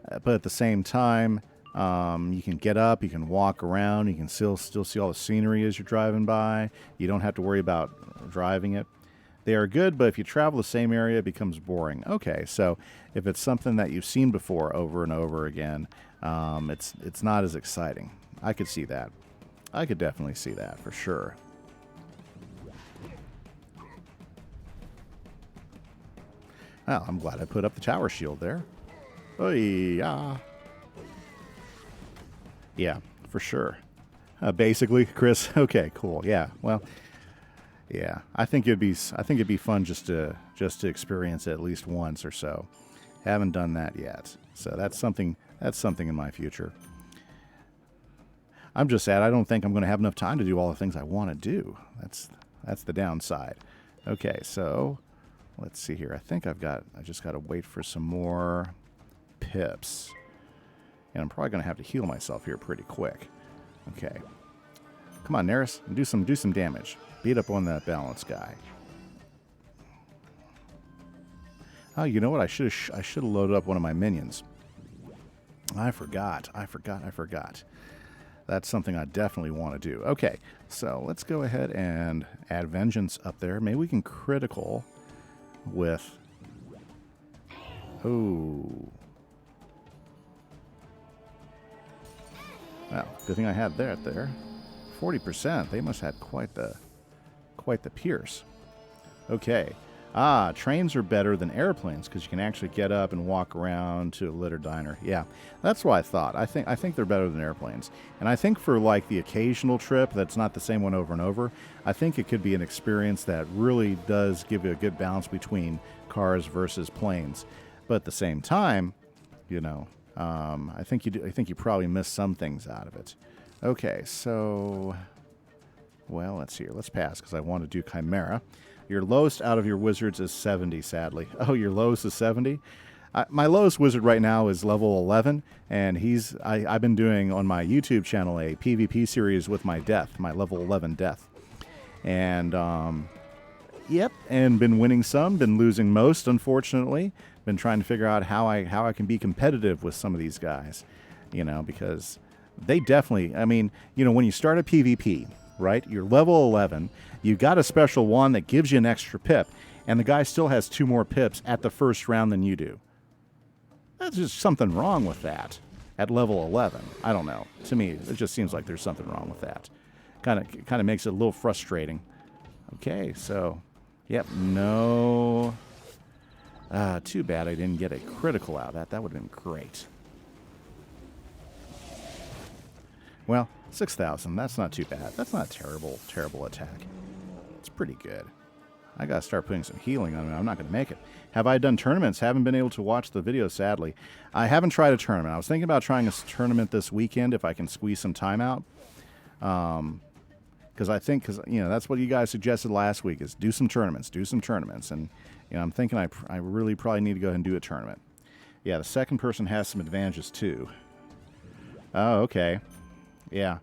but at the same time, you can get up, you can walk around, you can still see all the scenery as you're driving by. You don't have to worry about driving it. They are good, but if you travel the same area, it becomes boring. Okay, so if it's something that you've seen before over and over again, it's not as exciting. I could see that. I could definitely see that for sure. Well, I'm glad I put up the tower shield there. Oh yeah. Yeah, for sure. Basically, Chris. Okay, cool. Yeah. Well, yeah. I think it'd be fun just to experience it at least once or so. Haven't done that yet, so that's something in my future. I'm just sad I don't think I'm going to have enough time to do all the things I want to do. That's the downside. Okay, so let's see here. I just got to wait for some more pips. And I'm probably going to have to heal myself here pretty quick. Okay. Come on, Neris. Do some damage. Beat up on that balance guy. Oh, you know what? I should have loaded up one of my minions. I forgot. That's something I definitely want to do. Okay, so let's go ahead and add Vengeance up there. Maybe we can critical with... Oh... Well, good thing I had that there. 40%. They must have quite the pierce. Okay. Trains are better than airplanes because you can actually get up and walk around to a litter diner. Yeah, that's what I thought. I think they're better than airplanes. And I think for like the occasional trip that's not the same one over and over, I think it could be an experience that really does give you a good balance between cars versus planes. But at the same time, you know, I think you probably missed some things out of it. Okay, so, well, let's see here. Let's pass because I want to do Chimera. Your lowest out of your wizards is 70, sadly. Oh, your lowest is 70? My lowest wizard right now is level 11, and I've been doing on my YouTube channel a PvP series with my death, my level 11 death. And, yep, and been winning some, been losing most, unfortunately. Been trying to figure out how I can be competitive with some of these guys, you know, because they definitely, I mean, you know, when you start a PvP, right, you're level 11, you got a special wand that gives you an extra pip, and the guy still has 2 more pips at the first round than you do. There's just something wrong with that at level 11. I don't know. To me, it just seems like there's something wrong with that. Kind of makes it a little frustrating. Okay, so, yep, no... too bad I didn't get a critical out of that. That would have been great. Well, 6,000. That's not too bad. That's not a terrible attack. It's pretty good. I got to start putting some healing on it. I'm not going to make it. Have I done tournaments? Haven't been able to watch the video, sadly. I haven't tried a tournament. I was thinking about trying a tournament this weekend if I can squeeze some time out. Because you know, that's what you guys suggested last week is do some tournaments. And you know, I'm thinking I really probably need to go ahead and do a tournament. Yeah, the second person has some advantages too. Oh, okay. Yeah.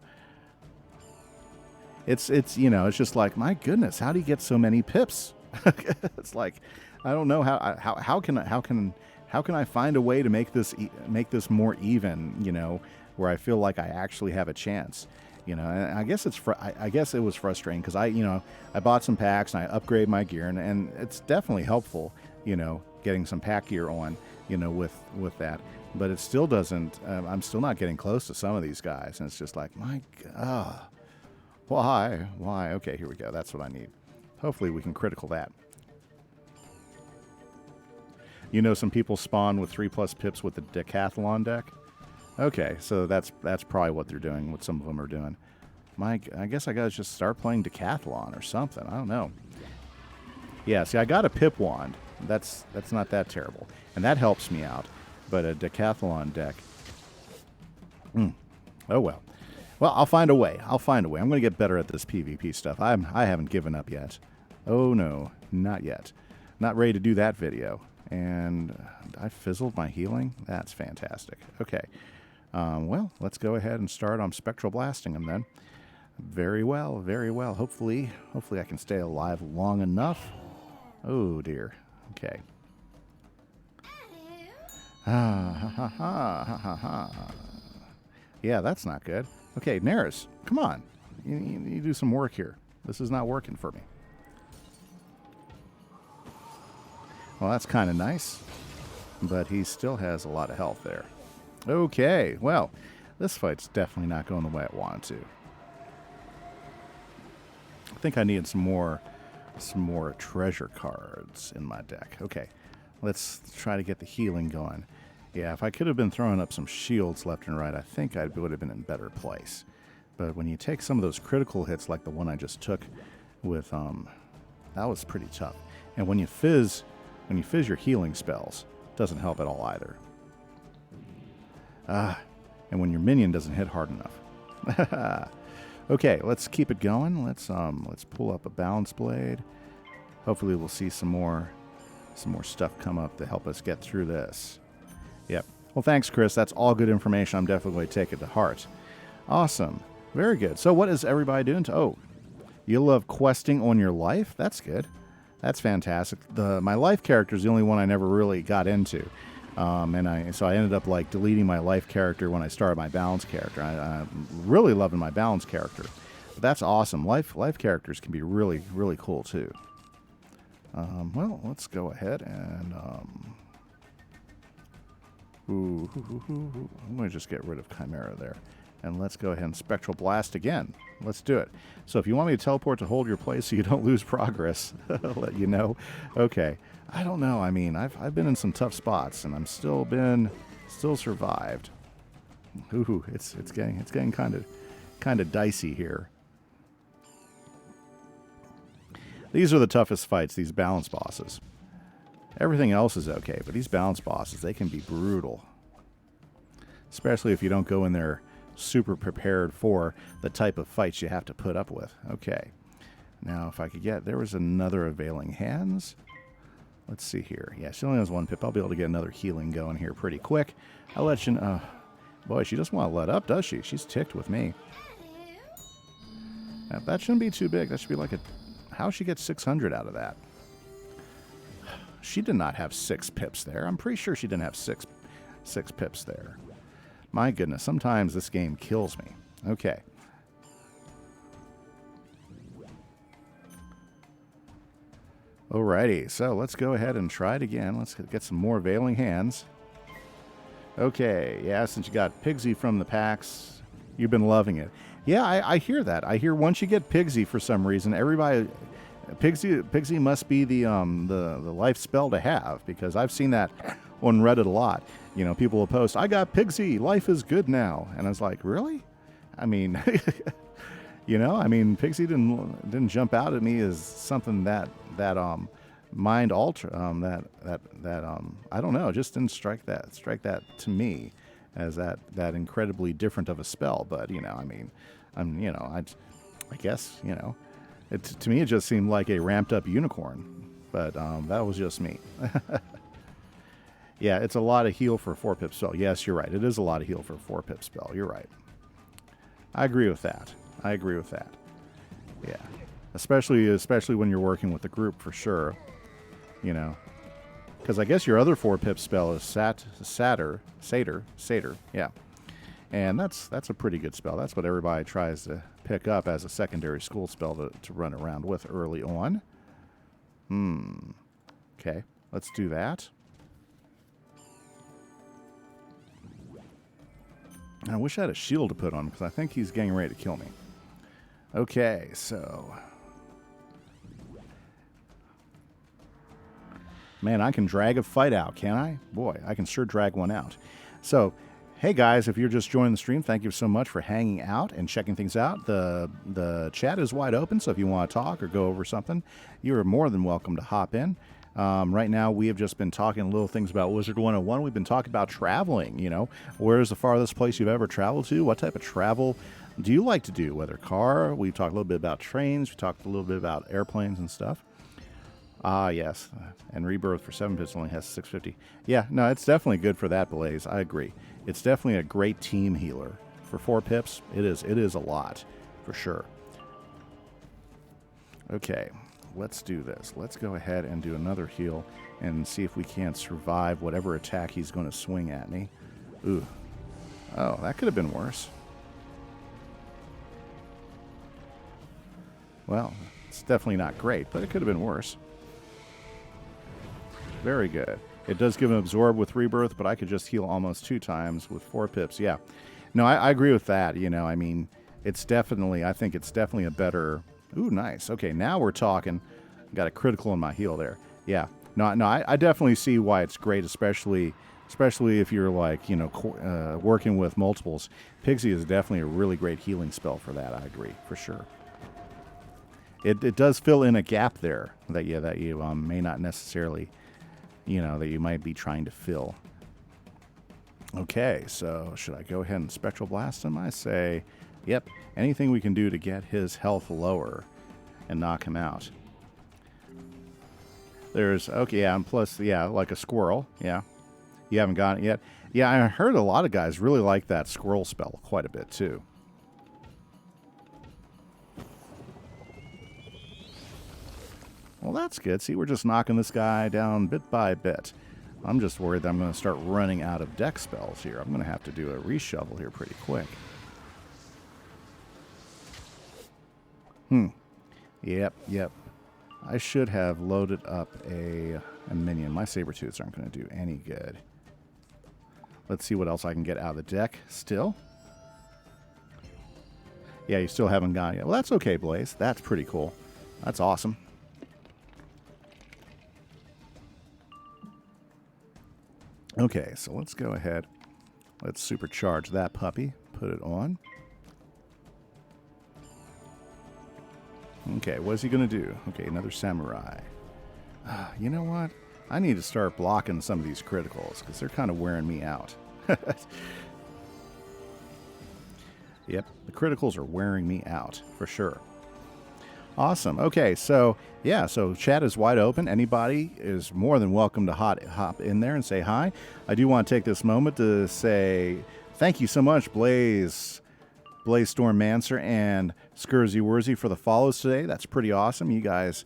it's you know, it's just like, my goodness, how do you get so many pips? It's like, I don't know how can I find a way to make this more even, you know, where I feel like I actually have a chance. You know, and I guess I guess it was frustrating because I bought some packs and I upgraded my gear, and it's definitely helpful, you know, getting some pack gear on, you know, with that. But it still doesn't. I'm still not getting close to some of these guys, and it's just like, my God, why? Okay, here we go. That's what I need. Hopefully, we can critical that. You know, some people spawn with 3+ pips with the decathlon deck. Okay, so that's probably what they're doing, what some of them are doing. I guess I gotta just start playing decathlon or something. I don't know. Yeah, see, I got a pip wand. That's not that terrible, and that helps me out. But a decathlon deck. Oh well. Well, I'll find a way. I'm going to get better at this PvP stuff. I haven't given up yet. Oh no, not yet. Not ready to do that video. And I fizzled my healing. That's fantastic. Okay. Well, let's go ahead and start on spectral blasting them then. Very well, very well. Hopefully I can stay alive long enough. Oh dear. Okay. Yeah, that's not good. Okay, Neris, come on. You do some work here. This is not working for me. Well, that's kind of nice. But he still has a lot of health there. Okay, well, this fight's definitely not going the way I wanted to. I think I needed some more treasure cards in my deck. Okay, let's try to get the healing going. Yeah, if I could have been throwing up some shields left and right, I think I would have been in a better place. But when you take some of those critical hits like the one I just took with, that was pretty tough. And when you fizz your healing spells, it doesn't help at all either. And when your minion doesn't hit hard enough. Okay, let's keep it going. Let's pull up a balance blade. Hopefully we'll see some more stuff come up to help us get through this. Yep. Well, thanks, Chris. That's all good information. I'm definitely going to take it to heart. Awesome. Very good. So what is everybody doing? Oh, you love questing on your life? That's good. That's fantastic. My life character is the only one I never really got into. So I ended up like deleting my life character when I started my balance character. I'm really loving my balance character. But that's awesome. Life characters can be really, really cool too. Well, let's go ahead and I'm going to just get rid of Chimera there. And let's go ahead and Spectral Blast again. Let's do it. So if you want me to teleport to hold your place so you don't lose progress, I'll let you know. Okay. I don't know. I mean, I've been in some tough spots, and I'm still survived. Ooh, it's getting kind of dicey here. These are the toughest fights, these balance bosses. Everything else is okay, but these balance bosses, they can be brutal. Especially if you don't go in there super prepared for the type of fights you have to put up with. Okay. Now, if I could get... There was another Availing Hands. Let's see here. Yeah, she only has one pip. I'll be able to get another healing going here pretty quick. I'll let you know. Boy, she doesn't want to let up, does she? She's ticked with me. Now, that shouldn't be too big. That should be like a... How she gets 600 out of that? She did not have 6 pips there. I'm pretty sure she didn't have six pips there. My goodness, sometimes this game kills me. Okay. Alrighty, so let's go ahead and try it again. Let's get some more Availing Hands. Okay, yeah, since you got Pigsy from the packs, you've been loving it. Yeah, I hear that. I hear once you get Pigsy for some reason, everybody... Pigsy must be the life spell to have, because I've seen that on Reddit a lot. You know, people will post, "I got Pigsy, life is good now," and I was like, really? I mean, you know, I mean, Pigsy didn't jump out at me as something that mind alter I don't know, just didn't strike that to me as that incredibly different of a spell. But you know, I mean, I guess, you know. To me, it just seemed like a ramped-up unicorn, but that was just me. Yeah, it's a lot of heal for a 4-pip spell. Yes, you're right. It is a lot of heal for a 4-pip spell. You're right. I agree with that. Yeah. Especially when you're working with the group, for sure. You know. Because I guess your other 4-pip spell is Satyr. Yeah. And that's a pretty good spell. That's what everybody tries to pick up as a secondary school spell to run around with early on. Okay, let's do that. I wish I had a shield to put on because I think he's getting ready to kill me. Okay, so... Man, I can drag a fight out, can I? Boy, I can sure drag one out. So, hey guys, if you're just joining the stream, thank you so much for hanging out and checking things out. The chat is wide open, so if you want to talk or go over something, you're more than welcome to hop in. Right now, we have just been talking little things about Wizard101. We've been talking about traveling, you know. Where's the farthest place you've ever traveled to? What type of travel do you like to do? Whether car, we talked a little bit about trains, we talked a little bit about airplanes and stuff. Ah, yes. And Rebirth for 7 bits only has 650. Yeah, no, it's definitely good for that, Blaze. I agree. It's definitely a great team healer. For 4 pips, it is a lot, for sure. Okay, let's do this. Let's go ahead and do another heal and see if we can't survive whatever attack he's going to swing at me. Ooh. Oh, that could have been worse. Well, it's definitely not great, but it could have been worse. Very good. It does give an absorb with Rebirth, but I could just heal almost 2 times with 4 pips. Yeah. No, I agree with that. You know, I mean, I think it's definitely a better... Ooh, nice. Okay, now we're talking. Got a critical in my heal there. Yeah. No, I definitely see why it's great, especially if you're like, you know, working with multiples. Pixie is definitely a really great healing spell for that. I agree, for sure. It does fill in a gap there that you may not necessarily... you know, that you might be trying to fill. Okay, so should I go ahead and Spectral Blast him? I say, yep, anything we can do to get his health lower and knock him out. Okay, yeah, and plus, yeah, like a squirrel, yeah. You haven't got it yet? Yeah, I heard a lot of guys really like that squirrel spell quite a bit, too. Well, that's good. See, we're just knocking this guy down bit by bit. I'm just worried that I'm going to start running out of deck spells here. I'm going to have to do a reshuffle here pretty quick. Yep. I should have loaded up a minion. My Sabertooths aren't going to do any good. Let's see what else I can get out of the deck still. Yeah, you still haven't gone yet. Well, that's okay, Blaze. That's pretty cool. That's awesome. Okay, so let's go ahead. Let's supercharge that puppy. Put it on. Okay, what's he going to do? Okay, another samurai. You know what? I need to start blocking some of these criticals because they're kind of wearing me out. Yep, the criticals are wearing me out for sure. Awesome. Okay, so yeah, so chat is wide open. Anybody is more than welcome to hop in there and say hi. I do want to take this moment to say thank you so much, Blaze Stormmancer and Scurzy Wurzy for the follows today. That's pretty awesome. You guys,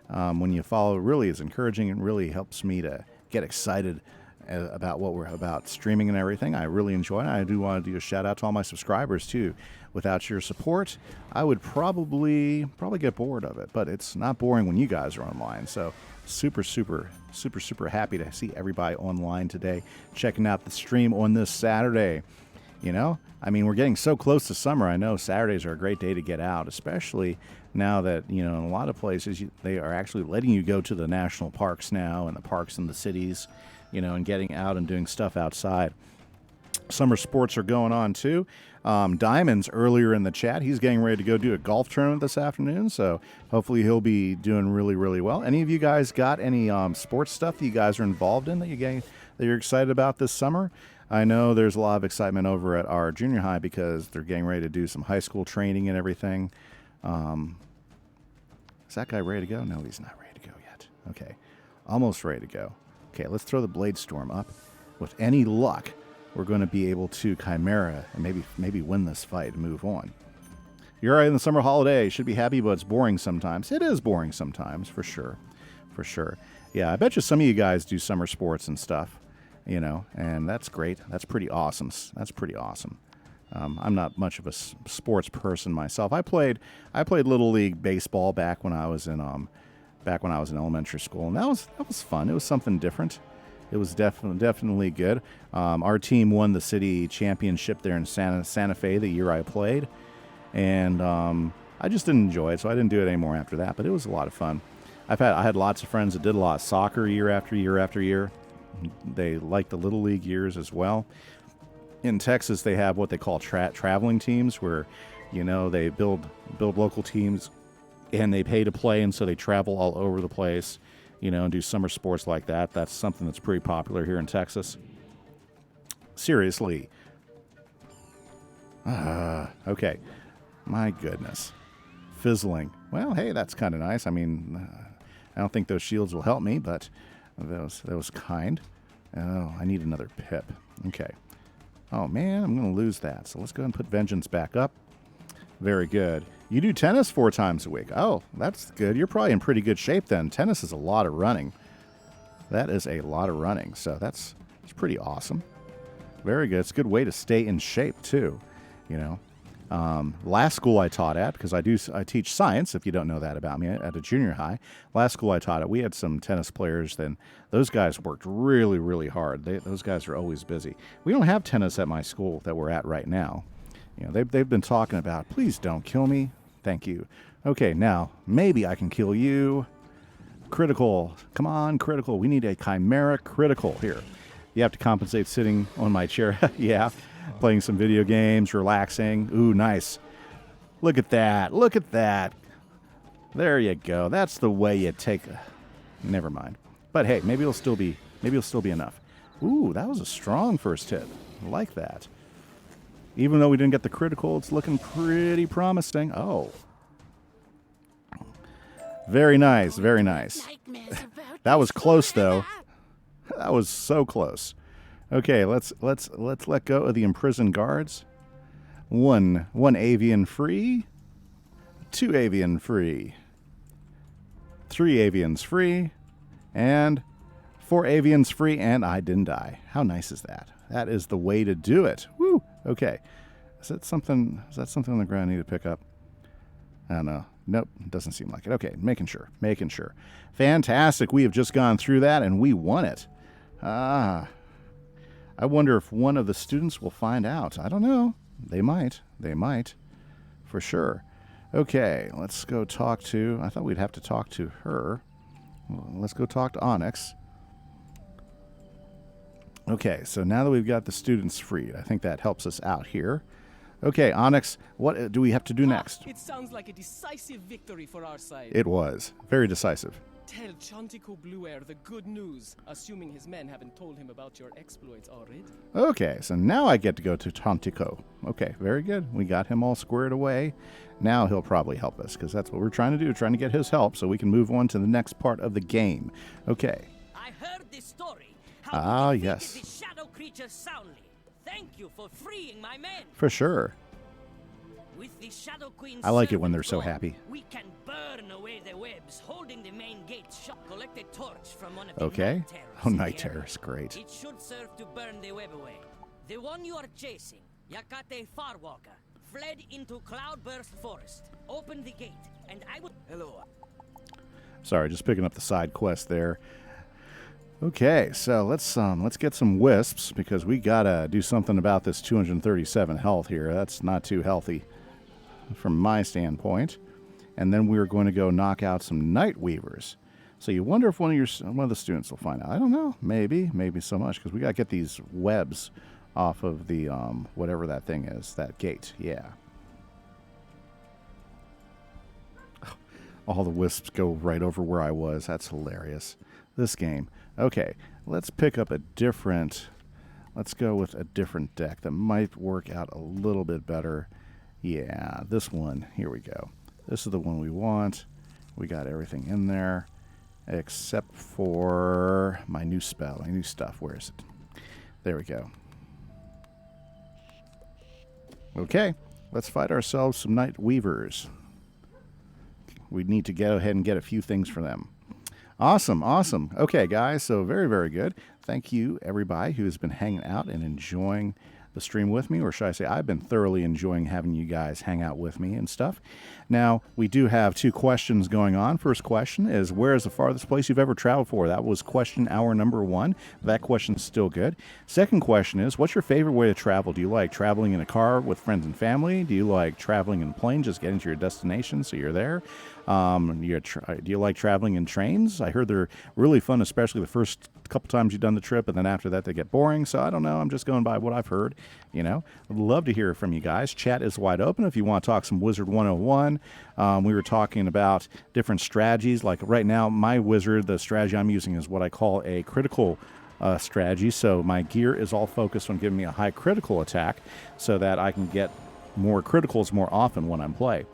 when you follow, really is encouraging and really helps me to get excited about what we're about streaming and everything. I really enjoy it. I do want to do a shout out to all my subscribers too. Without your support, I would probably get bored of it, but it's not boring when you guys are online. So super happy to see everybody online today, checking out the stream on this Saturday. You know, I mean, we're getting so close to summer. I know Saturdays are a great day to get out, especially now that, you know, in a lot of places they are actually letting you go to the national parks now and the parks in the cities, you know, and getting out and doing stuff outside. Summer sports are going on too. Diamond's earlier in the chat. He's getting ready to go do a golf tournament this afternoon, so hopefully he'll be doing really, really well. Any of you guys got any sports stuff that you guys are involved in that you're excited about this summer? I know there's a lot of excitement over at our junior high because they're getting ready to do some high school training and everything. Is that guy ready to go? No, he's not ready to go yet. Okay, almost ready to go. Okay, let's throw the Blade Storm up. With any luck, we're going to be able to Chimera and maybe win this fight and move on. You're right in the summer holiday. Should be happy, but it's boring sometimes. It is boring sometimes, for sure. For sure. Yeah, I bet you some of you guys do summer sports and stuff, you know, and that's great. That's pretty awesome. That's pretty awesome. I'm not much of a sports person myself. I played Little League baseball back when I was in elementary school, and that was fun. It was something different. It was definitely good. Our team won the city championship there in Santa Fe the year I played, and I just didn't enjoy it, so I didn't do it anymore after that. But it was a lot of fun. I had lots of friends that did a lot of soccer year after year after year. They liked the Little League years as well. In Texas, they have what they call traveling teams, where, you know, they build local teams, and they pay to play, and so they travel all over the place, you know, and do summer sports like that. That's something that's pretty popular here in Texas. Seriously. Okay. My goodness. Fizzling. Well, hey, that's kind of nice. I mean, I don't think those shields will help me, but that was kind. Oh, I need another pip. Okay. Oh, man, I'm going to lose that. So let's go ahead and put Vengeance back up. Very good. You do tennis 4 times a week. Oh, that's good. You're probably in pretty good shape then. Tennis is a lot of running. That is a lot of running. So that's pretty awesome. Very good. It's a good way to stay in shape, too, you know. Last school I taught at, because I teach science, if you don't know that about me, at a junior high. Last school I taught at, we had some tennis players, then those guys worked really, really hard. Those guys are always busy. We don't have tennis at my school that we're at right now. You know, they've been talking about, please don't kill me. Thank you. Okay, now, maybe I can kill you. Critical. Come on, critical. We need a chimera critical here. You have to compensate sitting on my chair. Yeah. Playing some video games, relaxing. Ooh, nice. Look at that. Look at that. There you go. That's the way you take. Never mind. But hey, maybe it'll still be enough. Ooh, that was a strong first hit. I like that. Even though we didn't get the critical, it's looking pretty promising. Oh. Very nice. Very nice. That was close though. That was so close. Okay, let's let go of the imprisoned guards. One avian free. 2 avian free. 3 avians free. And 4 avians free, and I didn't die. How nice is that? That is the way to do it. Woo! Okay. Is that something on the ground I need to pick up? I don't know. Nope, doesn't seem like it. Okay, making sure. Fantastic. We have just gone through that, and we won it. I wonder if one of the students will find out. I don't know. They might. For sure. Okay, let's go talk to... I thought we'd have to talk to her. Let's go talk to Onyx. Okay, so now that we've got the students freed, I think that helps us out here. Okay, Onyx, what do we have to do next? It sounds like a decisive victory for our side. It was. Very decisive. Tell Chantico Blueair the good news, assuming his men haven't told him about your exploits already. Okay, so now I get to go to Chantico. Okay, very good. We got him all squared away. Now he'll probably help us, because that's what we're trying to do, trying to get his help so we can move on to the next part of the game. Okay. I heard this story. How you yes. defeated the shadow creatures soundly. Thank you for freeing my men. For sure. With the Shadow Queen's I like it when servant they're so gone, happy. We can burn away the webs holding the main gate shut. Collect a torch from one of the Okay. night terrors. Oh, in the night area. terrors, great. It should serve to burn the web away. The one you are chasing, Yakate Farwalker, fled into Cloudburst Forest. Open the gate, and I will... Hello. Sorry, just picking up the side quest there. Okay, so let's get some wisps, because we gotta do something about this 237 health here. That's not too healthy from my standpoint. And then we're going to go knock out some night weavers. So you wonder if one of the students will find out. I don't know. Maybe so much, because we gotta get these webs off of the whatever that thing is, that gate. Yeah. All the wisps go right over where I was. That's hilarious. This game. Okay, let's pick up let's go with a different deck that might work out a little bit better. Yeah, this one. Here we go. This is the one we want. We got everything in there except for my new spell, my new stuff. Where is it? There we go. Okay, Let's fight ourselves some Night Weavers. We need to go ahead and get a few things for them. Awesome, awesome. Okay, guys, so very, very good. Thank you, everybody who has been hanging out and enjoying the stream with me, or should I say I've been thoroughly enjoying having you guys hang out with me and stuff. Now, we do have 2 questions going on. First question is, where is the farthest place you've ever traveled for? That was question hour number 1. That question's still good. Second question is, what's your favorite way to travel? Do you like traveling in a car with friends and family? Do you like traveling in a plane, just getting to your destination so you're there? Do you like traveling in trains? I heard they're really fun, especially the first couple times you've done the trip, and then after that they get boring. So I don't know. I'm just going by what I've heard. I'd love to hear from you guys. Chat is wide open if you want to talk some Wizard 101. We were talking about different strategies. Like right now, my wizard, the strategy I'm using is what I call a critical strategy. So my gear is all focused on giving me a high critical attack so that I can get more criticals more often when I'm playing.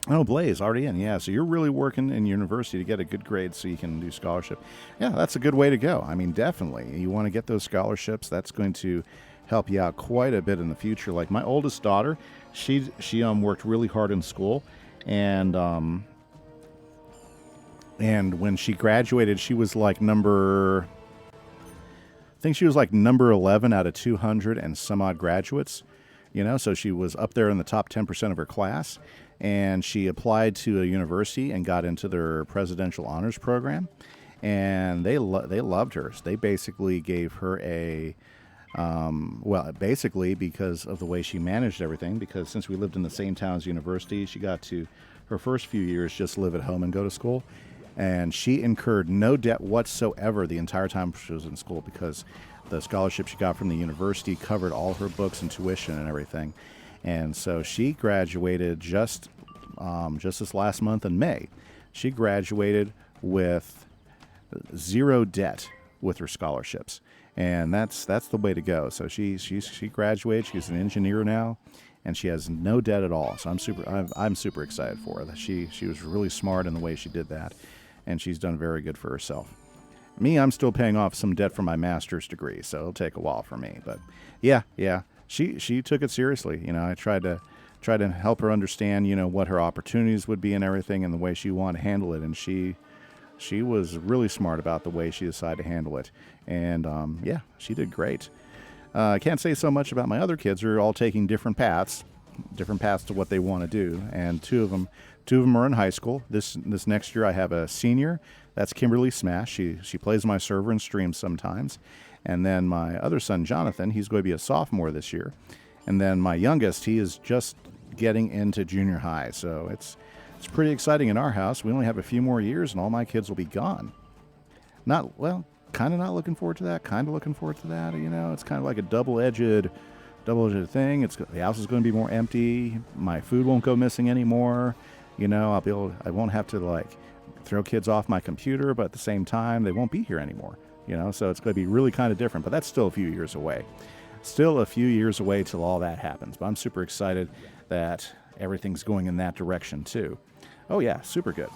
Oh, Blaze, already in. Yeah, so you're really working in university to get a good grade so you can do scholarship. Yeah, that's a good way to go. I mean, definitely. You want to get those scholarships. That's going to help you out quite a bit in the future. Like my oldest daughter, she worked really hard in school, and when she graduated, she was like number 11 out of 200 and some odd graduates. So she was up there in the top 10% of her class. And she applied to a university and got into their presidential honors program, and they loved her. So they basically gave her basically because of the way she managed everything, because since we lived in the same town as university, she got to her first few years just live at home and go to school, and she incurred no debt whatsoever the entire time she was in school, because the scholarship she got from the university covered all her books and tuition and everything. And so she graduated just this last month in May. She graduated with 0 debt with her scholarships, and that's the way to go. So she graduated. She's an engineer now, and she has no debt at all. So I'm super excited for her. That she was really smart in the way she did that, and she's done very good for herself. Me, I'm still paying off some debt for my master's degree, so it'll take a while for me. But yeah. She took it seriously. I tried to help her understand, what her opportunities would be and everything, and the way she wanted to handle it. And she was really smart about the way she decided to handle it. And she did great. I can't say so much about my other kids. They're all taking different paths to what they want to do. And two of them are in high school. This next year I have a senior. That's Kimberly Smash. She plays my server and streams sometimes. And then my other son, Jonathan, he's going to be a sophomore this year. And then my youngest, he is just getting into junior high. So it's pretty exciting in our house. We only have a few more years and all my kids will be gone. Kind of not looking forward to that. Kind of looking forward to that. It's kind of like a double-edged thing. The house is going to be more empty. My food won't go missing anymore. I won't have to throw kids off my computer, but at the same time, they won't be here anymore. So it's going to be really kind of different, but that's still a few years away. Still a few years away till all that happens, but I'm super excited that everything's going in that direction too. Oh yeah, super good.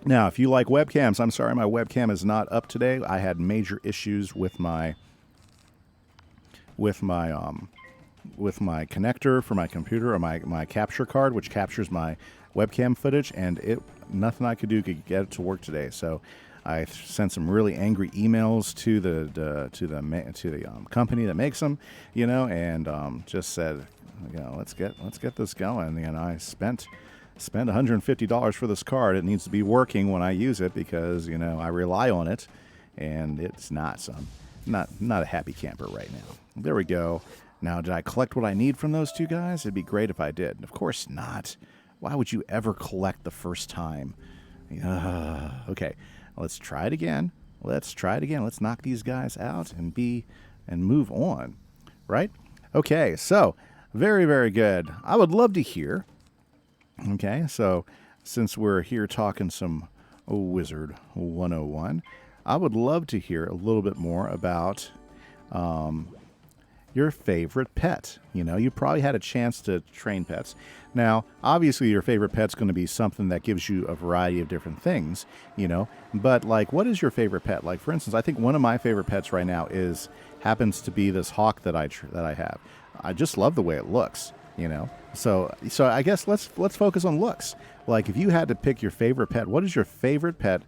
Now, if you like webcams, I'm sorry my webcam is not up today. I had major issues with my connector for my computer, or my capture card, which captures my webcam footage, and nothing I could do could get it to work today. So I sent some really angry emails to the company that makes them, and just said, let's get this going. I spent $150 for this card. It needs to be working when I use it, because I rely on it, and it's not. So I'm not a happy camper right now. There we go. Now, did I collect what I need from those two guys? It'd be great if I did. Of course not. Why would you ever collect the first time? Okay, let's try it again. Let's knock these guys out and move on, right? Okay, so very, very good. I would love to hear. Okay, so since we're here talking some Wizard 101, I would love to hear a little bit more about your favorite pet. You know, you probably had a chance to train pets. Now, obviously, your favorite pet's going to be something that gives you a variety of different things, you know. But, like, what is your favorite pet? Like, for instance, I think one of my favorite pets right now happens to be this hawk that I have. I just love the way it looks, you know. So I guess let's focus on looks. Like, if you had to pick your favorite pet, what is your favorite pet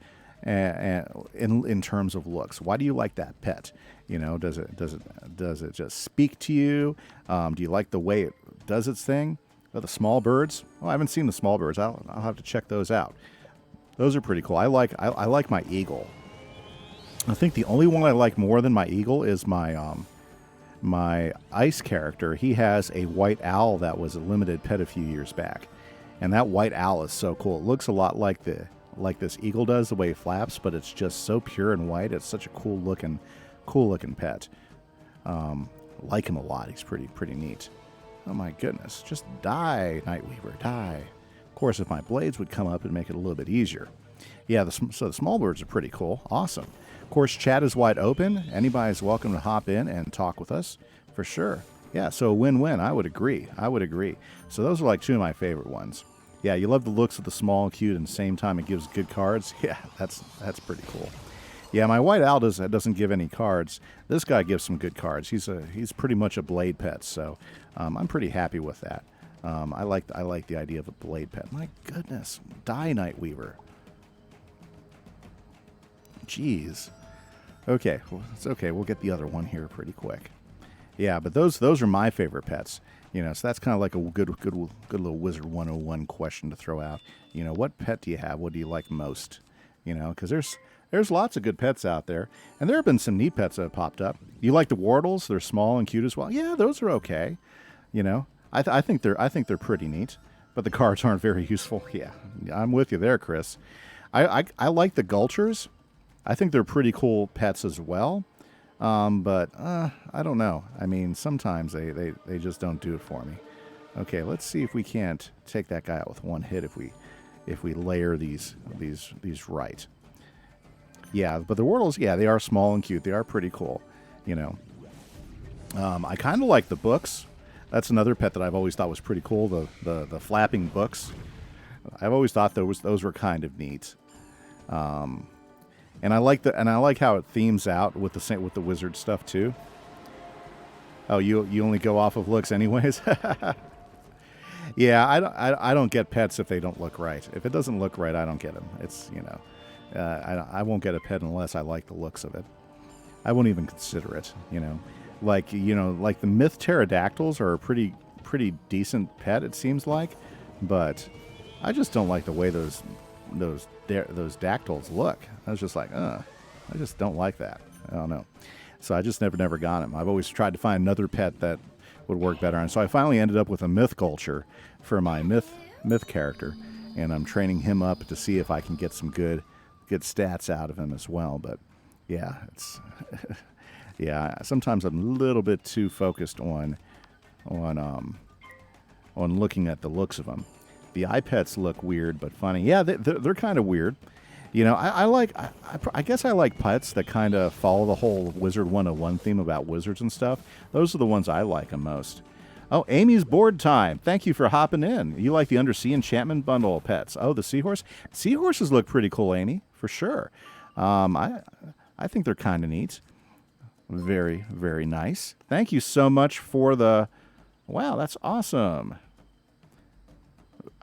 in terms of looks? Why do you like that pet? You know, does it just speak to you? Do you like the way it does its thing? Oh, the small birds. Oh, I haven't seen the small birds. I'll have to check those out. Those are pretty cool. I like my eagle. I think the only one I like more than my eagle is my ice character. He has a white owl that was a limited pet a few years back, and that white owl is so cool. It looks a lot like this eagle does, the way it flaps, but it's just so pure and white. It's such a cool looking pet. Like him a lot. He's pretty neat. Oh my goodness! Just die, Nightweaver, die. Of course, if my blades would come up, it'd make it a little bit easier. Yeah, so the small birds are pretty cool. Awesome. Of course, chat is wide open. Anybody's welcome to hop in and talk with us, for sure. Yeah, so win-win. I would agree. So those are like two of my favorite ones. Yeah, you love the looks of the small and cute, and at the same time it gives good cards. Yeah, that's pretty cool. Yeah, my white owl doesn't give any cards. This guy gives some good cards. He's pretty much a blade pet, so I'm pretty happy with that. I like the idea of a blade pet. My goodness, die, Nightweaver. Jeez. Okay, well, it's okay. We'll get the other one here pretty quick. Yeah, but those are my favorite pets. You know, so that's kind of like a good little Wizard 101 question to throw out. You know, what pet do you have? What do you like most? You know, because there's lots of good pets out there, and there have been some neat pets that have popped up. You like the Wardles? They're small and cute as well. Yeah, those are okay. You know, I think they're pretty neat, but the cards aren't very useful. Yeah, I'm with you there, Chris. I like the Gulchers. I think they're pretty cool pets as well. But I don't know. I mean, sometimes they just don't do it for me. Okay, let's see if we can't take that guy out with one hit if we layer these right. Yeah, but the Wordles, yeah, they are small and cute. They are pretty cool, you know. I kind of like the books. That's another pet that I've always thought was pretty cool. The flapping books. I've always thought those were kind of neat. And I like how it themes out with the wizard stuff too. Oh, you only go off of looks anyways. Yeah, I don't get pets if they don't look right. If it doesn't look right, I don't get them. It's, you know, I won't get a pet unless I like the looks of it. I won't even consider it. You know, like the myth pterodactyls are a pretty decent pet, it seems like, but I just don't like the way those dactyls look. I was just like, I just don't like that. I don't know. So I just never got them. I've always tried to find another pet that would work better. And so I finally ended up with a myth culture for my myth character, and I'm training him up to see if I can get some good stats out of him as well. But yeah, it's yeah. Sometimes I'm a little bit too focused on looking at the looks of them. The eye pets look weird but funny. Yeah, they're kind of weird. You know, I guess I like pets that kind of follow the whole Wizard 101 theme about wizards and stuff. Those are the ones I like the most. Oh, Amy's board time. Thank you for hopping in. You like the Undersea Enchantment bundle of pets. Oh, the seahorse? Seahorses look pretty cool, Amy, for sure. I think they're kind of neat. Very, very nice. Thank you so much for the... Wow, that's awesome.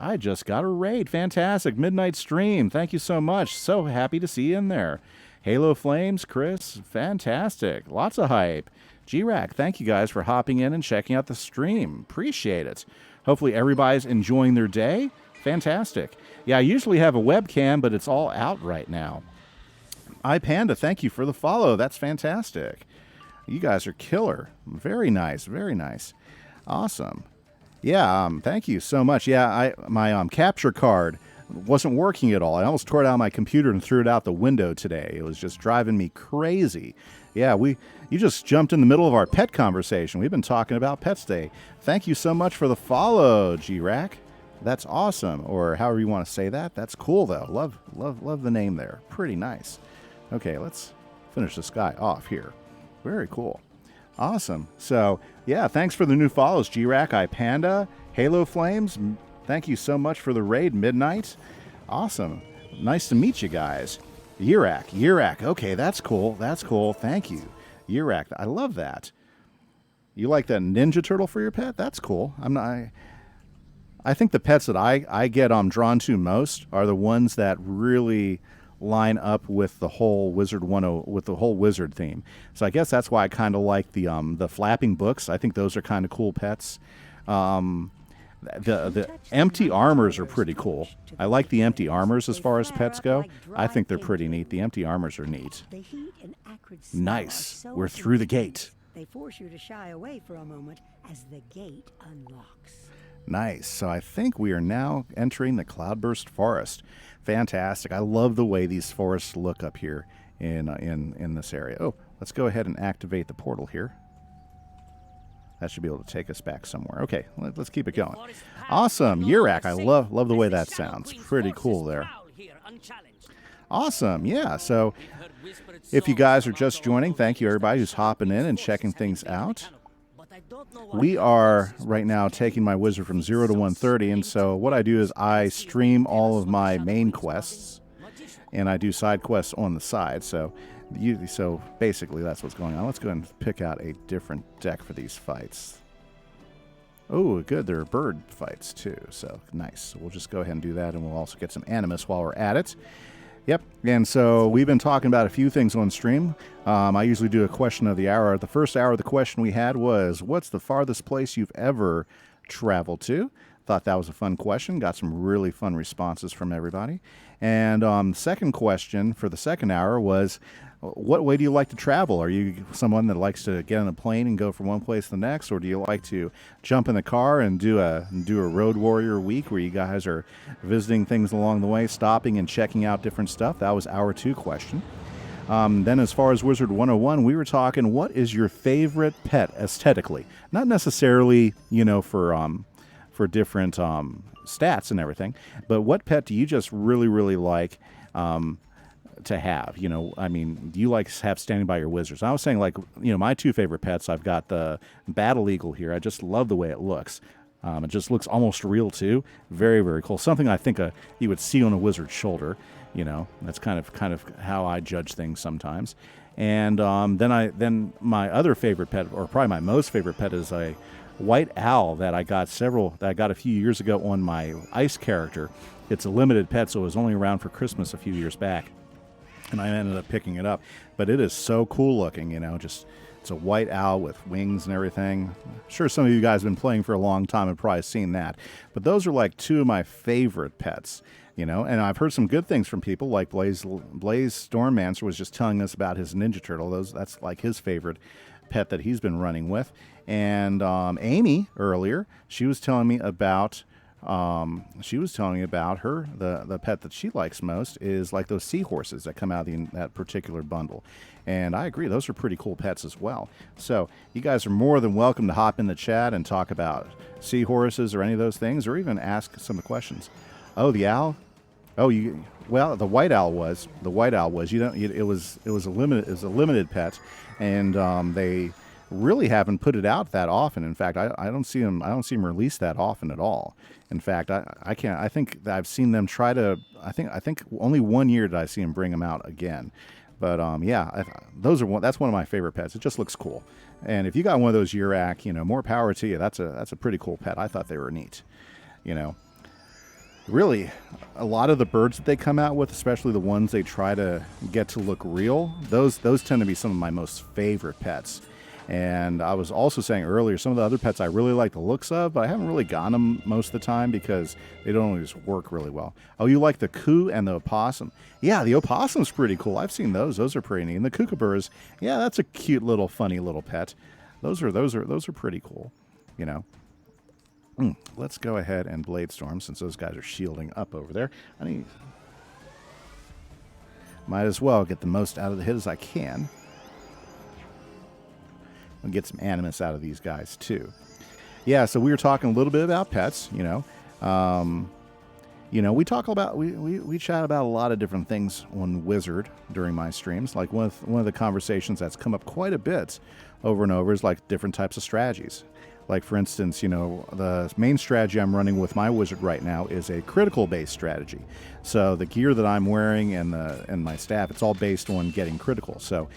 I just got a raid. Fantastic. Midnight stream. Thank you so much. So happy to see you in there. Halo Flames, Chris. Fantastic. Lots of hype. G-Rack, thank you guys for hopping in and checking out the stream. Appreciate it. Hopefully everybody's enjoying their day. Fantastic. Yeah, I usually have a webcam, but it's all out right now. iPanda, thank you for the follow. That's fantastic. You guys are killer. Very nice. Very nice. Awesome. Yeah, thank you so much. Yeah, my capture card wasn't working at all. I almost tore it out of my computer and threw it out the window today. It was just driving me crazy. Yeah, you just jumped in the middle of our pet conversation. We've been talking about Pets Day. Thank you so much for the follow, G-Rack. That's awesome, or however you want to say that. That's cool, though. Love the name there. Pretty nice. Okay, let's finish this guy off here. Very cool. Awesome. So, yeah, thanks for the new follows, G-Rack, iPanda, Halo Flames. Thank you so much for the raid, Midnight. Awesome. Nice to meet you guys. Yirak. Okay, that's cool. That's cool. Thank you. Yirak. I love that. You like that Ninja Turtle for your pet? That's cool. I think the pets that I get drawn to most are the ones that really line up with the whole with the whole wizard theme. So I guess that's why I kind of like the flapping books. I think those are kind of cool pets. The empty armors are pretty cool. I like the empty armors as far as pets go. I think they're pretty neat. The empty armors are neat. The heat and acrid smell Nice. are so We're through the gate. They force you to shy away for a moment as the gate unlocks. Nice. So I think we are now entering the Cloudburst Forest. Fantastic. I love the way these forests look up here in this area. Oh, let's go ahead and activate the portal here. That should be able to take us back somewhere. Okay, let's keep it going. Awesome. Yirak, I love the way that sounds. Pretty cool there. Awesome. Yeah, so if you guys are just joining, thank you everybody who's hopping in and checking things out. We are right now taking my wizard from 0 to 130, and so what I do is I stream all of my main quests, and I do side quests on the side. So basically that's what's going on. Let's go ahead and pick out a different deck for these fights. Oh, good. There are bird fights too, so nice. So we'll just go ahead and do that, and we'll also get some Animus while we're at it. Yep, and so we've been talking about a few things on stream. I usually do a question of the hour. The first hour, the question we had was, what's the farthest place you've ever traveled to? Thought that was a fun question. Got some really fun responses from everybody. And second question for the second hour was, what way do you like to travel? Are you someone that likes to get on a plane and go from one place to the next, or do you like to jump in the car and do a road warrior week where you guys are visiting things along the way, stopping and checking out different stuff? That was hour 2 question. Then as far as Wizard101, we were talking, what is your favorite pet aesthetically? Not necessarily, for different stats and everything, but what pet do you just really, really like to have? Do you like to have standing by your wizards? I was saying, my 2 favorite pets, I've got the Battle Eagle here. I just love the way it looks. It just looks almost real too. Very, very cool. Something I think you would see on a wizard's shoulder. That's kind of how I judge things sometimes. And then my other favorite pet, or probably my most favorite pet, is a white owl that I got a few years ago on my ice character. It's a limited pet, so it was only around for Christmas a few years back, and I ended up picking it up. But it is so cool looking, it's a white owl with wings and everything. I'm sure some of you guys have been playing for a long time and probably seen that. But those are like 2 of my favorite pets, and I've heard some good things from people, like Blaze Stormmancer was just telling us about his Ninja Turtle. That's like his favorite pet that he's been running with. And Amy earlier, she was telling me about her the pet that she likes most is like those seahorses that come out of that particular bundle. And I agree, those are pretty cool pets as well. So you guys are more than welcome to hop in the chat and talk about seahorses or any of those things, or even ask some of the questions. Oh, the owl. Oh, the white owl was. It was a limited pet, and they really haven't put it out that often. In fact, I don't see them released that often at all. In fact, I think that I've seen them try to. I think only 1 year did I see them bring them out again. But that's one of my favorite pets. It just looks cool. And if you got one of those Yirak, more power to you. That's a pretty cool pet. I thought they were neat. Really, a lot of the birds that they come out with, especially the ones they try to get to look real, those tend to be some of my most favorite pets. And I was also saying earlier, some of the other pets I really like the looks of, but I haven't really gotten them most of the time because they don't always work really well. Oh, you like the coo and the opossum? Yeah, the opossum's pretty cool. I've seen those. Those are pretty neat. And the kookaburras, yeah, that's a cute little funny little pet. Those are pretty cool, Let's go ahead and Blade Storm, since those guys are shielding up over there. Might as well get the most out of the hit as I can. And get some Animus out of these guys too. Yeah, so we were talking a little bit about pets, You know, we talk about we chat about a lot of different things on Wizard during my streams. Like one of the conversations that's come up quite a bit over and over is like different types of strategies. Like for instance, you know, the main strategy I'm running with my Wizard right now is a critical based strategy. So the gear that I'm wearing and my staff, it's all based on getting critical. So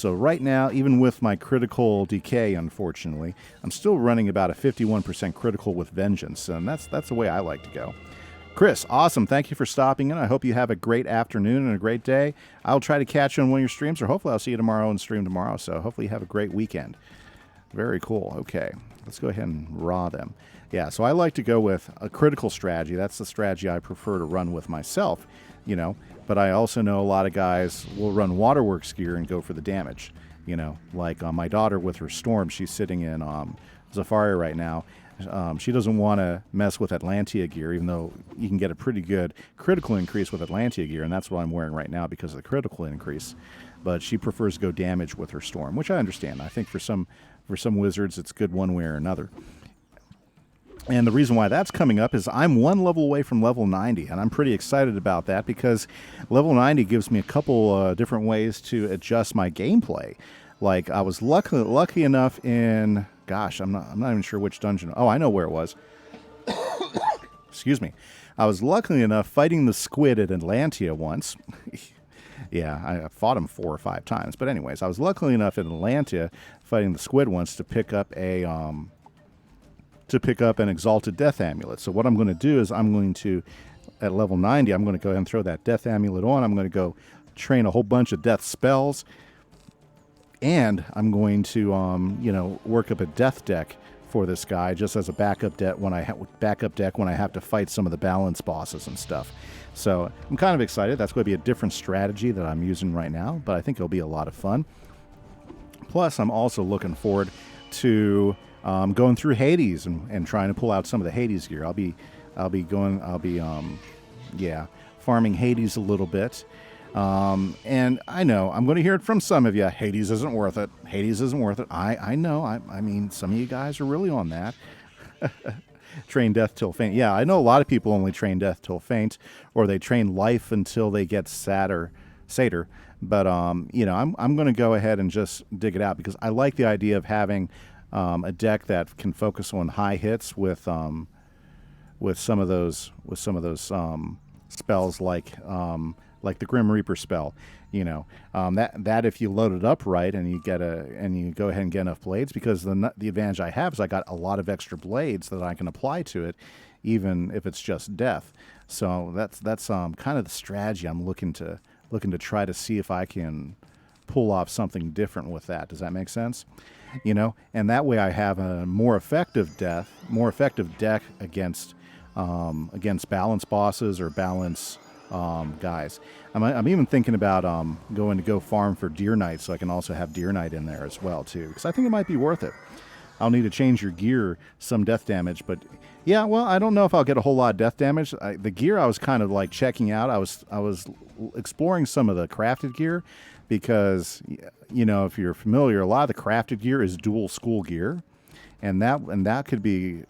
right now, even with my critical decay, unfortunately, I'm still running about a 51% critical with Vengeance, and that's the way I like to go. Chris, awesome. Thank you for stopping in. I hope you have a great afternoon and a great day. I'll try to catch you on one of your streams, or hopefully I'll see you tomorrow and stream tomorrow. So hopefully you have a great weekend. Very cool. Okay, let's go ahead and raw them. Yeah, so I like to go with a critical strategy. That's the strategy I prefer to run with myself, you know. But I also know a lot of guys will run Waterworks gear and go for the damage, you know. Like my daughter with her Storm, she's sitting in Zafari right now. She doesn't want to mess with Atlantia gear, even though you can get a pretty good critical increase with Atlantia gear, and that's what I'm wearing right now because of the critical increase. But she prefers to go damage with her Storm, which I understand. I think for some wizards, it's good one way or another. And the reason why that's coming up is I'm one level away from level 90, and I'm pretty excited about that because level 90 gives me a couple different ways to adjust my gameplay. Like I was lucky enough in, gosh, I'm not even sure which dungeon. Oh, I know where it was. Excuse me. I was lucky enough fighting the squid at Atlantia once. Yeah, I fought him 4 or 5 times. But anyways, I was lucky enough in Atlantia fighting the squid once to pick up an Exalted Death Amulet. So what I'm going to do is I'm going to, at level 90, I'm going to go ahead and throw that Death Amulet on. I'm going to go train a whole bunch of death spells. And I'm going to, work up a death deck for this guy just as a backup deck when I have to fight some of the balance bosses and stuff. So I'm kind of excited. That's going to be a different strategy that I'm using right now, but I think it'll be a lot of fun. Plus, I'm also looking forward to going through Hades and trying to pull out some of the Hades gear. I'll be farming Hades a little bit. And I know I'm going to hear it from some of you. Hades isn't worth it. Hades isn't worth it. I know. I mean, some of you guys are really on that. Train death till faint. Yeah, I know a lot of people only train death till faint, or they train life until they get satyr. But I'm going to go ahead and just dig it out because I like the idea of having a deck that can focus on high hits with some of those spells like the Grim Reaper spell. That if you load it up right and you go ahead and get enough blades, because the advantage I have is I got a lot of extra blades that I can apply to it, even if it's just death. So that's kind of the strategy I'm looking to try to see if I can pull off something different with that. Does that make sense? And that way I have a more effective deck against balance bosses or balance guys. I'm even thinking about going to go farm for Deer Knight, so I can also have Deer Knight in there as well too, because I think it might be worth it. I'll need to change your gear some death damage, but yeah, well, I don't know if I'll get a whole lot of death damage. The gear I was kind of like checking out. I was exploring some of the crafted gear because if you're familiar, a lot of the crafted gear is dual school gear. And that could be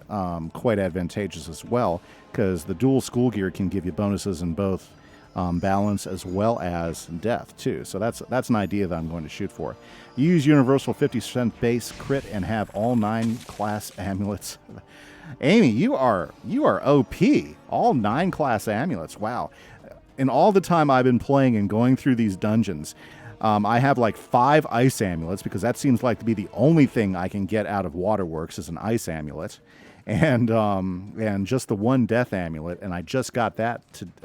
quite advantageous as well, because the dual school gear can give you bonuses in both balance as well as death too. So that's an idea that I'm going to shoot for. Use universal 50% base crit and have all 9 class amulets. Amy, you are OP. All 9 class amulets. Wow. In all the time I've been playing and going through these dungeons, I have like 5 ice amulets because that seems like to be the only thing I can get out of Waterworks is an ice amulet, and just the 1 death amulet, and I just got that during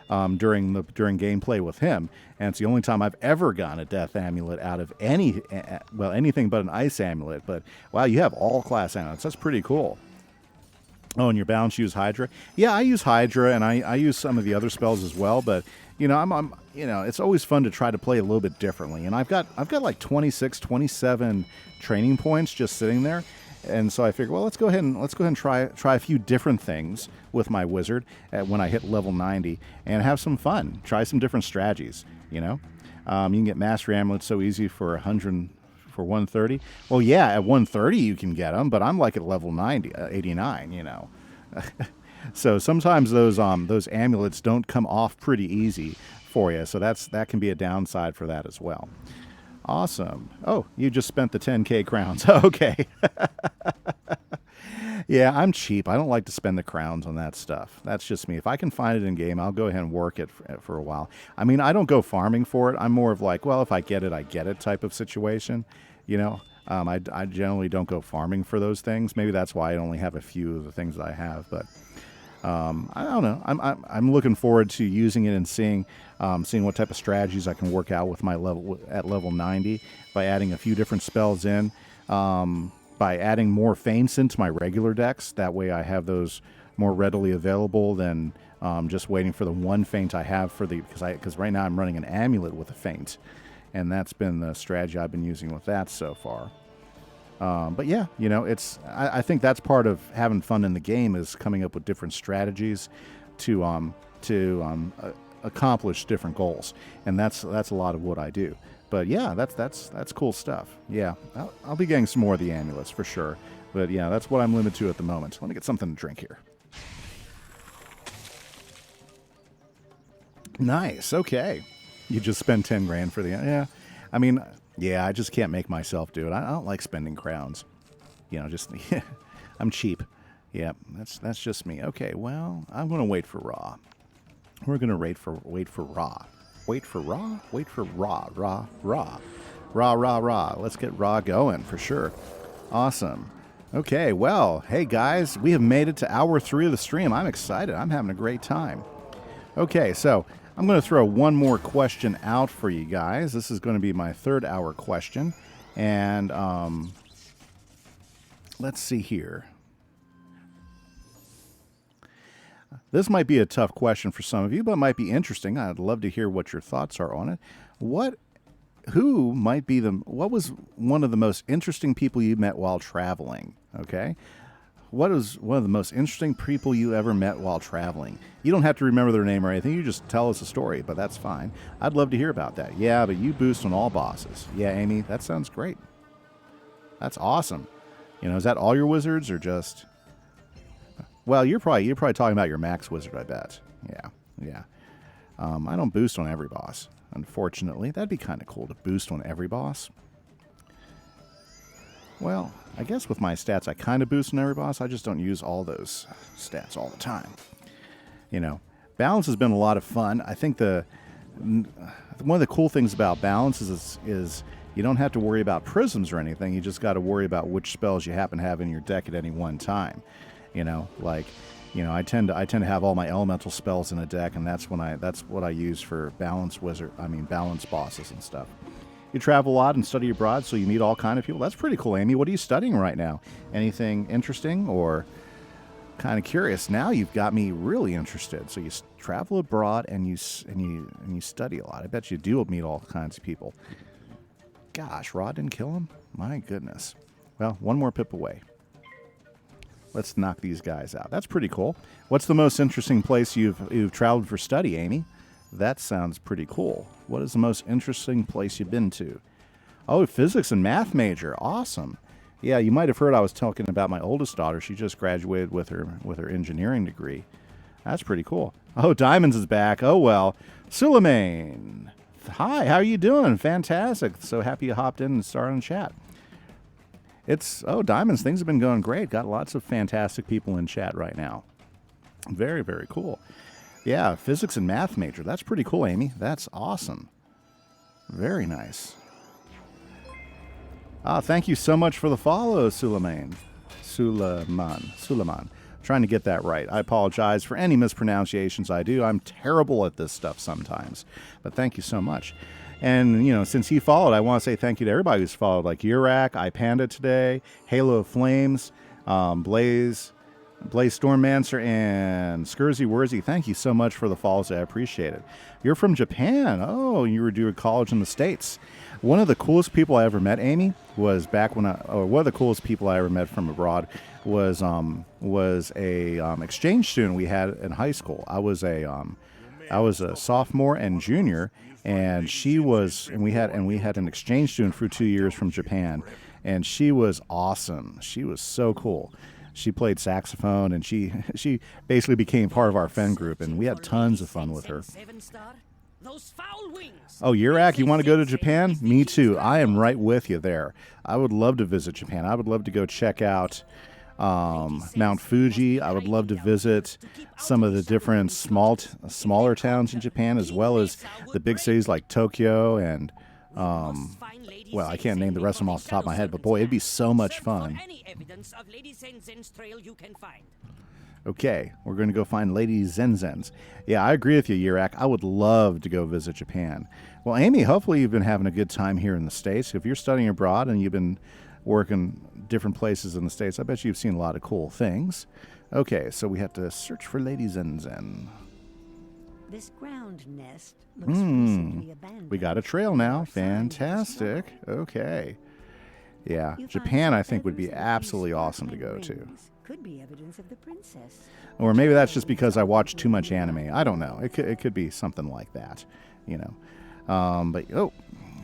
gameplay with him, and it's the only time I've ever gotten a death amulet out of anything but an ice amulet. But wow, you have all class amulets. That's pretty cool. Oh, and you're bound to use Hydra? Yeah, I use Hydra, and I use some of the other spells as well, but it's always fun to try to play a little bit differently. And I've got like 26, 27 training points just sitting there. And so I figured, well, let's go ahead and try a few different things with my wizard when I hit level 90 and have some fun. Try some different strategies, You can get Mastery Amulets so easy for 130. Well, yeah, at 130 you can get them, but I'm like at level 89, So sometimes those amulets don't come off pretty easy for you. So that can be a downside for that as well. Awesome. Oh, you just spent the 10K crowns. Okay. Yeah, I'm cheap. I don't like to spend the crowns on that stuff. That's just me. If I can find it in game, I'll go ahead and work it for a while. I mean, I don't go farming for it. I'm more of like, well, if I get it type of situation. You know, I generally don't go farming for those things. Maybe that's why I only have a few of the things that I have. But I don't know. I'm looking forward to using it and seeing what type of strategies I can work out with my level at level 90 by adding a few different spells in. By adding more feints into my regular decks. That way I have those more readily available than just waiting for the one feint I have for because right now I'm running an amulet with a feint, and that's been the strategy I've been using with that so far. But yeah, you know, I think that's part of having fun in the game is coming up with different strategies to accomplish different goals, and that's a lot of what I do. But yeah, that's cool stuff. Yeah, I'll be getting some more of the amulets for sure. But yeah, that's what I'm limited to at the moment. Let me get something to drink here. Nice. Okay. You just spend 10 grand for the... Yeah. I mean, yeah, I just can't make myself do it. I don't like spending crowns. You know, just... I'm cheap. Yeah, that's just me. Okay, well, I'm going to wait for raw. We're going to wait for raw. Wait for raw? Wait for raw. Raw. Let's get raw going for sure. Awesome. Okay, well, hey guys, we have made it to hour 3 of the stream. I'm excited. I'm having a great time. Okay, so I'm going to throw one more question out for you guys. This is going to be my 3rd hour question. And let's see here. This might be a tough question for some of you, but it might be interesting. I'd love to hear what your thoughts are on it. What was one of the most interesting people you met while traveling? Okay. What was one of the most interesting people you ever met while traveling? You don't have to remember their name or anything. You just tell us a story, but that's fine. I'd love to hear about that. Yeah, but you boost on all bosses. Yeah, Amy, that sounds great. That's awesome. You know, is that all your wizards or just... Well, you're probably talking about your max wizard, I bet. Yeah. I don't boost on every boss, unfortunately. That'd be kind of cool to boost on every boss. Well, I guess with my stats, I kind of boost on every boss. I just don't use all those stats all the time. You know, balance has been a lot of fun. I think one of the cool things about balance is you don't have to worry about prisms or anything. You just got to worry about which spells you happen to have in your deck at any one time. You know, like, you know, I tend to have all my elemental spells in a deck, and that's what I use for balance bosses and stuff. You travel a lot and study abroad, so you meet all kind of people. That's pretty cool, Amy. What are you studying right now? Anything interesting or kind of curious? Now you've got me really interested. So you travel abroad and you study a lot. I bet you do meet all kinds of people. Gosh, Rod didn't kill him? My goodness. Well, one more pip away. Let's knock these guys out. That's pretty cool. What's the most interesting place you've traveled for study, Amy? That sounds pretty cool. What is the most interesting place you've been to? Oh, physics and math major. Awesome. Yeah, you might have heard I was talking about my oldest daughter. She just graduated with her engineering degree. That's pretty cool. Oh, Diamonds is back. Oh, well. Suleiman. Hi, how are you doing? Fantastic. So happy you hopped in and started in chat. Diamonds, things have been going great. Got lots of fantastic people in chat right now. Very, very cool. Yeah, physics and math major. That's pretty cool, Amy. That's awesome. Very nice. Thank you so much for the follow, Suleiman. Trying to get that right. I apologize for any mispronunciations I do. I'm terrible at this stuff sometimes. But thank you so much. And, you know, since he followed, I want to say thank you to everybody who's followed, like Urak, iPanda today, Halo of Flames, Blaze Stormmancer, and Scurzy Wurzy. Thank you so much for the follows. I appreciate it. You're from Japan. Oh, you were doing college in the States. One of the coolest people I ever met, Amy, was one of the coolest people I ever met from abroad was a exchange student we had in high school. I was a sophomore and junior. And we had an exchange student for 2 years from Japan, and she was awesome. She was so cool. She played saxophone, and she basically became part of our friend group, and we had tons of fun with her. Oh, Yurak, you want to go to Japan? Me too. I am right with you there. I would love to visit Japan. I would love to go check out Mount Fuji. I would love to visit some of the different smaller towns in Japan, as well as the big cities like Tokyo and, well, I can't name the rest of them off the top of my head, but boy, it'd be so much fun. Okay, we're going to go find Lady Zenzen's. Yeah, I agree with you, Yurak. I would love to go visit Japan. Well, Amy, hopefully you've been having a good time here in the States. If you're studying abroad and you've been working different places in the States, I bet you've seen a lot of cool things. Okay, so we have to search for Lady Zenzen. This ground nest looks recently abandoned. We got a trail now. Fantastic. Okay. Yeah, Japan I think would be absolutely awesome to go to. Could be evidence of the princess. Or maybe that's just because I watch too much anime. I don't know. It could be something like that, you know. But, oh,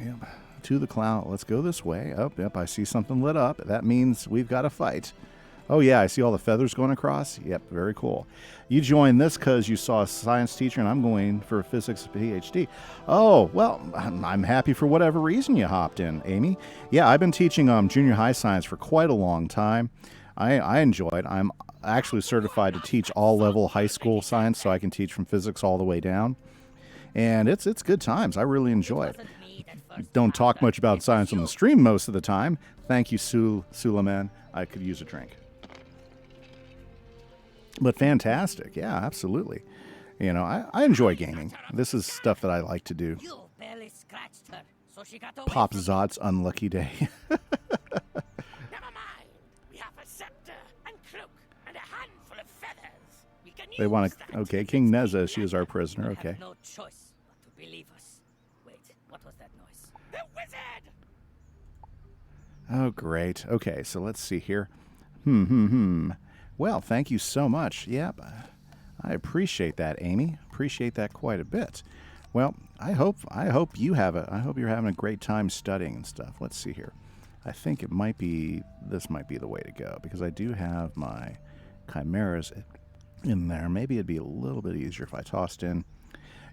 yep, to the cloud. Let's go this way. Oh, yep, I see something lit up. That means we've got a fight. Oh, yeah, I see all the feathers going across. Yep, very cool. You joined this because you saw a science teacher, and I'm going for a physics PhD. Oh, well, I'm happy for whatever reason you hopped in, Amy. Yeah, I've been teaching junior high science for quite a long time. I enjoy it. I'm actually certified to teach all-level high school science, so I can teach from physics all the way down. And it's good times. I really enjoy it. Don't talk much about science on the stream most of the time. Thank you, Suleiman. I could use a drink. But fantastic. Yeah, absolutely. You know, I enjoy gaming. This is stuff that I like to do. Pop Zot's unlucky day. They want to. Okay, King Neza, she is our prisoner. Okay. No choice but to believe us. Wait, what was that noise? The wizard! Oh, great. Okay, so let's see here. Well, thank you so much. Yep, I appreciate that, Amy. Appreciate that quite a bit. Well, I hope you're having a great time studying and stuff. Let's see here. I think this might be the way to go because I do have my chimeras in there. Maybe it'd be a little bit easier if I tossed in.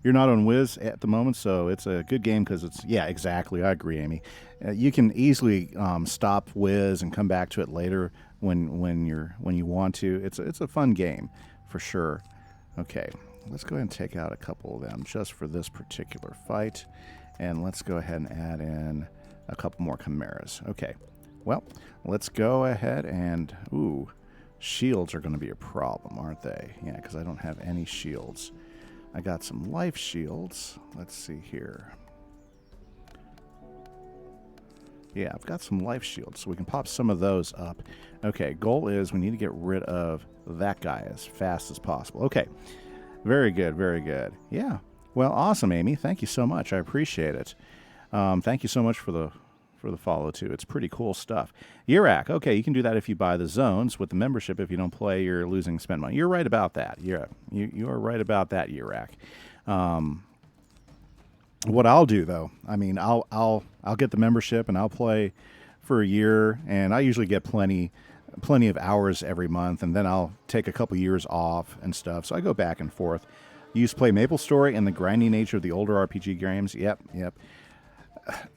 You're not on Wiz at the moment, so it's a good game because it's, yeah, exactly. I agree, Amy. You can easily stop Wiz and come back to it later when you want to. It's a fun game for sure. Okay, let's go ahead and take out a couple of them just for this particular fight, and let's go ahead and add in a couple more chimeras. Okay, well, let's go ahead and shields are going to be a problem, aren't they? Yeah, because I don't have any shields. I got some life shields. Let's see here. Yeah, I've got some life shields, so we can pop some of those up. Okay, goal is we need to get rid of that guy as fast as possible. Okay, very good, very good. Yeah, well, awesome, Amy. Thank you so much. I appreciate it. Thank you so much for the follow, too. It's pretty cool stuff. Yurak, okay, you can do that if you buy the zones. With the membership, if you don't play, you're losing spend money. You're right about that. Yeah, you are right about that, Yurak. What I'll do, though, I mean, I'll get the membership and I'll play for a year, and I usually get plenty of hours every month, and then I'll take a couple years off and stuff. So I go back and forth. You used to play MapleStory and the grinding nature of the older RPG games. Yep.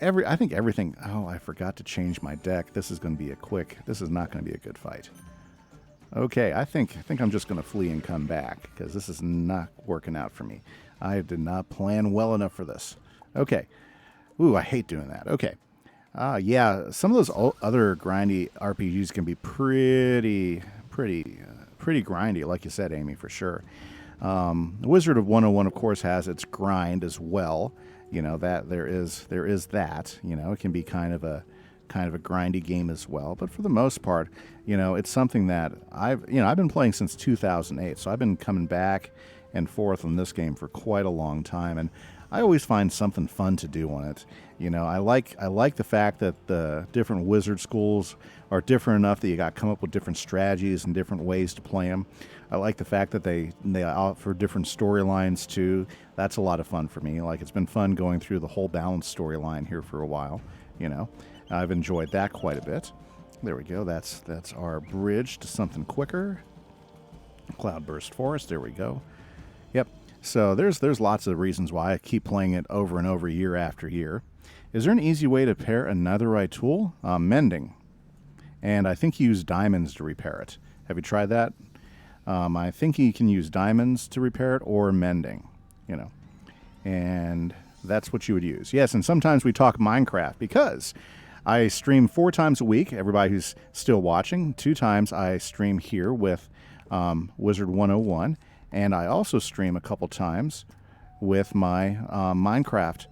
I think everything. Oh, I forgot to change my deck. This is going to be this is not going to be a good fight. Okay, I think I'm just going to flee and come back because this is not working out for me. I did not plan well enough for this. Okay. Ooh, I hate doing that. Okay. Yeah, some of those other grindy RPGs can be pretty grindy, like you said, Amy, for sure. Wizard101, of course, has its grind as well. You know, that there is that. You know, it can be kind of a grindy game as well. But for the most part, you know, it's something that I've been playing since 2008. So I've been coming back and forth on this game for quite a long time, and I always find something fun to do on it. You know, I like the fact that the different wizard schools are different enough that you got to come up with different strategies and different ways to play them. I like the fact that they offer different storylines too. That's a lot of fun for me. Like, it's been fun going through the whole balanced storyline here for a while. You know, I've enjoyed that quite a bit. There we go. That's our bridge to something quicker. Cloudburst Forest. There we go. Yep. So there's lots of reasons why I keep playing it over and over year after year. Is there an easy way to repair a netherite tool? Mending. And I think you use diamonds to repair it. Have you tried that? I think you can use diamonds to repair it or mending. You know. And that's what you would use. Yes, and sometimes we talk Minecraft because I stream 4 times a week. Everybody who's still watching, 2 times I stream here with Wizard101, and I also stream a couple times with my Minecraft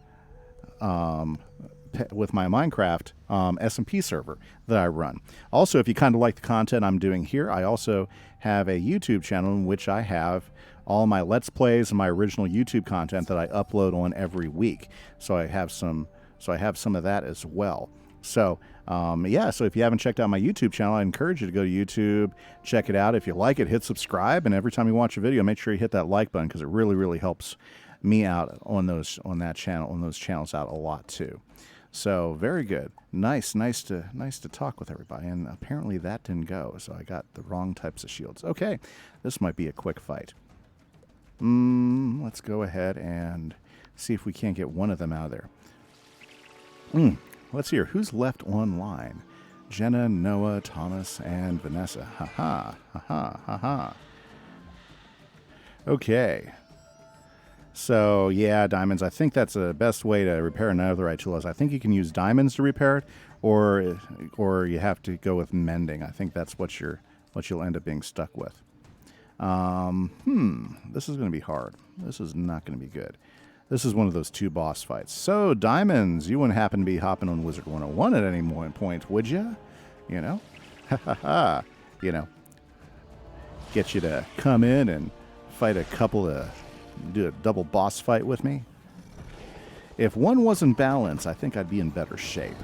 SMP server that I run. Also, if you kind of like the content I'm doing here, I also have a YouTube channel in which I have all my Let's Plays and my original YouTube content that I upload on every week. So I have some of that as well. So, yeah, so if you haven't checked out my YouTube channel, I encourage you to go to YouTube, check it out. If you like it, hit subscribe, and every time you watch a video, make sure you hit that like button because it really, really helps me out on those channels out a lot too. So, very good. Nice to talk with everybody. And apparently that didn't go, so I got the wrong types of shields. Okay, this might be a quick fight. Let's go ahead and see if we can't get one of them out of there. Let's hear who's left online. Jenna, Noah, Thomas, and Vanessa. Ha ha. Okay. So, yeah, diamonds. I think that's the best way to repair a netherite tool. I think you can use diamonds to repair it, or you have to go with mending. I think that's what you'll end up being stuck with. This is going to be hard. This is not going to be good. This is one of those 2 boss fights. So, diamonds, you wouldn't happen to be hopping on Wizard101 at any point, would you? You know? Ha ha ha. You know. Get you to come in and fight do a double boss fight with me. If one wasn't balanced, I think I'd be in better shape.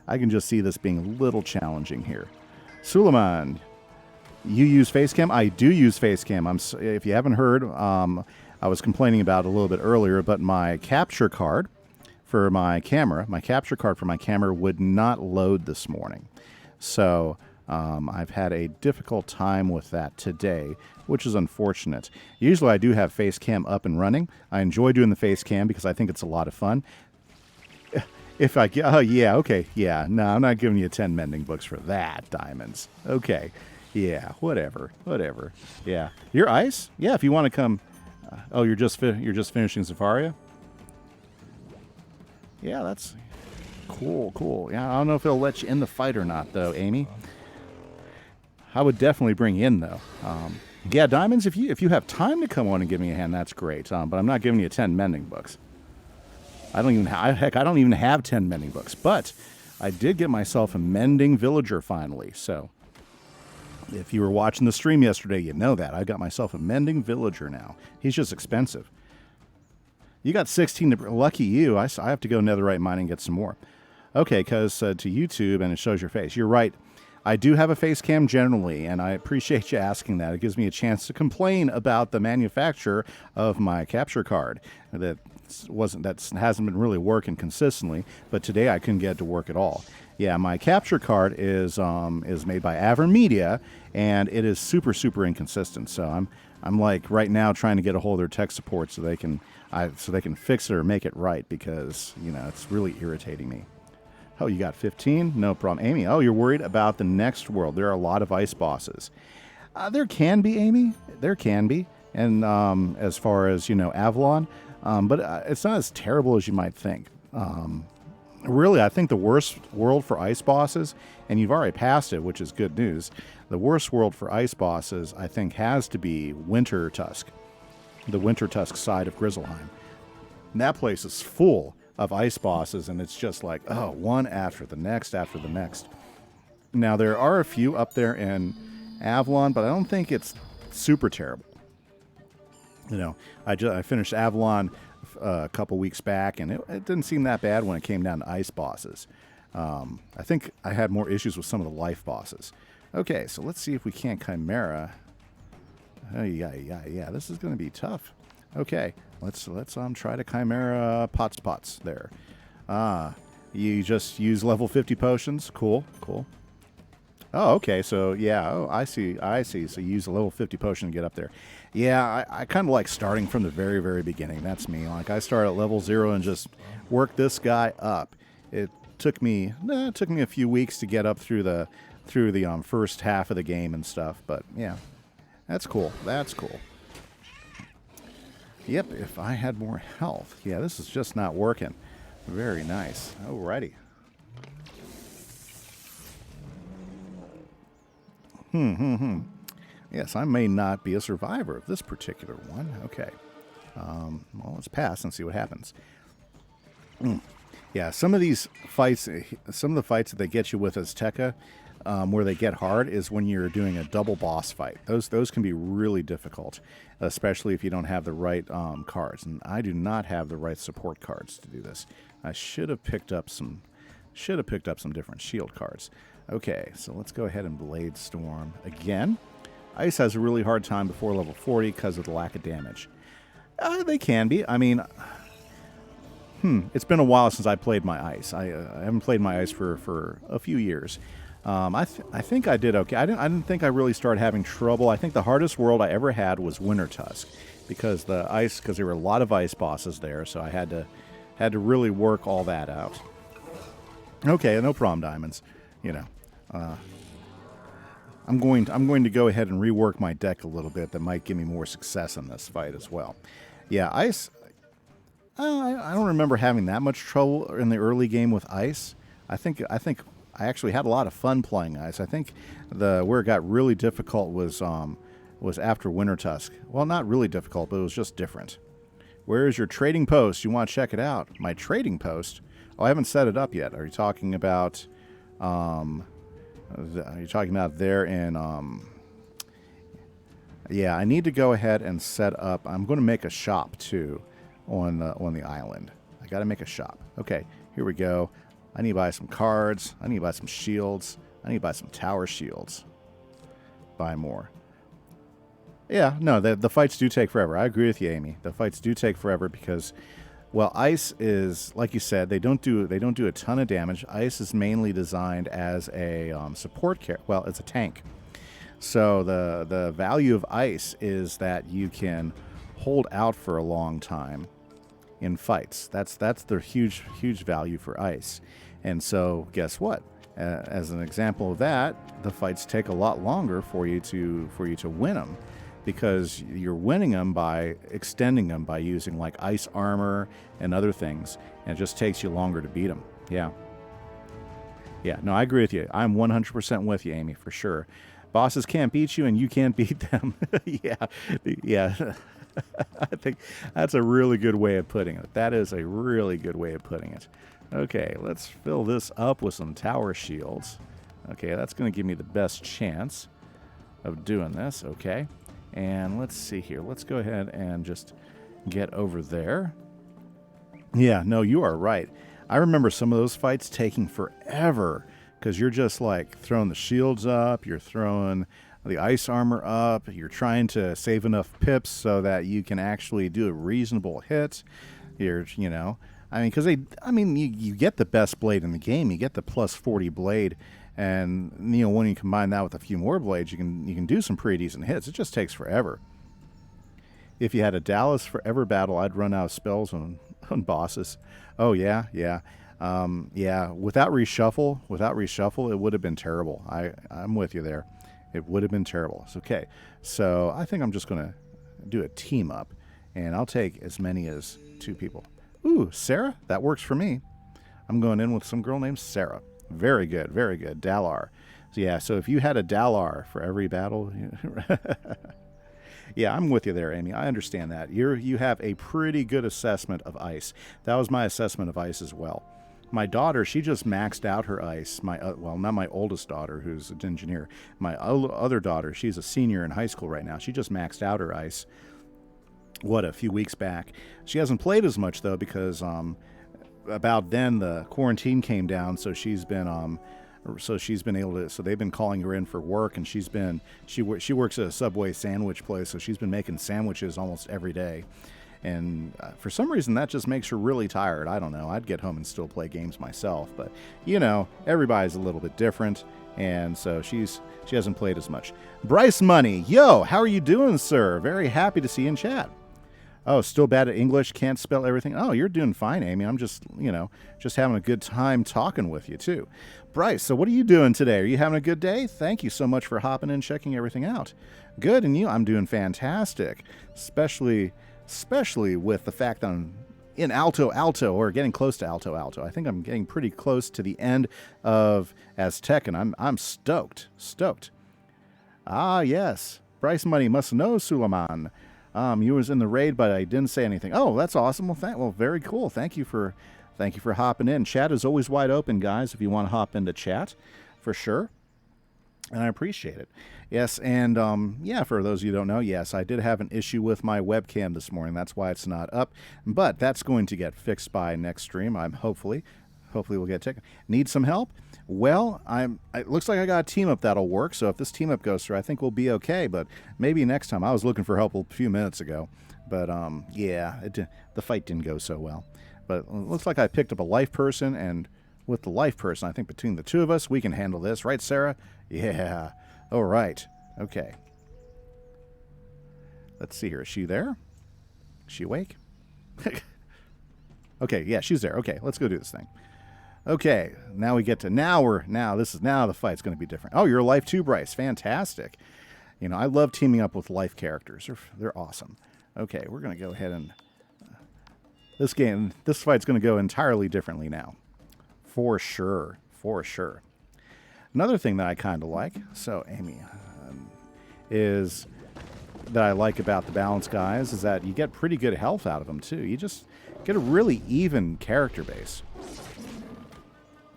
I can just see this being a little challenging here. Suleiman, you use Facecam? I do use Facecam. If you haven't heard, I was complaining about it a little bit earlier, but my capture card for my camera would not load this morning. So I've had a difficult time with that today, which is unfortunate. Usually I do have Facecam up and running. I enjoy doing the Facecam because I think it's a lot of fun. If I get, oh yeah, okay, yeah, no, I'm not giving you 10 mending books for that, diamonds. Okay, yeah, whatever, yeah. You're ice? Yeah, if you want to come. Oh, you're just finishing Zafaria? Yeah, that's cool. Yeah, I don't know if it'll let you in the fight or not, though, Amy. I would definitely bring you in, though. Yeah, diamonds, if you have time to come on and give me a hand, that's great. But I'm not giving you 10 mending books. I don't even have 10 mending books, but I did get myself a mending villager finally. So if you were watching the stream yesterday, you know that. I got myself a mending villager now. He's just expensive. You got 16 to... Lucky you. I have to go netherite mining and get some more. Okay, because to YouTube, and it shows your face. You're right. I do have a face cam generally, and I appreciate you asking that. It gives me a chance to complain about the manufacturer of my capture card. That hasn't been really working consistently, but today I couldn't get it to work at all. Yeah, my capture card is made by Avern Media, and it is super inconsistent. So I'm like right now trying to get a hold of their tech support so they can fix it or make it right, because it's really irritating me. Oh, you got 15? No problem. Amy, oh, you're worried about the next world. There are a lot of ice bosses. There can be, Amy. There can be. And as far as, Avalon. But it's not as terrible as you might think. Really, I think the worst world for ice bosses, and you've already passed it, which is good news, the worst world for ice bosses, I think, has to be Winter Tusk. The Winter Tusk side of Grizzleheim. And that place is full of ice bosses, and it's just like, oh, one after the next after the next. Now, there are a few up there in Avalon, but I don't think it's super terrible. I finished Avalon a couple weeks back, and it didn't seem that bad when it came down to ice bosses. I think I had more issues with some of the life bosses. Okay, so let's see if we can't Chimera. Oh, yeah, this is going to be tough. Okay, let's try to Chimera Pots there. You just use level 50 potions. Cool, cool. Oh, okay. So, yeah. Oh, I see. So you use a level 50 potion to get up there. Yeah, I kind of like starting from the very, very beginning. That's me. Like, I start at level 0 and just work this guy up. It took me a few weeks to get up through the first half of the game and stuff. But, yeah, that's cool. That's cool. Yep, if I had more health. Yeah, this is just not working. Very nice. Alrighty. Yes, I may not be a survivor of this particular one. Okay. Well, let's pass and see what happens. Yeah, some of these fights, some of the fights that they get you with Azteca, where they get hard, is when you're doing a double boss fight. Those can be really difficult, especially if you don't have the right cards. And I do not have the right support cards to do this. I should have picked up some different shield cards. Okay, so let's go ahead and Blade Storm again. Ice has a really hard time before level 40 because of the lack of damage. They can be. I mean, it's been a while since I played my Ice. I haven't played my Ice for a few years. I think I did okay. I didn't think I really started having trouble. I think the hardest world I ever had was Winter Tusk, because there were a lot of ice bosses there, so I had to really work all that out. Okay, no problem, Diamonds. You know, I'm going to go ahead and rework my deck a little bit. That might give me more success in this fight as well. Yeah, Ice. I don't remember having that much trouble in the early game with Ice. I think I actually had a lot of fun playing Ice. I think where it got really difficult was after Winter Tusk. Well, not really difficult, but it was just different. Where is your trading post? You want to check it out? My trading post? Oh, I haven't set it up yet. Are you talking about? Are you talking about there in? Yeah, I need to go ahead and set up. I'm going to make a shop too, on the island. I got to make a shop. Okay, here we go. I need to buy some cards. I need to buy some shields. I need to buy some tower shields. Buy more. Yeah, no, the fights do take forever. I agree with you, Amy. The fights do take forever because, well, Ice is, like you said, they don't do a ton of damage. Ice is mainly designed as a support character. Well, it's a tank. So the value of Ice is that you can hold out for a long time in fights. That's the huge value for Ice. And so guess what? As an example of that, the fights take a lot longer for you to win them, because you're winning them by extending them by using like ice armor and other things, and it just takes you longer to beat them. Yeah, no, I agree with you. I'm 100% with you, Amy, for sure. Bosses can't beat you and you can't beat them. yeah. I think that's a really good way of putting it. That is a really good way of putting it. Okay, let's fill this up with some tower shields. Okay, that's going to give me the best chance of doing this. Okay, and let's see here. Let's go ahead and just get over there. Yeah, no, you are right. I remember some of those fights taking forever because you're just like throwing the shields up, you're throwing the ice armor up, you're trying to save enough pips so that you can actually do a reasonable hit. You get the best blade in the game. You get the plus 40 blade, and when you combine that with a few more blades, you can do some pretty decent hits. It just takes forever. If you had a Dallas Forever battle, I'd run out of spells on bosses. Oh yeah. Without reshuffle, it would have been terrible. I'm with you there. It would have been terrible. It's okay. So I think I'm just gonna do a team up, and I'll take as many as 2 people. Ooh, Sarah? That works for me. I'm going in with some girl named Sarah. Very good, very good. Dalar. So yeah, so if you had a Dalar for every battle... Yeah, I'm with you there, Amy. I understand that. You have a pretty good assessment of Ice. That was my assessment of Ice as well. My daughter, she just maxed out her Ice. Well, not my oldest daughter, who's an engineer. My other daughter, she's a senior in high school right now. She just maxed out her Ice. A few weeks back. She hasn't played as much though, because about then the quarantine came down, so she's been able to. So they've been calling her in for work, and she works at a Subway sandwich place, so she's been making sandwiches almost every day. And for some reason, that just makes her really tired. I don't know. I'd get home and still play games myself. But, you know, everybody's a little bit different. And so she hasn't played as much. Bryce Money. Yo, how are you doing, sir? Very happy to see you in chat. Oh, still bad at English. Can't spell everything. Oh, you're doing fine, Amy. I'm just, you know, just having a good time talking with you, too. Bryce, so what are you doing today? Are you having a good day? Thank you so much for hopping in and checking everything out. Good, and you? I'm doing fantastic. Especially with the fact that I'm in Alto, or getting close to Alto. I think I'm getting pretty close to the end of Azteca, and I'm stoked. Ah, yes. Bryce Money must know Suleiman. You was in the raid, but I didn't say anything. Oh, that's awesome. Well, very cool. Thank you for hopping in. Chat is always wide open, guys, if you want to hop into chat, for sure. And I appreciate it. Yes, and yeah, for those of you who don't know, yes, I did have an issue with my webcam this morning. That's why it's not up. But that's going to get fixed by next stream. Hopefully we'll get taken. Need some help? Well, it looks like I got a team up that'll work. So if this team up goes through, I think we'll be okay. But maybe next time. I was looking for help a few minutes ago, but yeah, the fight didn't go so well. But it looks like I picked up a life person, and with the life person, I think between the two of us, we can handle this, right, Sarah? Yeah. All right. Okay. Let's see here. Is she there? Is she awake? Okay. Yeah, she's there. Okay, let's go do this thing. Okay, now we get to now the fight's going to be different. Oh, you're a life too, Bryce. Fantastic. You know, I love teaming up with life characters. They're awesome. Okay, we're going to go ahead and this fight's going to go entirely differently now. For sure. Another thing that I kind of like, so Amy, is that I like about the balance guys is that you get pretty good health out of them too. You just get a really even character base.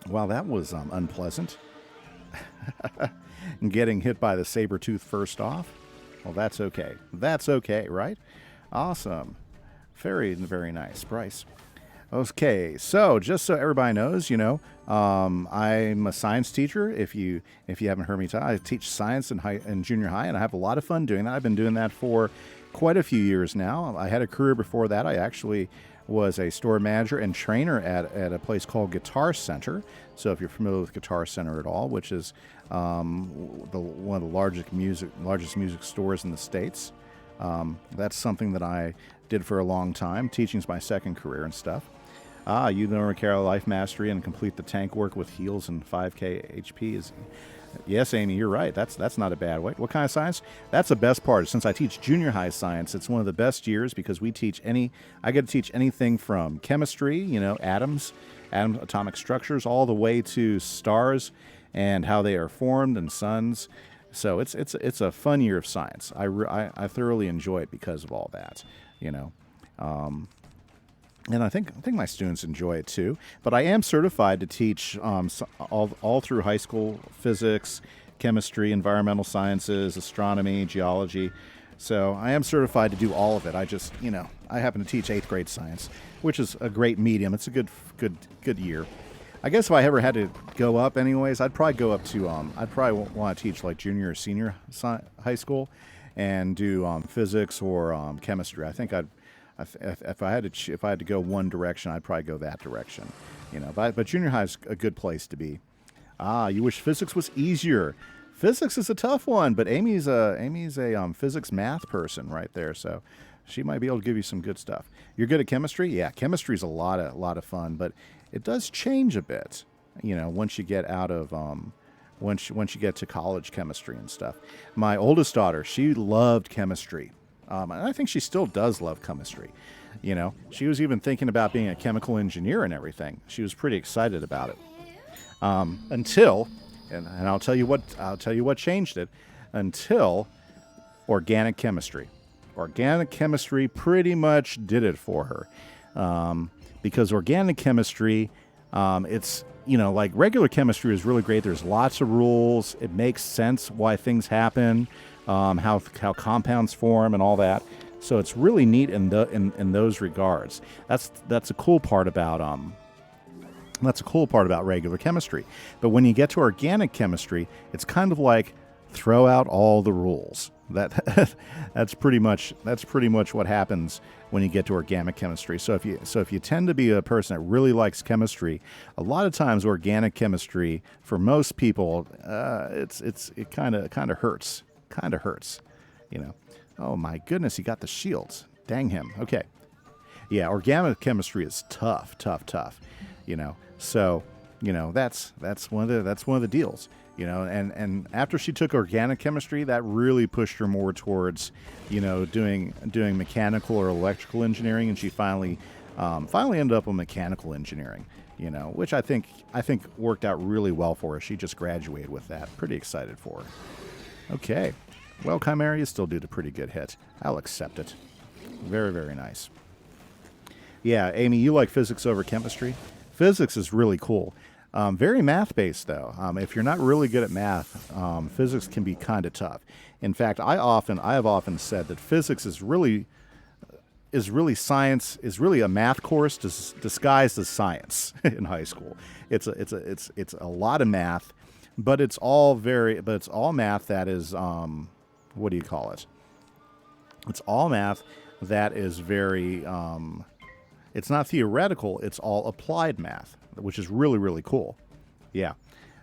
Wow, that was unpleasant. And getting hit by the saber-tooth first off. Well, that's okay. That's okay, right? Awesome. Very, very nice, Bryce. Okay, so just so everybody knows, you know, I'm a science teacher. If you haven't heard me talk, I teach science in junior high, and I have a lot of fun doing that. I've been doing that for quite a few years now. I had a career before that. I actually was a store manager and trainer at a place called Guitar Center. So if you're familiar with Guitar Center at all, which is one of the largest music stores in the States, that's something that I did for a long time. Teaching's my second career and stuff. You learn to carry life mastery and complete the tank work with heals and 5k HP is... Yes, Amy, you're right. That's not a bad way. What kind of science? That's the best part. Since I teach junior high science, it's one of the best years because I get to teach anything from chemistry, you know, atoms, atomic structures, all the way to stars and how they are formed and suns. So it's a fun year of science. I thoroughly enjoy it because of all that, you know. And I think my students enjoy it too. But I am certified to teach all through high school: physics, chemistry, environmental sciences, astronomy, geology. So I am certified to do all of it. I just, you know, I happen to teach 8th grade science, which is a great medium. It's a good year. I guess if I ever had to go up, anyways, I'd probably go up to I'd probably want to teach like junior or senior high school, and do physics or chemistry. I think if I had to go one direction, I'd probably go that direction, you know. But junior high is a good place to be. You wish physics was easier. Physics is a tough one, but Amy's a physics math person right there, so she might be able to give you some good stuff. You're good at chemistry? Yeah, chemistry's a lot of fun, but it does change a bit, you know, once you get out of once you get to college chemistry and stuff. My oldest daughter, she loved chemistry. And I think she still does love chemistry. You know, she was even thinking about being a chemical engineer and everything. She was pretty excited about it. Until, and I'll tell you what changed it, until organic chemistry. Organic chemistry pretty much did it for her. Because organic chemistry, it's, you know, like regular chemistry is really great. There's lots of rules. It makes sense why things happen. How compounds form and all that. So it's really neat in those regards. That's a cool part about regular chemistry. But when you get to organic chemistry, it's kind of like throw out all the rules. that's pretty much what happens when you get to organic chemistry. So if you tend to be a person that really likes chemistry, a lot of times organic chemistry for most people, it kind of hurts. You know. Oh my goodness, he got the shields. Dang him. Okay. Yeah, organic chemistry is tough. You know. So, you know, that's one of the deals. You know, and after she took organic chemistry, that really pushed her more towards, you know, doing mechanical or electrical engineering, and she finally ended up with mechanical engineering. You know, which I think worked out really well for her. She just graduated with that. Pretty excited for her. Okay, well, Chimera, you still did a pretty good hit. I'll accept it. Very, very nice. Yeah, Amy, you like physics over chemistry? Physics is really cool. Very math-based, though. If you're not really good at math, physics can be kind of tough. In fact, I have often said that physics is really science, is really a math course disguised as science in high school. It's a lot of math, but it's all math that is what do you call it? It's all math that is very it's not theoretical. It's all applied math, which is really, really cool. Yeah.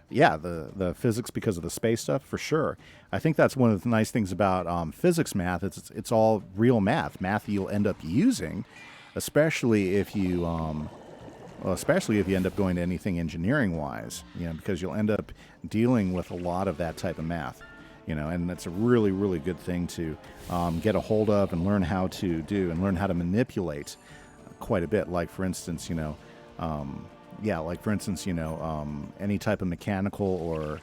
The physics because of the space stuff, for sure. I think that's one of the nice things about physics math. It's all real math you'll end up using, especially if you end up going to anything engineering wise. You know, because you'll end up dealing with a lot of that type of math. You know, and that's a really, really good thing to get a hold of and learn how to do and learn how to manipulate quite a bit. Like for instance, you know. Any type of mechanical or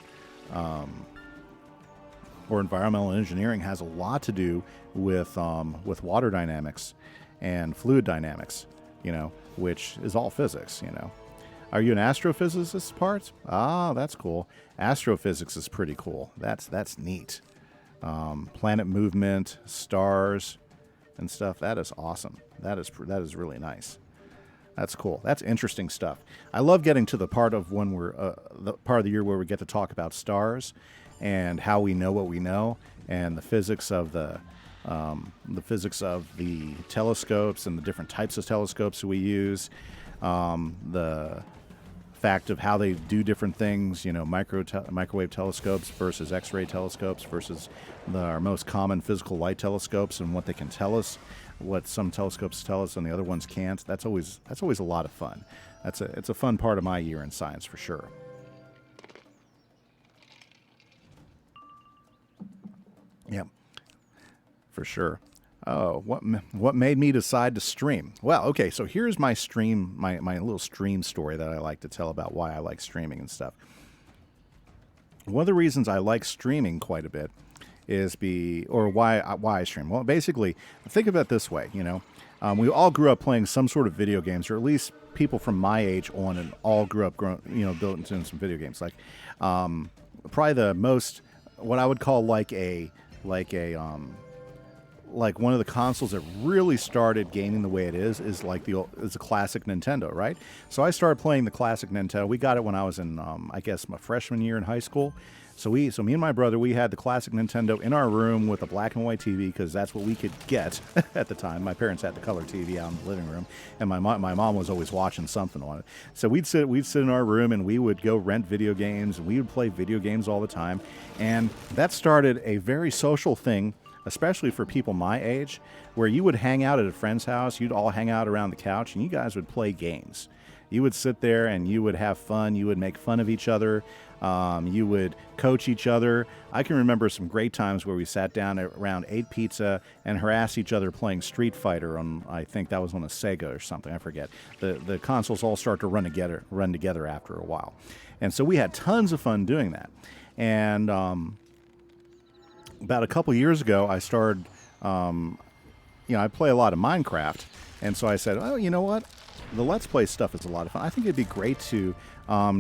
environmental engineering has a lot to do with water dynamics and fluid dynamics, you know, which is all physics, you know. Are you an astrophysicist, Parts? Ah, that's cool. Astrophysics is pretty cool. That's neat. Planet movement, stars, and stuff. That is awesome. That is really nice. That's cool. That's interesting stuff. I love getting to the part of when we're the part of the year where we get to talk about stars and how we know what we know, and the physics of the telescopes and the different types of telescopes we use, the fact of how they do different things. You know, microwave telescopes versus X-ray telescopes versus our most common physical light telescopes, and what they can tell us. What some telescopes tell us and the other ones can't. That's always a lot of fun. It's a fun part of my year in science for sure. Yeah, for sure. Oh, what made me decide to stream? Well, okay, so here's my little stream story that I like to tell about why I like streaming and stuff. One of the reasons I like streaming quite a bit why I stream. Well, basically, think of it this way, you know. We all grew up playing some sort of video games, or at least people from my age on, and all grew up, built into some video games. Like, probably the most, what I would call like one of the consoles that really started gaming the way it is a classic Nintendo, right? So I started playing the classic Nintendo. We got it when I was in, I guess, my freshman year in high school. So me and my brother, we had the classic Nintendo in our room with a black and white TV, because that's what we could get at the time. My parents had the color TV out in the living room, and my mom was always watching something on it. So we'd sit in our room, and we would go rent video games, and we would play video games all the time. And that started a very social thing, especially for people my age, where you would hang out at a friend's house. You'd all hang out around the couch, and you guys would play games. You would sit there and you would have fun. You would make fun of each other. You would coach each other. I can remember some great times where we sat down around, ate pizza, and harassed each other playing Street Fighter on, I think that was on a Sega or something. I forget. The consoles all start to run together after a while. And so we had tons of fun doing that. And about a couple years ago, I started, I play a lot of Minecraft. And so I said, oh, you know what? the Let's Play stuff is a lot of fun. I think it'd be great to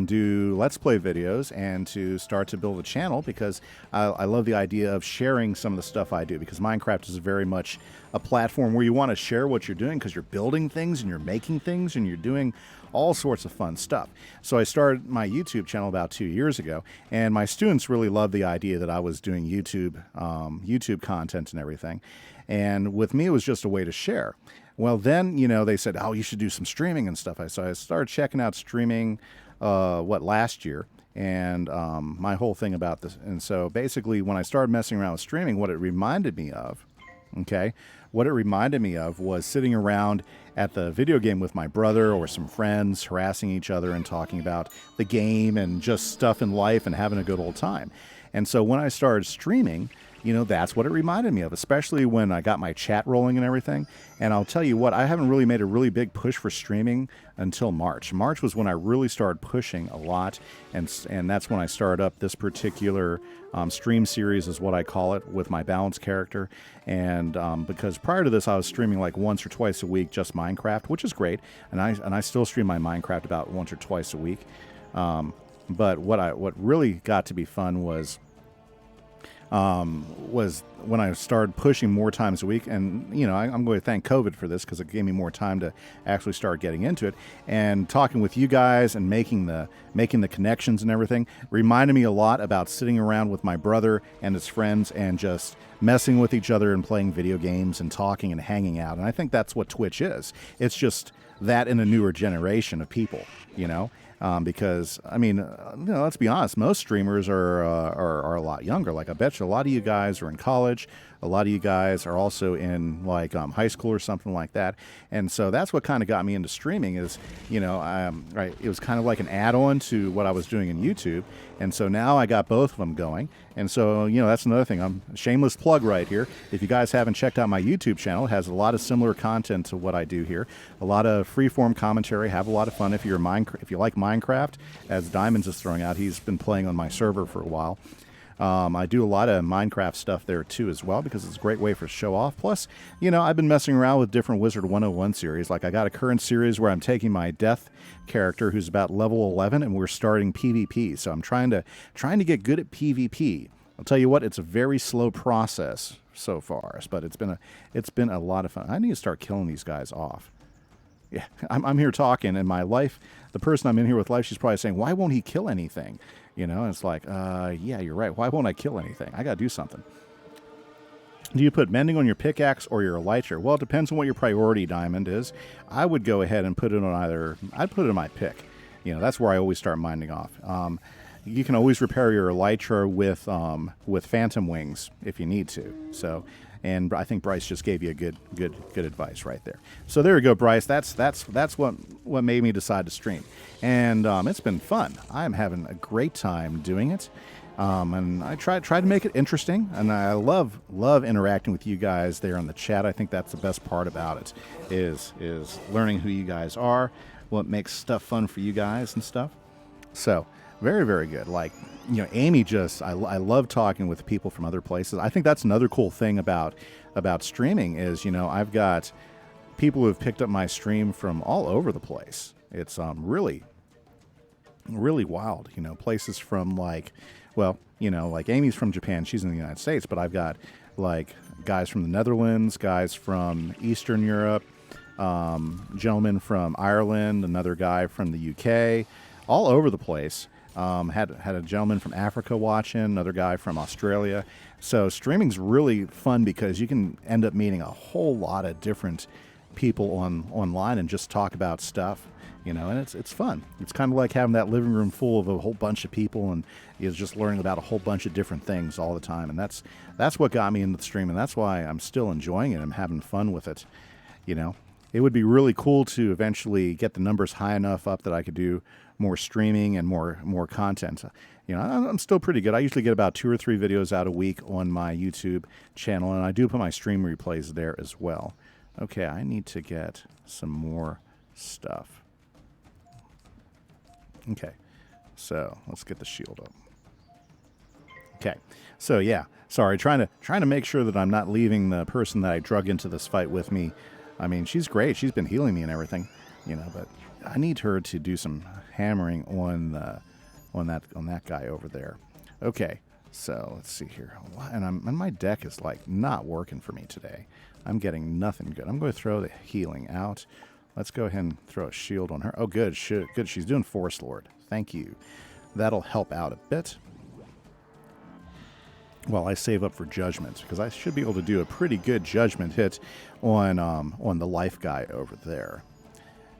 do Let's Play videos and to start to build a channel, because I love the idea of sharing some of the stuff I do, because Minecraft is very much a platform where you want to share what you're doing, because you're building things and you're making things and you're doing all sorts of fun stuff. So I started my YouTube channel about 2 years ago, and my students really loved the idea that I was doing YouTube content and everything. And with me, it was just a way to share. Well, then, you know, they said, oh, you should do some streaming and stuff. So I started checking out streaming, last year, and my whole thing about this. And so basically, when I started messing around with streaming, what it reminded me of, was sitting around at the video game with my brother or some friends, harassing each other and talking about the game and just stuff in life and having a good old time. And so when I started streaming, you know, that's what it reminded me of, especially when I got my chat rolling and everything. And I'll tell you what, I haven't really made a really big push for streaming until March. March was when I really started pushing a lot, and that's when I started up this particular stream series, is what I call it, with my balanced character. And because prior to this, I was streaming like once or twice a week, just Minecraft, which is great. And I still stream my Minecraft about once or twice a week. But what really got to be fun was when I started pushing more times a week. And, you know, I'm going to thank COVID for this, because it gave me more time to actually start getting into it. And talking with you guys and making the connections and everything reminded me a lot about sitting around with my brother and his friends and just messing with each other and playing video games and talking and hanging out. And I think that's what Twitch is. It's just that in a newer generation of people, you know. Because, I mean, you know, let's be honest, most streamers are a lot younger. Like, I bet you a lot of you guys are in college. A lot of you guys are also in, like, high school or something like that. And so that's what kind of got me into streaming is, you know, it was kind of like an add-on to what I was doing in YouTube. And so now I got both of them going. And so, you know, that's another thing. I'm a shameless plug right here. If you guys haven't checked out my YouTube channel, it has a lot of similar content to what I do here. A lot of freeform commentary. Have a lot of fun if you like Minecraft, as Diamonds is throwing out. He's been playing on my server for a while. I do a lot of Minecraft stuff there too as well, because it's a great way for show off. Plus, you know, I've been messing around with different Wizard101 series. Like, I got a current series where I'm taking my death character, who's about level 11, and we're starting PvP. So I'm trying to get good at PvP. I'll tell you what, it's a very slow process so far, but it's been a lot of fun. I need to start killing these guys off. Yeah, I'm here talking, and my life, the person I'm in here with life, she's probably saying, why won't he kill anything? You know, and it's like, yeah, you're right. Why won't I kill anything? I got to do something. Do you put mending on your pickaxe or your elytra? Well, it depends on what your priority, Diamond, is. I would go ahead and put it on I'd put it on my pick. You know, that's where I always start minding off. You can always repair your elytra with phantom wings if you need to. So, and I think Bryce just gave you a good advice right there. So there you go, Bryce. That's what made me decide to stream, and it's been fun. I'm having a great time doing it, and I try to make it interesting. And I love interacting with you guys there in the chat. I think that's the best part about it, is learning who you guys are, what makes stuff fun for you guys and stuff. So very, very good. Like, you know, Amy I love talking with people from other places. I think that's another cool thing about streaming is, you know, I've got people who have picked up my stream from all over the place. It's really, really wild. You know, places from like, well, you know, like Amy's from Japan. She's in the United States, but I've got like guys from the Netherlands, guys from Eastern Europe, gentlemen from Ireland, another guy from the UK, all over the place. Had a gentleman from Africa watching, another guy from Australia. So streaming's really fun because you can end up meeting a whole lot of different people online and just talk about stuff, you know, and it's fun. It's kind of like having that living room full of a whole bunch of people, and you're just learning about a whole bunch of different things all the time. And that's what got me into the stream, and that's why I'm still enjoying it. I'm having fun with it, you know. It would be really cool to eventually get the numbers high enough up that I could do more streaming and more content. You know, I'm still pretty good. I usually get about 2 or 3 videos out a week on my YouTube channel, and I do put my stream replays there as well. Okay, I need to get some more stuff. Okay, so let's get the shield up. Okay, so yeah, sorry, trying to make sure that I'm not leaving the person that I drug into this fight with me. I mean, she's great. She's been healing me and everything. you know, but I need her to do some hammering on that guy over there. Okay, so let's see here. And my deck is like not working for me today. I'm getting nothing good. I'm going to throw the healing out. Let's go ahead and throw a shield on her. Oh, good. Good. She's doing Force Lord. Thank you. That'll help out a bit. Well, I save up for Judgment, because I should be able to do a pretty good Judgment hit on the life guy over there.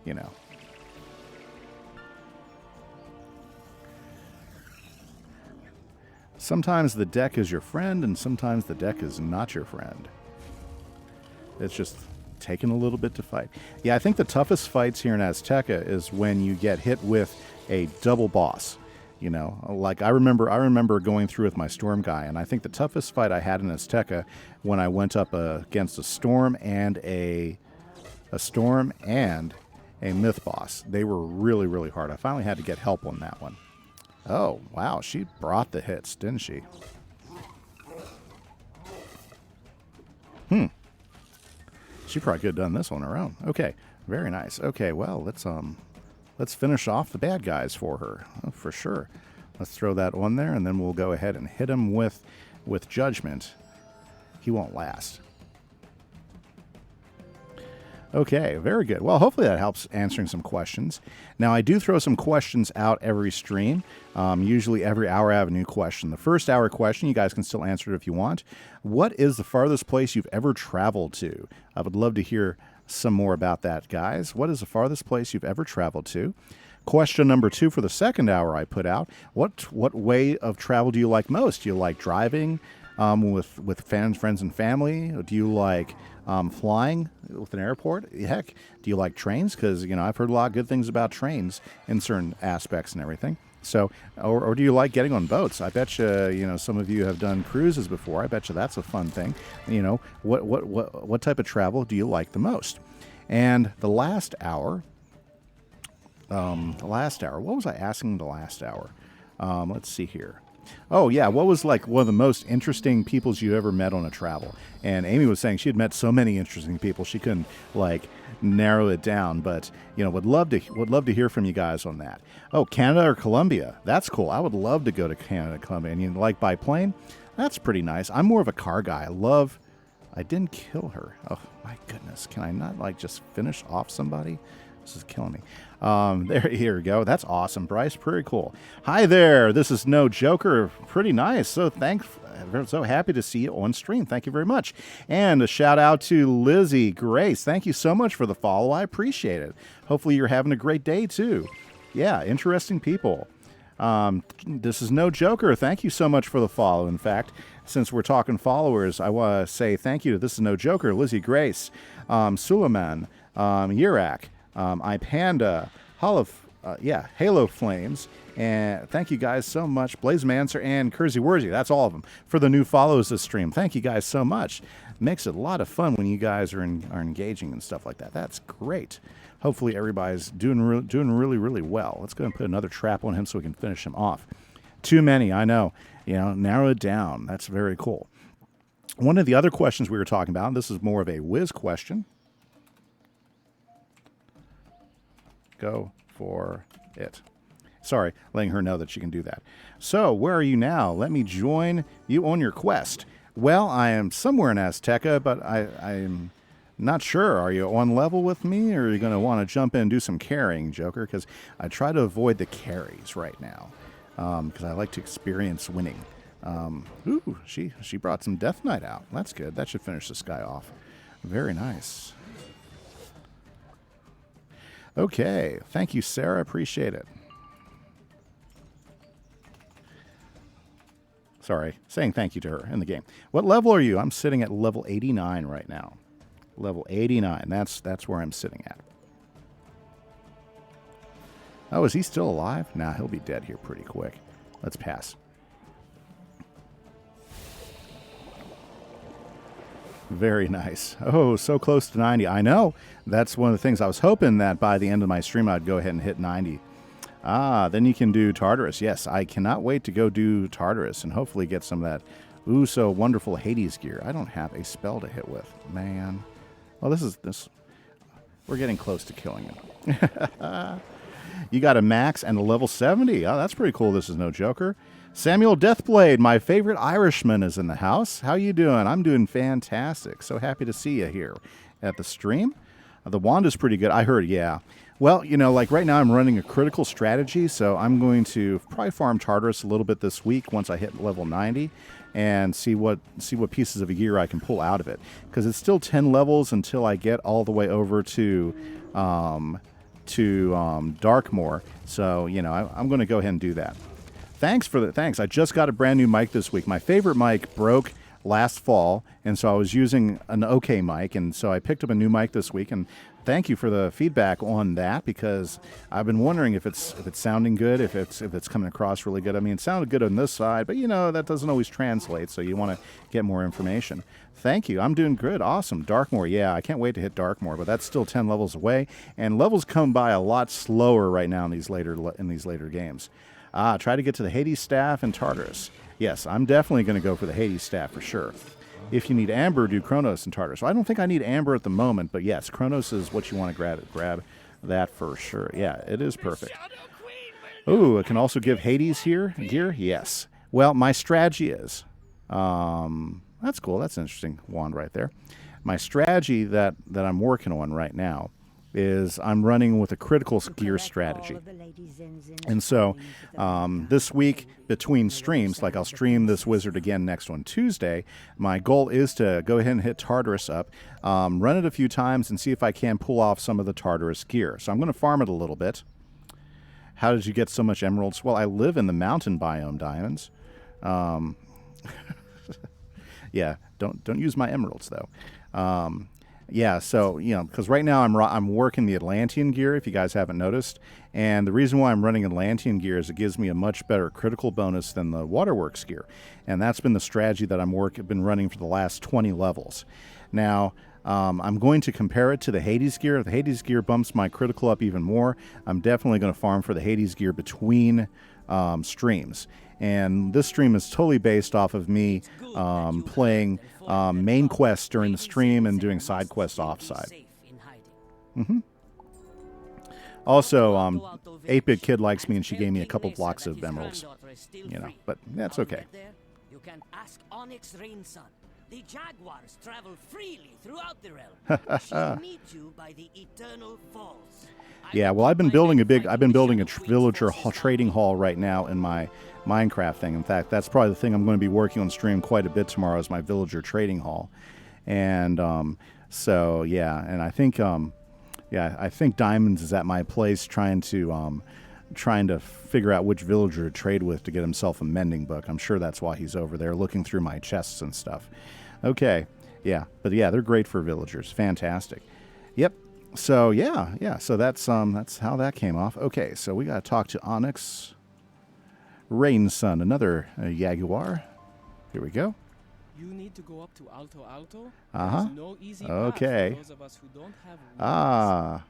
You know. Sometimes the deck is your friend, and sometimes the deck is not your friend. It's just taking a little bit to fight. Yeah, I think the toughest fights here in Azteca is when you get hit with a double boss. You know, like I remember going through with my Storm guy, and I think the toughest fight I had in Azteca when I went up against a Storm and a Myth boss. They were really, really hard. I finally had to get help on that one. Oh, wow, she brought the hits, didn't she? She probably could have done this on her own. Okay, very nice. Okay, well, let's finish off the bad guys for her, for sure. Let's throw that on there, and then we'll go ahead and hit him with Judgment. He won't last. Okay, very good. Well, hopefully that helps answering some questions. Now, I do throw some questions out every stream. Usually every hour I have a new question. The first hour question, you guys can still answer it if you want. What is the farthest place you've ever traveled to? I would love to hear some more about that, guys. What is the farthest place you've ever traveled to? Question number 2 for the second hour I put out. What way of travel do you like most? Do you like driving with friends and family? Do you like flying with an airport? Heck, do you like trains? Because, you know, I've heard a lot of good things about trains in certain aspects and everything. So, or do you like getting on boats? I bet you, some of you have done cruises before. I bet you that's a fun thing. You know, what type of travel do you like the most? And the last hour, what was I asking the last hour? Let's see here. Oh, yeah, what was like one of the most interesting peoples you ever met on a travel? And Amy was saying she had met so many interesting people she couldn't like narrow it down, but would love to hear from you guys on that. Oh, Canada or Colombia? That's cool. I would love to go to Canada, Colombia. And like by plane? That's pretty nice. I'm more of a car guy. I didn't kill her. Oh my goodness. Can I not like just finish off somebody? This is killing me. Here we go. That's awesome, Bryce. Pretty cool. Hi there. This is No Joker. Pretty nice. So happy to see you on stream. Thank you very much. And a shout out to Lizzie Grace. Thank you so much for the follow. I appreciate it. Hopefully you're having a great day too. Yeah, interesting people. This is No Joker. Thank you so much for the follow. In fact, since we're talking followers, I want to say thank you to This is No Joker, Lizzie Grace, Suleiman, Yurak, iPanda, Halo Flames, and thank you guys so much, Blaze Manser and Kersey Wurzy, that's all of them, for the new follows this stream. Thank you guys so much. Makes it a lot of fun when you guys are engaging and stuff like that. That's great. Hopefully everybody's doing really, really well. Let's go and put another trap on him so we can finish him off. Too many, I know. Narrow it down. That's very cool. One of the other questions we were talking about, this is more of a whiz question. Go for it. Sorry, letting her know that she can do that. So, where are you now? Let me join you on your quest. Well, I am somewhere in Azteca, but I'm not sure. Are you on level with me, or are you going to want to jump in and do some carrying, Joker? Because I try to avoid the carries right now, because I like to experience winning. Ooh, she brought some Death Knight out. That's good. That should finish this guy off. Very nice. Okay, thank you, Sarah. Appreciate it. Sorry, saying thank you to her in the game. What level are you? I'm sitting at level 89 right now. Level 89. That's where I'm sitting at. Oh, is he still alive? Nah, he'll be dead here pretty quick. Let's pass. Very nice. Oh, so close to 90. I know. That's one of the things I was hoping that by the end of my stream I'd go ahead and hit 90. Then you can do Tartarus. Yes, I cannot wait to go do Tartarus and hopefully get some of that so wonderful Hades gear. I don't have a spell to hit with. Man. Well, this We're getting close to killing him. You got a max and a level 70. Oh, that's pretty cool. This is no joker. Samuel Deathblade, my favorite Irishman, is in the house. How you doing? I'm doing fantastic. So happy to see you here at the stream. The wand is pretty good. I heard, yeah. Well, you know, like right now I'm running a critical strategy, so I'm going to probably farm Tartarus a little bit this week once I hit level 90 and see what pieces of gear I can pull out of it. Because it's still 10 levels until I get all the way over to Darkmoor. So, you know, I'm going to go ahead and do that. Thanks. I just got a brand new mic this week. My favorite mic broke last fall, and so I was using an OK mic, and so I picked up a new mic this week, and thank you for the feedback on that, because I've been wondering if it's sounding good, if it's coming across really good. I mean, it sounded good on this side, but you know, that doesn't always translate, so you want to get more information. Thank you. I'm doing good. Awesome. Darkmoor. Yeah, I can't wait to hit Darkmoor, but that's still 10 levels away, and levels come by a lot slower right now in these later games. Try to get to the Hades staff and Tartarus. Yes, I'm definitely going to go for the Hades staff for sure. If you need Amber, do Chronos and Tartarus. So I don't think I need Amber at the moment, but yes, Chronos is what you want to grab that for sure. Yeah, it is perfect. Ooh, it can also give Hades gear? Yes. Well, my strategy is... that's cool. That's an interesting wand right there. My strategy that I'm working on right now is I'm running with a critical gear strategy. And so this week between streams, like I'll stream this wizard again next on Tuesday, my goal is to go ahead and hit Tartarus up, run it a few times and see if I can pull off some of the Tartarus gear. So I'm going to farm it a little bit. How did you get so much emeralds? Well, I live in the mountain biome, Diamonds. Yeah, don't use my emeralds though. Yeah, so, you know, because right now I'm working the Atlantean gear, if you guys haven't noticed. And the reason why I'm running Atlantean gear is it gives me a much better critical bonus than the Waterworks gear. And that's been the strategy that I've been running for the last 20 levels. Now, I'm going to compare it to the Hades gear. If the Hades gear bumps my critical up even more, I'm definitely going to farm for the Hades gear between streams. And this stream is totally based off of me playing main quests during the stream and doing side quests offside. Also, 8-Bit Kid likes me and she gave me a couple blocks of emeralds. You know, but that's okay. You can ask Onyx Rainsun. The jaguars travel freely throughout the realm. She'll meet you by the Eternal Falls. Yeah, well, I've been building a villager trading hall right now in my Minecraft thing. In fact, that's probably the thing I'm going to be working on stream quite a bit tomorrow is my villager trading hall. And so yeah, and I think I think Diamonds is at my place trying to figure out which villager to trade with to get himself a mending book. I'm sure that's why he's over there looking through my chests and stuff. Okay, yeah, but yeah, they're great for villagers. Fantastic. Yep. So yeah. So that's how that came off. Okay, so we got to talk to Onyx Rainsun, another jaguar. Here we go. You need to go up to Alto Alto. Uh-huh. There's no easy path Okay. for those of us who don't have wings.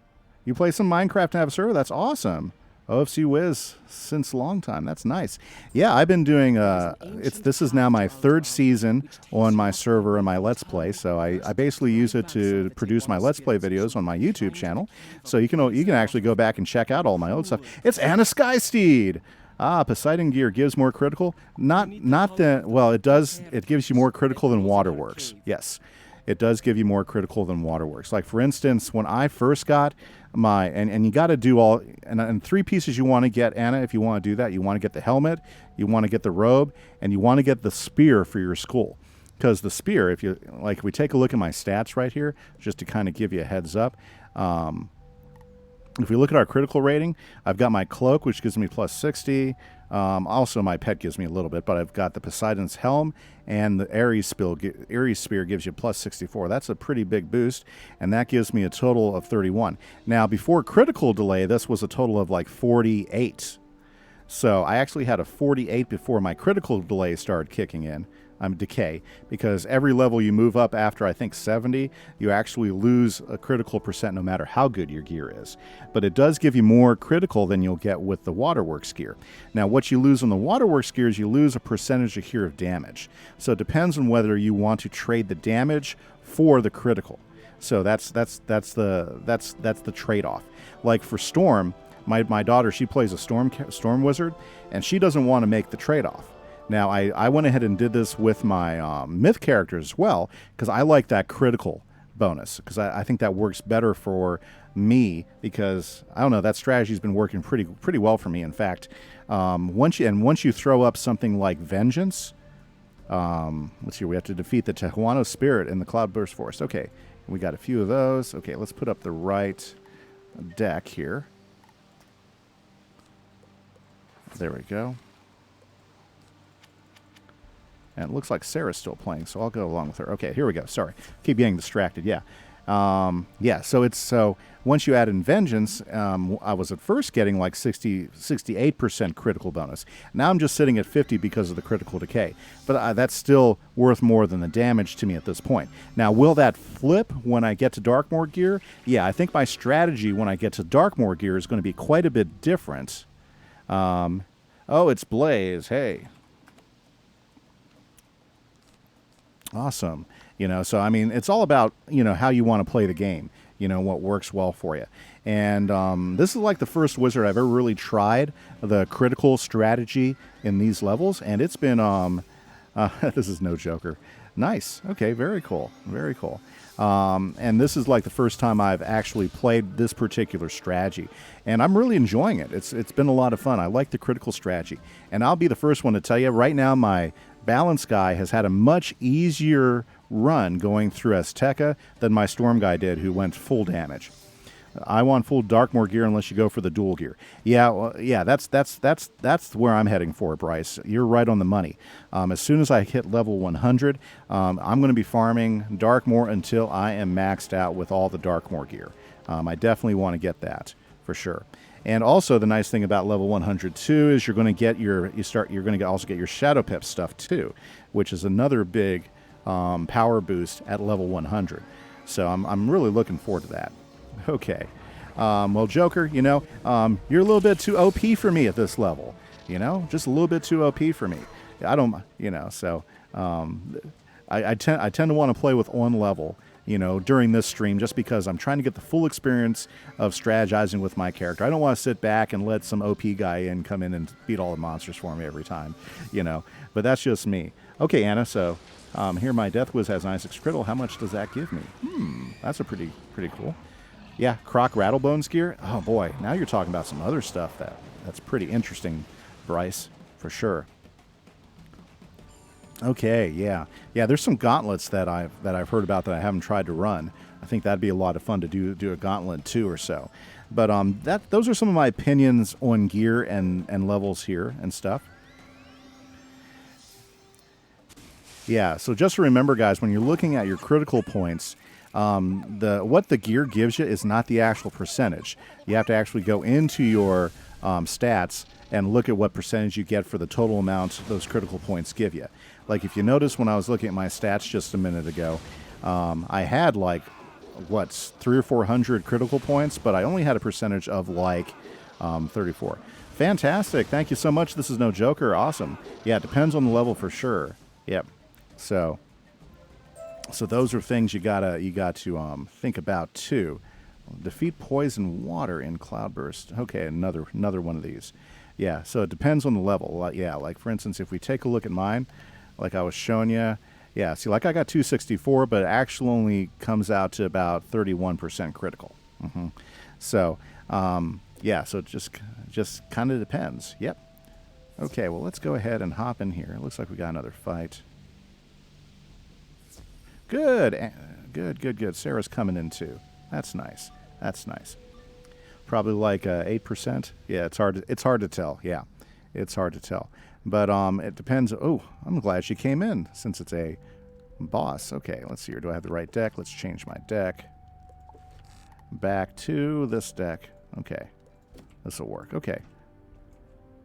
You play some Minecraft and have a server? That's awesome. OFC Wiz since a long time. That's nice. Yeah, I've been doing this is now my third season on my server and my Let's Play. So I basically use it to produce my Let's Play videos on my YouTube channel. So you can actually go back and check out all my old stuff. It's Anna Skysteed. Poseidon gear gives more critical. It does. It gives you more critical than Waterworks. Yes, it does give you more critical than Waterworks. Like for instance, when I first got my and you got to do all and 3 pieces you want to get, Anna. If you want to do that, you want to get the helmet, you want to get the robe, and you want to get the spear for your skull. Because the spear, if we take a look at my stats right here, just to kind of give you a heads up. If we look at our critical rating, I've got my cloak, which gives me plus 60. Also, my pet gives me a little bit, but I've got the Poseidon's helm, and the Ares spear gives you plus 64. That's a pretty big boost, and that gives me a total of 31. Now, before critical delay, this was a total of like 48. So I actually had a 48 before my critical delay started kicking in. Decay, because every level you move up after, I think, 70, you actually lose a critical percent no matter how good your gear is. But it does give you more critical than you'll get with the Waterworks gear. Now, what you lose on the Waterworks gear is you lose a percentage of here of damage. So it depends on whether you want to trade the damage for the critical. So that's the trade-off. Like for Storm, my daughter, she plays a Storm Wizard, and she doesn't want to make the trade-off. Now, I went ahead and did this with my Myth characters as well, because I like that critical bonus, because I think that works better for me, because, I don't know, that strategy's been working pretty well for me. In fact, once you throw up something like Vengeance, let's see, we have to defeat the Tehuano Spirit in the Cloudburst Forest. Okay, we got a few of those. Okay, let's put up the right deck here. There we go. And it looks like Sarah's still playing, so I'll go along with her. Okay, here we go. Sorry. Keep getting distracted. Yeah. So once you add in Vengeance, I was at first getting like 68% critical bonus. Now I'm just sitting at 50 because of the critical decay. But that's still worth more than the damage to me at this point. Now, will that flip when I get to Darkmoor gear? Yeah, I think my strategy when I get to Darkmoor gear is going to be quite a bit different. Oh, it's Blaze. Hey. Awesome. So I mean, it's all about, how you want to play the game, what works well for you. And this is like the first wizard I've ever really tried the critical strategy in these levels, and it's been, this is no joker. Nice. Okay, very cool. Very cool. And this is like the first time I've actually played this particular strategy, and I'm really enjoying it. It's been a lot of fun. I like the critical strategy, and I'll be the first one to tell you right now, my Balance guy has had a much easier run going through Azteca than my Storm guy did, who went full damage. I want full Darkmoor gear unless you go for the dual gear. Yeah, well, yeah, that's where I'm heading for, Bryce. You're right on the money. As soon as I hit level 100, I'm going to be farming Darkmoor until I am maxed out with all the Darkmoor gear. I definitely want to get that for sure. And also, the nice thing about level 102 is you're going to get also get your Shadow Pip stuff too, which is another big power boost at level 100. So I'm really looking forward to that. Okay. Well, Joker, you're a little bit too OP for me at this level. Just a little bit too OP for me. I don't, so I tend to want to play with on level, during this stream, just because I'm trying to get the full experience of strategizing with my character. I don't want to sit back and let some OP guy come in and beat all the monsters for me every time, but that's just me. Okay, Anna, so here my Death Wiz has 96 critical. How much does that give me? That's a pretty cool. Yeah, Croc Rattlebones gear. Oh boy, now you're talking about some other stuff that's pretty interesting, Bryce, for sure. Okay, yeah. There's some gauntlets that I've heard about that I haven't tried to run. I think that'd be a lot of fun to do a gauntlet 2 or so. But those are some of my opinions on gear and levels here and stuff. Yeah, so just remember, guys, when you're looking at your critical points, what the gear gives you is not the actual percentage. You have to actually go into your stats and look at what percentage you get for the total amount those critical points give you. Like if you notice when I was looking at my stats just a minute ago, I had like, 300 or 400 critical points, but I only had a percentage of like 34. Fantastic. Thank you so much. This is no joker. Awesome. Yeah, it depends on the level for sure. Yep. So those are things you got to think about too. Defeat poison water in Cloudburst. Okay, another one of these. Yeah, so it depends on the level. Yeah, like for instance, if we take a look at mine, like I was showing you, yeah, see, like I got 264, but it actually only comes out to about 31% critical. So, yeah, so it just kind of depends. Yep. Okay, well, let's go ahead and hop in here. It looks like we got another fight. Good. Sarah's coming in too. That's nice. Probably like 8%. Yeah, it's hard to tell. Yeah, it's hard to tell. But it depends. Oh, I'm glad she came in since it's a boss. Okay, let's see here. Do I have the right deck? Let's change my deck. Back to this deck. Okay, this will work. Okay.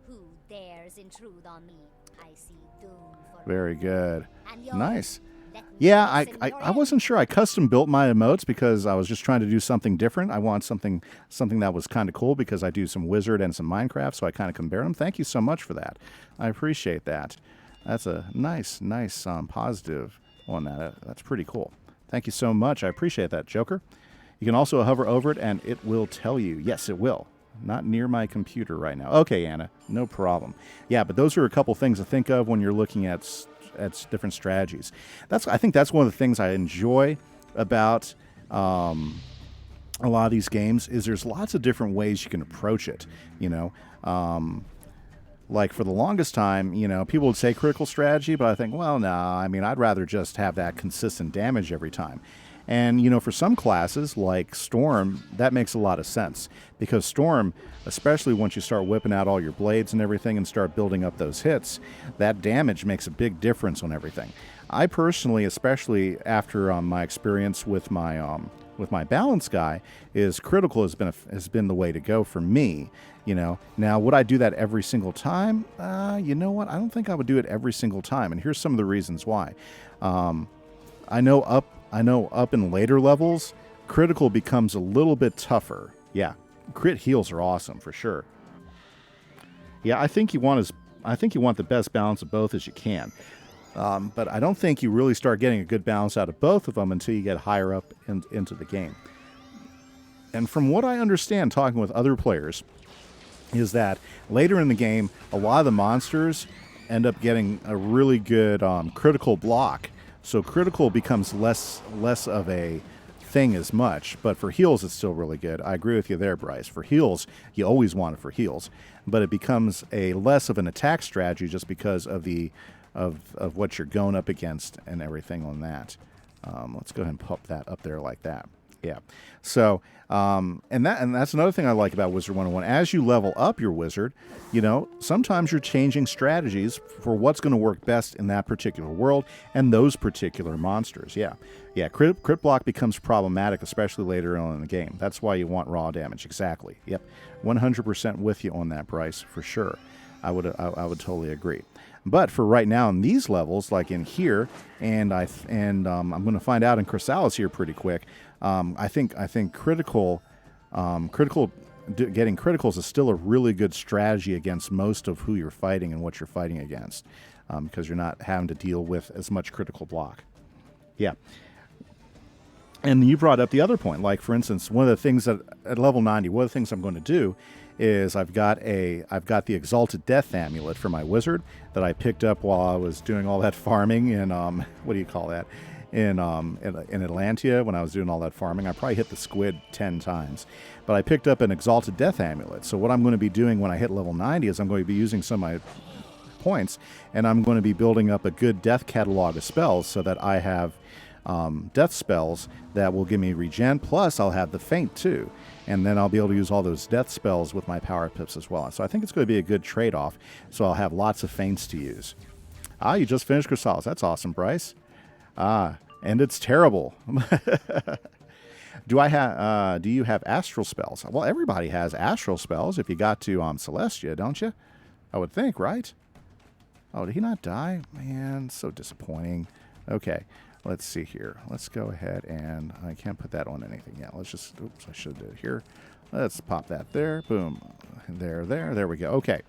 Who dares intrude on me? I see doom for Very good. and yours. Nice. Let me Yeah, hasten your I wasn't sure. I custom built my emotes because I was just trying to do something different. I want something that was kind of cool because I do some Wizard and some Minecraft, so I kind of compare them. Thank you so much for that. I appreciate that. That's a nice positive on that. That's pretty cool. Thank you so much. I appreciate that, Joker. You can also hover over it, and it will tell you. Yes, it will. Not near my computer right now. Okay, Anna, no problem. Yeah, but those are a couple things to think of when you're looking at different strategies. I think that's one of the things I enjoy about a lot of these games is there's lots of different ways you can approach it. You know, like for the longest time, you know, people would say critical strategy, but I think, well, no, I mean, I'd rather just have that consistent damage every time. And, you know, for some classes like Storm, that makes a lot of sense because Storm, especially once you start whipping out all your blades and everything and start building up those hits, that damage makes a big difference on everything. I personally, especially after my experience with my balance guy, is critical has been the way to go for me. You know, now would I do that every single time? You know what? I don't think I would do it every single time, and here's some of the reasons why. I know up in later levels, critical becomes a little bit tougher. Yeah, crit heals are awesome for sure. Yeah, I think you want the best balance of both as you can. But I don't think you really start getting a good balance out of both of them until you get higher up into the game. And from what I understand, talking with other players, is that later in the game, a lot of the monsters end up getting a really good critical block. So critical becomes less of a thing as much. But for heals, it's still really good. I agree with you there, Bryce. For heals, you always want it for heals. But it becomes a less of an attack strategy just because of of what you're going up against and everything on that. Let's go ahead and pop that up there like that. Yeah. So, and that's another thing I like about Wizard101. As you level up your wizard, you know, sometimes you're changing strategies for what's going to work best in that particular world and those particular monsters. Yeah. Yeah. Crit block becomes problematic, especially later on in the game. That's why you want raw damage. Exactly. Yep. 100% with you on that, Bryce, for sure. I would totally agree. But for right now in these levels, like in here, and I'm going to find out in Chrysalis here pretty quick. I think getting criticals is still a really good strategy against most of who you're fighting and what you're fighting against, because you're not having to deal with as much critical block. Yeah. And you brought up the other point, like for instance, one of the things that at level 90, one of the things I'm going to do is I've got the Exalted Death Amulet for my wizard that I picked up while I was doing all that farming in what do you call that? In Atlantia when I was doing all that farming. I probably hit the squid 10 times. But I picked up an Exalted Death Amulet. So what I'm going to be doing when I hit level 90 is I'm going to be using some of my points and I'm going to be building up a good death catalog of spells so that I have death spells that will give me regen, plus I'll have the feint too. And then I'll be able to use all those death spells with my power pips as well. So I think it's going to be a good trade-off. So I'll have lots of feints to use. You just finished Chrysalis. That's awesome, Bryce. And it's terrible. Do you have astral spells? Well, everybody has astral spells if you got to Celestia, don't you? I would think, right? Oh, did he not die? Man, so disappointing. Okay. Let's see here. Let's go ahead and I can't put that on anything yet. Let's just, oops, I should do it here. Let's pop that there. Boom. There we go. Okay.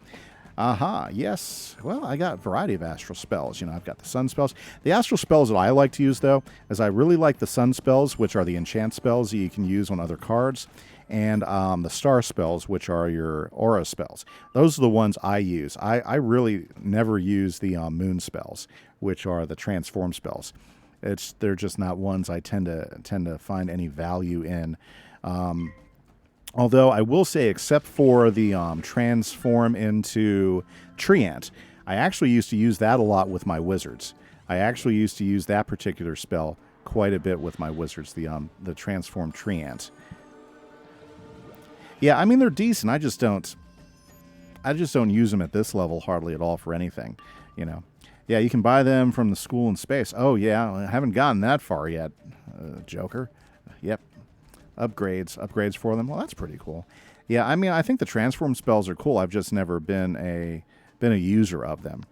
Yes. Well, I got a variety of astral spells. You know, I've got the sun spells. The astral spells that I like to use, though, is I really like the sun spells, which are the enchant spells that you can use on other cards, and the star spells, which are your aura spells. Those are the ones I use. I really never use the moon spells, which are the transform spells. They're just not ones I tend to find any value in. Although I will say, except for the transform into Treant, I actually used to use that a lot with my wizards. I actually used to use that particular spell quite a bit with my wizards, the transform Treant. Yeah, I mean they're decent. I just don't use them at this level hardly at all for anything, you know. Yeah, you can buy them from the school in space. Oh, yeah, I haven't gotten that far yet, Joker. Yep. Upgrades for them. Well, that's pretty cool. Yeah, I mean, I think the transform spells are cool. I've just never been a user of them.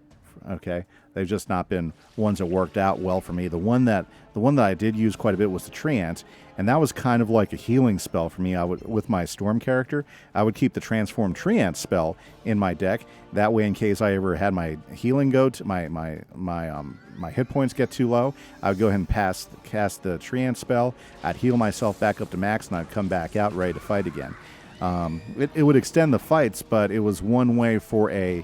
Okay, they've just not been ones that worked out well for me. The one that I did use quite a bit was the Treant, and that was kind of like a healing spell for me. I would, with my Storm character, I would keep the Transform Treant spell in my deck. That way, in case I ever had my healing go to my hit points get too low, I would go ahead and cast the Treant spell. I'd heal myself back up to max, and I'd come back out ready to fight again. It would extend the fights, but it was one way for a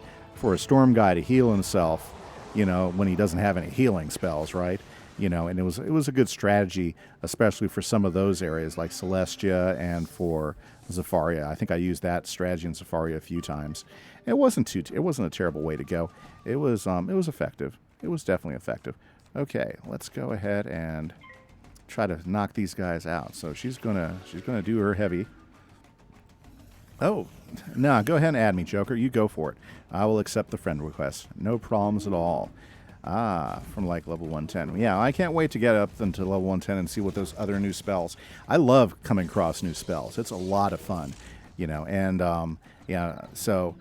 Storm guy to heal himself, you know, when he doesn't have any healing spells, right? You know, and it was a good strategy, especially for some of those areas like Celestia and for Zafaria. I think I used that strategy in Zafaria a few times. It wasn't a terrible way to go. It was effective. It was definitely effective. Okay, let's go ahead and try to knock these guys out. So she's gonna do her heavy. Oh, no, go ahead and add me, Joker. You go for it. I will accept the friend request. No problems at all. Ah, from like level 110. Yeah, I can't wait to get up into level 110 and see what those other new spells. I love coming across new spells. It's a lot of fun, you know. And, yeah, so...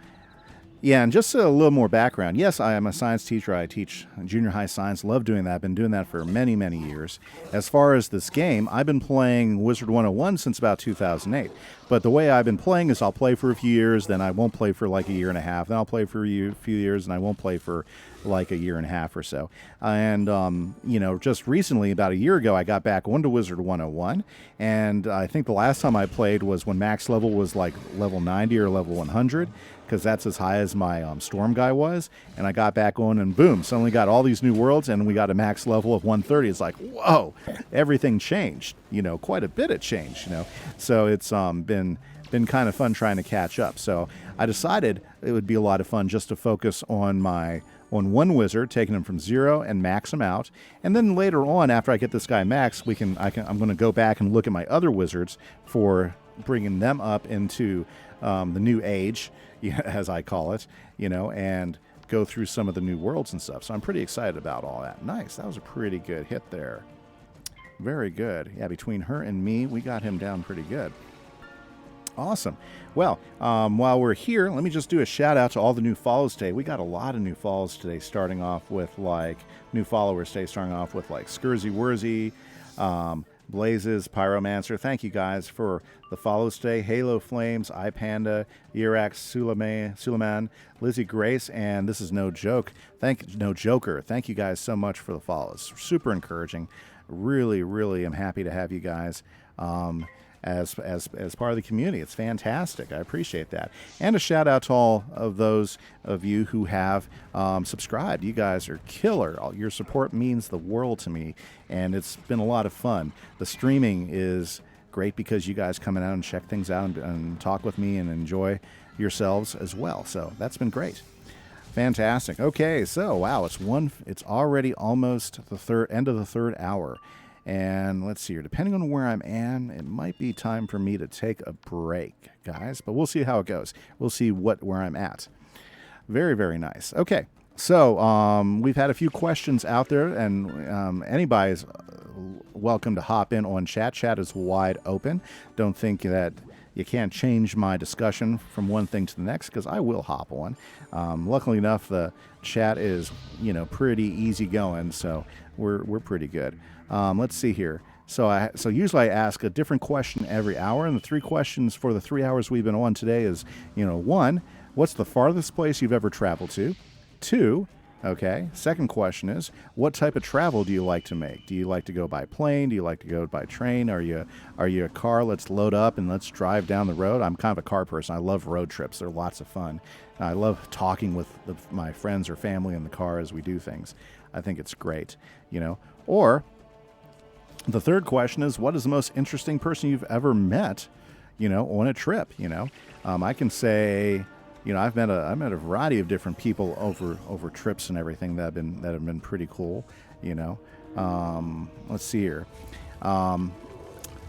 Yeah, and just a little more background. Yes, I am a science teacher. I teach junior high science. Love doing that. I've been doing that for many, many years. As far as this game, I've been playing Wizard101 since about 2008. But the way I've been playing is I'll play for a few years, then I won't play for like a year and a half. Then I'll play for a few years, and I won't play for like a year and a half or so. And, you know, just recently, about a year ago, I got back onto Wizard101. And I think the last time I played was when max level was like level 90 or level 100. Because that's as high as my Storm guy was, and I got back on, and boom, suddenly got all these new worlds, and we got a max level of 130. It's like, whoa, everything changed, you know, quite a bit of change, you know. So it's been kind of fun trying to catch up. So I decided it would be a lot of fun just to focus on one wizard, taking him from 0 and max him out, and then later on, after I get this guy max, I'm going to go back and look at my other wizards for bringing them up into the new age, as I call it, you know, and go through some of the new worlds and stuff. So I'm pretty excited about all that. Nice. That was a pretty good hit there. Very good. Yeah, between her and me, we got him down pretty good. Awesome. Well, while we're here, let me just do a shout out to all the new follows today. We got a lot of new follows today, starting off with like new followers today, starting off with like Scurzy Wurzy, Blazes, Pyromancer. Thank you guys for the follows today. Halo Flames, iPanda, Irax, Suleiman, Lizzie Grace, and this is No Joke. No Joker. Thank you guys so much for the follows. Super encouraging. Really, really am happy to have you guys as part of the community. It's fantastic. I appreciate that. And a shout out to all of those of you who have subscribed. You guys are killer. Your support means the world to me, and it's been a lot of fun. The streaming is great because you guys come out and check things out and talk with me and enjoy yourselves as well. So that's been great. Fantastic. Okay, so wow, it's already almost the end of the third hour. And let's see here. Depending on where I'm at, it might be time for me to take a break, guys. But we'll see how it goes. We'll see where I'm at. Very, very nice. Okay. So we've had a few questions out there, and anybody's welcome to hop in on chat. Chat is wide open. Don't think that you can't change my discussion from one thing to the next, because I will hop on. Luckily enough, the chat is, you know, pretty easy going, so we're pretty good. Let's see here. So usually I ask a different question every hour, and the 3 questions for the 3 hours we've been on today is, you know, 1, what's the farthest place you've ever traveled to? 2, okay, second question is, what type of travel do you like to make? Do you like to go by plane? Do you like to go by train? Are you a car? Let's load up and let's drive down the road. I'm kind of a car person. I love road trips. They're lots of fun. I love talking with my friends or family in the car as we do things. I think it's great, you know. Or the third question is, what is the most interesting person you've ever met, you know, on a trip, you know? I can say, you know, I've met a variety of different people over trips and everything that have been pretty cool, you know. Let's see here.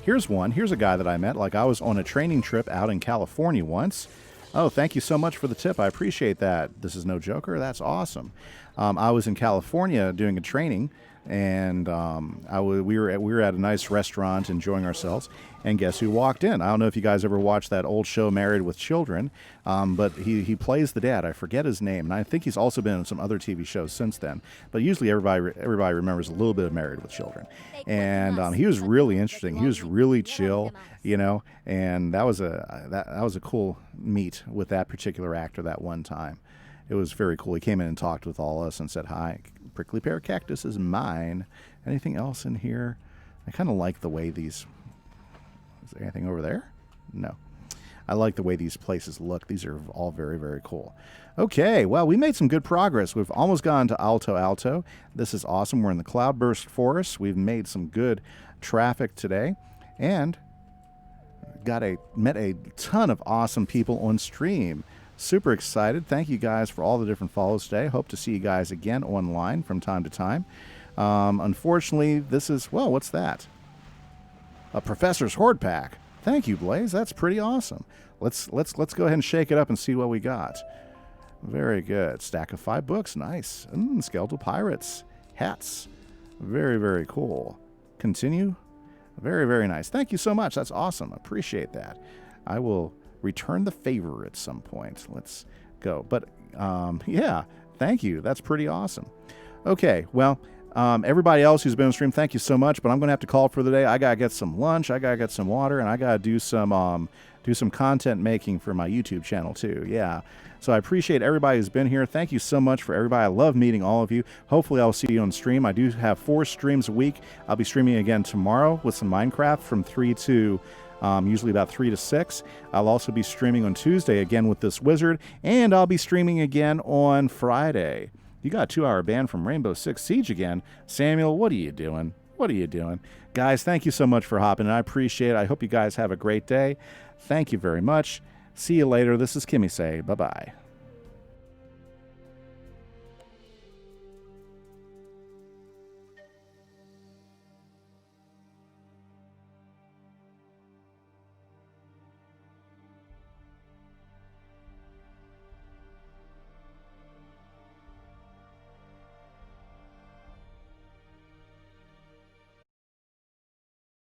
Here's one. Here's a guy that I met. Like, I was on a training trip out in California once. Oh, thank you so much for the tip. I appreciate that. This is No Joker. That's awesome. I was in California doing a training and we were at a nice restaurant enjoying ourselves, and guess who walked in? I don't know if you guys ever watched that old show Married with Children, but he plays the dad. I forget his name, and I think he's also been in some other TV shows since then. But usually everybody remembers a little bit of Married with Children, and he was really interesting. He was really chill, you know, and that was a cool meet with that particular actor that one time. It was very cool. He came in and talked with all of us and said, "Hi, prickly pear cactus is mine." Anything else in here? I kind of like the way these... Is there anything over there? No. I like the way these places look. These are all very, very cool. Okay, well, we made some good progress. We've almost gone to Alto Alto. This is awesome. We're in the Cloudburst Forest. We've made some good traffic today. And met a ton of awesome people on stream. Super excited. Thank you guys for all the different follows today. Hope to see you guys again online from time to time. Unfortunately, this is, well, what's that? A Professor's Horde Pack. Thank you, Blaze. That's pretty awesome. Let's go ahead and shake it up and see what we got. Very good. Stack of 5 books. Nice. Skeletal Pirates. Hats. Very, very cool. Continue. Very, very nice. Thank you so much. That's awesome. Appreciate that. I will return the favor at some point. Let's go. But, yeah, thank you. That's pretty awesome. Okay, well, everybody else who's been on stream, thank you so much, but I'm going to have to call for the day. I got to get some lunch, I got to get some water, and I got to do some content making for my YouTube channel too. Yeah. So I appreciate everybody who's been here. Thank you so much for everybody. I love meeting all of you. Hopefully I'll see you on stream. I do have 4 streams a week. I'll be streaming again tomorrow with some Minecraft from 3 to usually about 3 to 6. I'll also be streaming on Tuesday again with this wizard, and I'll be streaming again on Friday. You got a 2-hour ban from Rainbow Six Siege again. Samuel, what are you doing? What are you doing? Guys, thank you so much for hopping in. I appreciate it. I hope you guys have a great day. Thank you very much. See you later. This is Kimmy Say. Bye-bye.